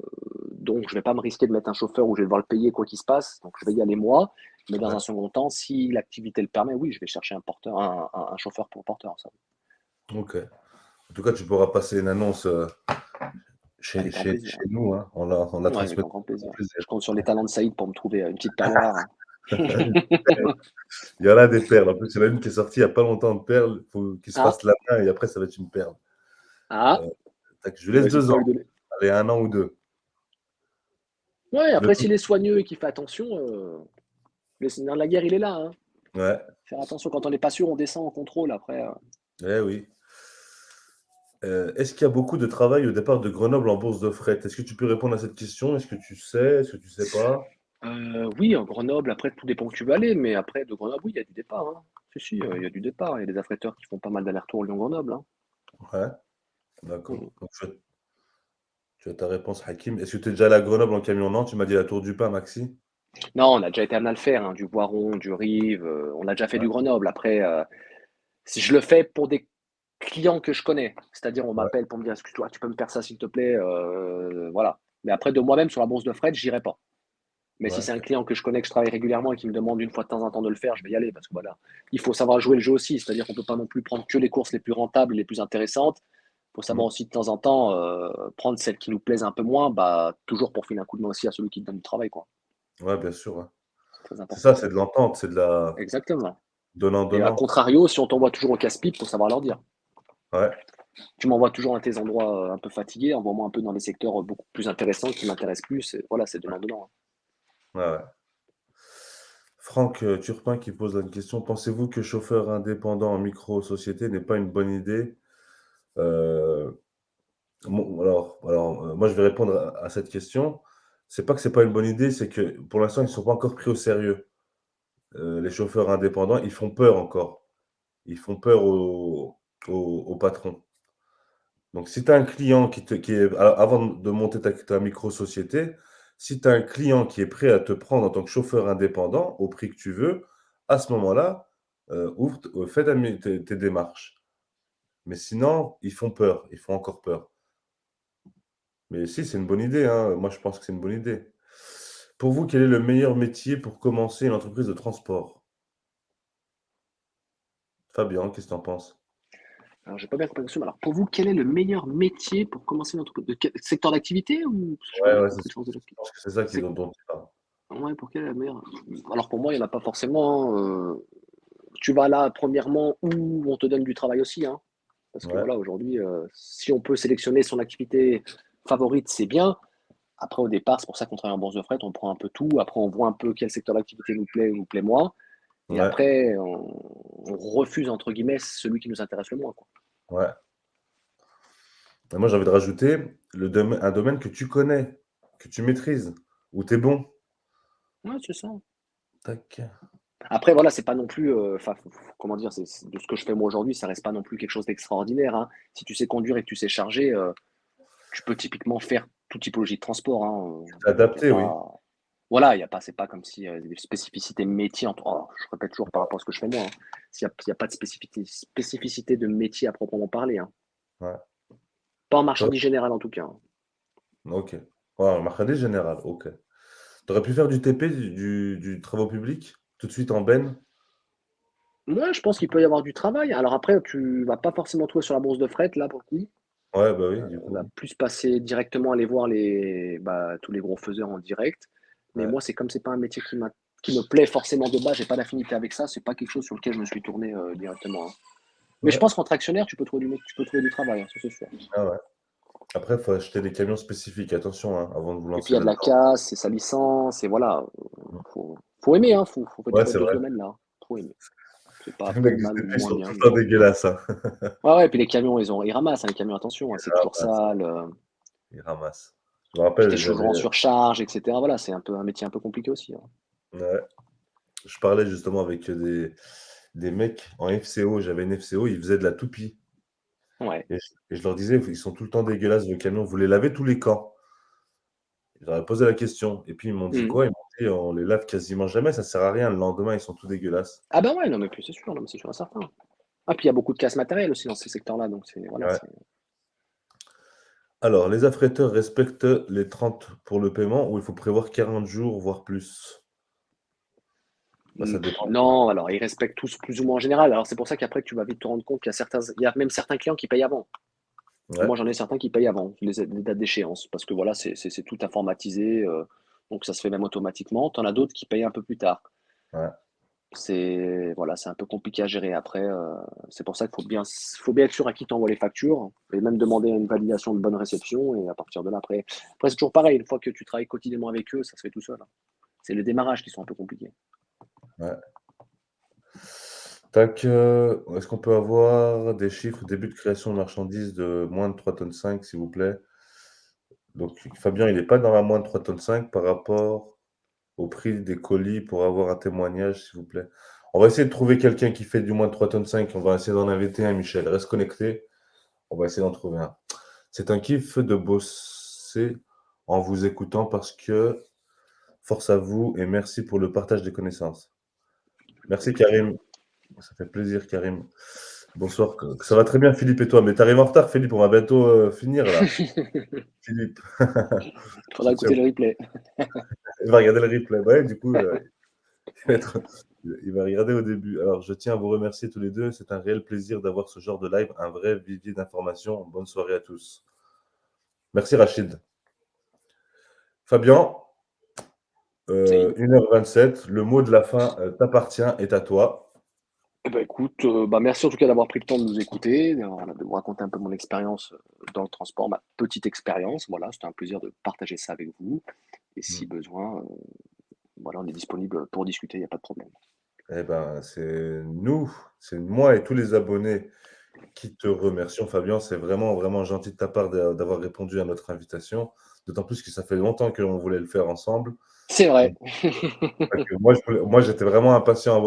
B: Donc, je ne vais pas me risquer de mettre un chauffeur où je vais devoir le payer quoi qu'il se passe. Donc, je vais y aller moi. Mais dans
A: Ouais,
B: un second temps, si l'activité le permet, oui, je vais chercher un porteur, un chauffeur pour porteur. Ça,
A: OK. En tout cas, tu pourras passer une annonce,
B: avec grand plaisir.
A: chez nous, hein. On la
B: Ouais, avec
A: transmettra
B: un grand
A: avec grand
B: plaisir.
A: plaisir.
B: Je compte sur les talents de Saïd pour me trouver une petite perle rare, hein.
A: Il y en a des perles. En plus, il y en a une qui est sortie il y a pas longtemps de perles. Faut qu'il se
B: Ah,
A: fasse la main et après ça va être une perle.
B: ah,
A: Heu, tac, je lui laisse
B: n'hésite
A: 2
B: pas à
A: ans.
B: lui donner.
A: Allez, 1 an ou 2.
B: Ouais,
A: Le
B: après,
A: temps
B: s'il est soigneux et qu'il fait attention, le nerf de la guerre, il est là, hein.
A: ouais,
B: Faire attention, quand on n'est pas sûr, on descend en contrôle après.
A: eh oui. Est-ce qu'il y a beaucoup de travail au départ de Grenoble en bourse de fret? Est-ce que tu peux répondre à cette question? Est-ce que tu sais? Est-ce que tu sais pas?
B: Oui, à Grenoble, après, tout dépend où tu vas aller, mais après, de Grenoble, oui, il y a du départ, hein. Si, si, il y a du départ. Il y a des affréteurs qui font pas mal d'allers-retours Lyon-Grenoble, hein.
A: Ouais,
B: Mmh.
A: d'accord. Donc tu as ta réponse, Hakim. Est-ce que tu es déjà allé à Grenoble en camion? Non, tu m'as dit la Tour du Pin, Maxi?
B: Non, on a déjà été amené à le faire, hein, du Voiron, du Rive, on a déjà fait
A: Ouais,
B: du Grenoble. Après, si je le fais pour des clients que je connais, c'est-à-dire on
A: ouais,
B: m'appelle pour me dire: «Excuse-toi, tu peux me faire ça s'il te plaît?» Voilà. Mais après de moi-même sur la bourse de fret, j'irai pas. Mais si
A: ouais,
B: c'est un client que je connais, que je travaille régulièrement et qui me demande une fois de temps en temps de le faire, je vais y aller parce que voilà, il faut savoir jouer le jeu aussi. C'est-à-dire qu'on peut pas non plus prendre que les courses les plus rentables, les plus intéressantes. Il faut savoir
A: mmh.
B: aussi de temps en temps, prendre celles qui nous plaisent un peu moins, bah, toujours pour filer un coup de main aussi à celui qui te donne du travail, quoi.
A: Ouais, bien sûr, ouais.
B: C'est très
A: C'est
B: important
A: ça,
B: ça.
A: c'est de l'entente, c'est de la
B: Exactement. Et à
A: donnant-donnant.
B: contrario, si on t'envoie toujours au casse-pipe, faut savoir leur dire.
A: Ouais,
B: Tu m'envoies toujours à tes endroits, un peu fatigués, envoie-moi un peu dans des secteurs, beaucoup plus intéressants qui m'intéressent plus et voilà, c'est donnant-donnant, hein.
A: ouais, ouais. Franck, Turpin qui pose une question: «Pensez-vous que chauffeur indépendant en micro-société n'est pas une bonne idée?» Heu, moi, je vais répondre à cette question. C'est pas que c'est pas une bonne idée, c'est que pour l'instant, ils ne sont pas encore pris au sérieux. Les chauffeurs indépendants, ils font peur encore. Ils font peur aux patrons. Donc si tu as un client qui est avant de monter ta micro-société, si tu as un client qui est prêt à te prendre en tant que chauffeur indépendant au prix que tu veux, à ce moment-là, fais tes démarches. Mais sinon, ils font peur, ils font encore peur. Mais si, c'est une bonne idée, hein, moi je pense que c'est une bonne idée. Pour vous, quel est le meilleur métier pour commencer une entreprise de transport? Fabien, qu'est-ce que tu en penses?
B: Alors j'ai pas bien compris la question, mais alors pour vous, quel est le meilleur métier pour commencer une entreprise? De quel secteur d'activité ou? Parce que j'ai pas
A: Ouais,
B: bien
A: ouais, c'est
B: compris le sens de la
A: je pense que c'est ça
B: c'est
A: dont tu parles.
B: ouais, pour quelle est la meilleure? Alors pour moi, il y en a pas forcément, tu vas là premièrement où on te donne du travail aussi, hein. Parce que
A: Ouais,
B: voilà, aujourd'hui, si on peut sélectionner son activité favorite, c'est bien. Après, au départ, c'est pour ça qu'on travaille en bourse de fret, on prend un peu tout. Après, on voit un peu quel secteur d'activité nous plaît ou nous plaît moins. Et
A: ouais,
B: après, on refuse, entre guillemets, celui qui nous intéresse le moins, quoi.
A: ouais. Et moi, j'ai envie de rajouter un domaine que tu connais, que tu maîtrises, où tu es bon.
B: Ouais, c'est ça.
A: Tac.
B: Après, voilà, c'est pas non plus, enfin, comment dire, de ce que je fais moi aujourd'hui, ça reste pas non plus quelque chose d'extraordinaire, hein. Si tu sais conduire et que tu sais charger, tu peux typiquement faire toute typologie de transport, hein.
A: C'est
B: Il y a
A: adapté, oui.
B: pas, voilà, il y a pas, c'est pas comme si des spécificités métier. Je répète toujours par rapport à ce que je fais moi, hein. Il y a pas de spécificité de métier à proprement parler, hein.
A: Ouais.
B: Pas en
A: Tu
B: marchandise générale en tout cas, hein.
A: OK. Ouais, marchandise générale, OK. Tu aurais pu faire du TP, du travaux publics, tout de suite en benne?
B: Mouais, je pense qu'il peut y avoir du travail. Alors après, tu vas pas forcément trouver sur la bourse de fret, là, pour le coup.
A: Ouais, bah oui, du
B: On va
A: coup.
B: plus passer directement aller voir tous les gros faiseurs en direct. Mais
A: Ouais.
B: moi, c'est comme c'est pas un métier qui me plaît forcément de base, j'ai pas d'affinité avec ça, c'est pas quelque chose sur lequel je me suis tourné directement, hein. Mais je
A: Ouais.
B: pense qu'entre actionnaires, tu peux trouver du travail, hein, ça c'est sûr.
A: Ah ouais. Après, il faut acheter des camions spécifiques, attention, hein, avant de vous
B: Et puis il
A: lancer
B: y a de la
A: là-dedans.
B: casse, c'est sa licence, et voilà.
A: Mm.
B: Faut aimer, hein, faut
A: Ouais,
B: être
A: c'est
B: de ce
A: vrai.
B: domaine-là, hein. Faut aimer. C'est pas
A: Les
B: plus
A: mecs du
B: mal ou
A: TP, ils
B: moins
A: sont
B: bien,
A: tout le
B: mais
A: temps dégueulasses, hein.
B: ouais, ouais, et puis les camions, ils ramassent, hein, les camions, attention, hein, c'est
A: Ah
B: toujours
A: bah, ça,
B: sale.
A: ils ramassent. Je me
B: Puis tu
A: rappelle,
B: es
A: j'avais.
B: souvent en surcharge, et cetera. Voilà, c'est un métier un peu compliqué aussi, hein.
A: Ouais. Je parlais justement avec des mecs en FCO. J'avais une FCO, ils faisaient de la toupie.
B: Ouais.
A: Et je leur disais, ils sont tout le temps dégueulasses, vos camions. Vous les lavez tous les quand? Je leur ai posé la question. Et puis ils m'ont dit
B: Mmh.
A: quoi? Ils m'ont dit, on les lave quasiment jamais, ça sert à rien. Le lendemain, ils sont tout dégueulasses.
B: Ah bah ouais, non mais puis c'est sûr, non mais c'est sûr et certain. Ah puis il y a beaucoup de casse matériel aussi dans ces secteurs-là, donc c'est voilà,
A: Ouais.
B: c'est
A: Alors, les affréteurs respectent les 30 pour le paiement ou il faut prévoir 40 jours, voire plus? Bah, ça dépend.
B: non, alors ils respectent tous plus ou moins en général. Alors c'est pour ça qu'après tu vas vite te rendre compte il y a même certains clients qui payent avant.
A: Ouais,
B: Moi j'en ai certains qui payent avant les dates d'échéance parce que voilà, c'est tout informatisé, donc ça se fait même automatiquement. Tu en as d'autres qui payent un peu plus tard.
A: ouais.
B: C'est voilà, c'est un peu compliqué à gérer après, c'est pour ça qu'il faut bien être sûr à qui tu envoies les factures et même demander une validation de bonne réception et à partir de là après c'est toujours pareil, une fois que tu travailles quotidiennement avec eux, ça se fait tout seul, hein. C'est les démarrages qui sont un peu compliqués.
A: Ouais. Tac, est-ce qu'on peut avoir des chiffres début de création de marchandises de moins de 3,5 tonnes, s'il vous plaît? Donc Fabien, il est pas dans la moins de 3,5 tonnes par rapport au prix des colis pour avoir un témoignage, s'il vous plaît. On va essayer de trouver quelqu'un qui fait du moins de 3,5 tonnes. On va essayer d'en inviter un, Michel. Reste connecté. On va essayer d'en trouver un. C'est un kiff de bosser en vous écoutant parce que force à vous et merci pour le partage des connaissances.
B: Avec
A: Merci
B: plaisir.
A: Karim. Ça fait plaisir, Karim. Bonsoir. Ça va très bien, Philippe et toi. Mais tu arrives en retard, Philippe. On va bientôt finir là. Philippe.
B: Faudra écouter le replay.
A: Il va regarder le replay. Ouais, du coup, il va être- il va regarder au début. Alors, je tiens à vous remercier tous les deux. C'est un réel plaisir d'avoir ce genre de live, un vrai vivier d'informations. Bonne soirée à tous. Merci, Rachid. Fabien,
B: Saïd.
A: 1h27. Le mot de la fin t'appartient, est à toi.
B: Eh ben écoute, merci en tout cas d'avoir pris le temps de nous écouter, voilà, de vous raconter un peu mon expérience, dans le transport, ma petite expérience, voilà, c'était un plaisir de partager ça avec vous et si
A: Mm.
B: besoin, voilà, on est disponible pour discuter, il y a pas de problème.
A: Eh ben, c'est moi et tous les abonnés qui te remercions, Fabien. C'est vraiment, vraiment gentil de ta part d'avoir répondu à notre invitation. D'autant plus que ça fait longtemps qu'on voulait le faire ensemble.
B: C'est vrai.
A: Donc, moi, j'étais vraiment impatient.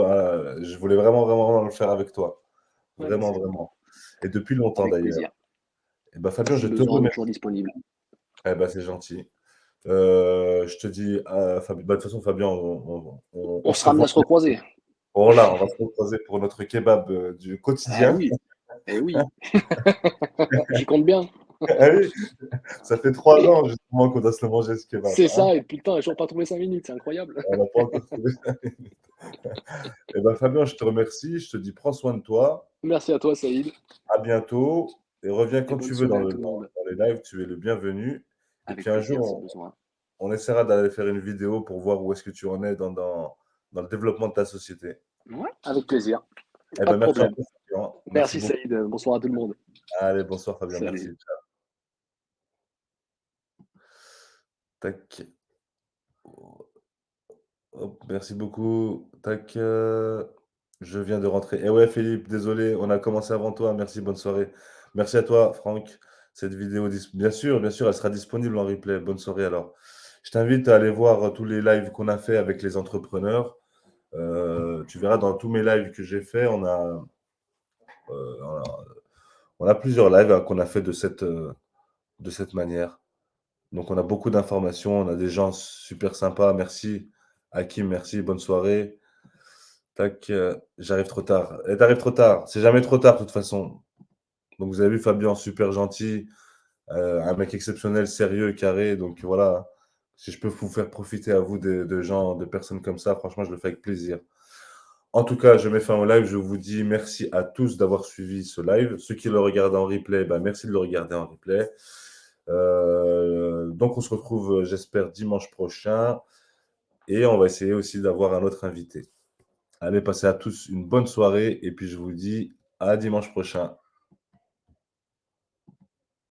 A: Je voulais vraiment, vraiment, vraiment le faire avec toi.
B: Ouais, bah,
A: Vraiment,
B: c'est gentil.
A: vraiment. Et depuis longtemps
B: Avec
A: d'ailleurs.
B: plaisir.
A: Eh ben, Fabien,
B: Si
A: je te
B: besoin, on est toujours
A: remercie.
B: disponible.
A: Eh ben, c'est gentil. Je te dis, bah, de toute façon, Fabien, on
B: On
A: se
B: sera amené
A: revoit.
B: à se recroiser.
A: Voilà, on va se recroiser pour notre kebab du
B: Ah
A: quotidien.
B: oui, eh oui, j'y compte bien.
A: Ah oui, ça fait 3 ans justement qu'on doit se le manger ce kebab,
B: C'est
A: hein.
B: ça et putain, j'ai toujours pas trouvé 5 minutes, c'est incroyable.
A: On n'a pas encore trouvé ça. Eh ben, Fabien, je te remercie. Je te dis, prends soin de toi.
B: Merci à toi Saïd
A: À bientôt et reviens
B: et
A: quand
B: bonne
A: tu veux
B: soirée à tout le monde.
A: dans les lives. Tu es le bienvenu. Et
B: Avec
A: puis un
B: plaisir si
A: jour,
B: besoin.
A: on essaiera d'aller faire une vidéo pour voir où est-ce que tu en es dans le développement de ta société.
B: Ouais, avec plaisir,
A: Eh
B: pas
A: ben,
B: de
A: merci
B: problème.
A: encore, Fabien. Merci
B: Merci
A: beaucoup.
B: Saïd, bonsoir à tout le monde.
A: Allez, bonsoir, Fabien.
B: Salut.
A: Merci. Tac. Hop, merci beaucoup. Tac. Je viens de rentrer. Eh ouais, Philippe, désolé, on a commencé avant toi. Merci, bonne soirée. Merci à toi, Franck. Cette vidéo, bien sûr, elle sera disponible en replay. Bonne soirée alors. Je t'invite à aller voir tous les lives qu'on a fait avec les entrepreneurs. Tu verras dans tous mes lives que j'ai fait, on a, on a plusieurs lives hein, qu'on a fait de cette manière. Donc, on a beaucoup d'informations, on a des gens super sympas. Merci, Hakim, merci, bonne soirée. Tac, j'arrive trop tard. Et t'arrives trop tard. C'est jamais trop tard, de toute façon. Donc, vous avez vu Fabien, super gentil, un mec exceptionnel, sérieux, carré. Donc, voilà. Si je peux vous faire profiter à vous de gens, de personnes comme ça, franchement, je le fais avec plaisir. En tout cas, je mets fin au live. Je vous dis merci à tous d'avoir suivi ce live. Ceux qui le regardent en replay, merci de le regarder en replay. Donc, on se retrouve, j'espère, dimanche prochain. Et on va essayer aussi d'avoir un autre invité. Allez, passez à tous une bonne soirée. Et puis, je vous dis à dimanche prochain.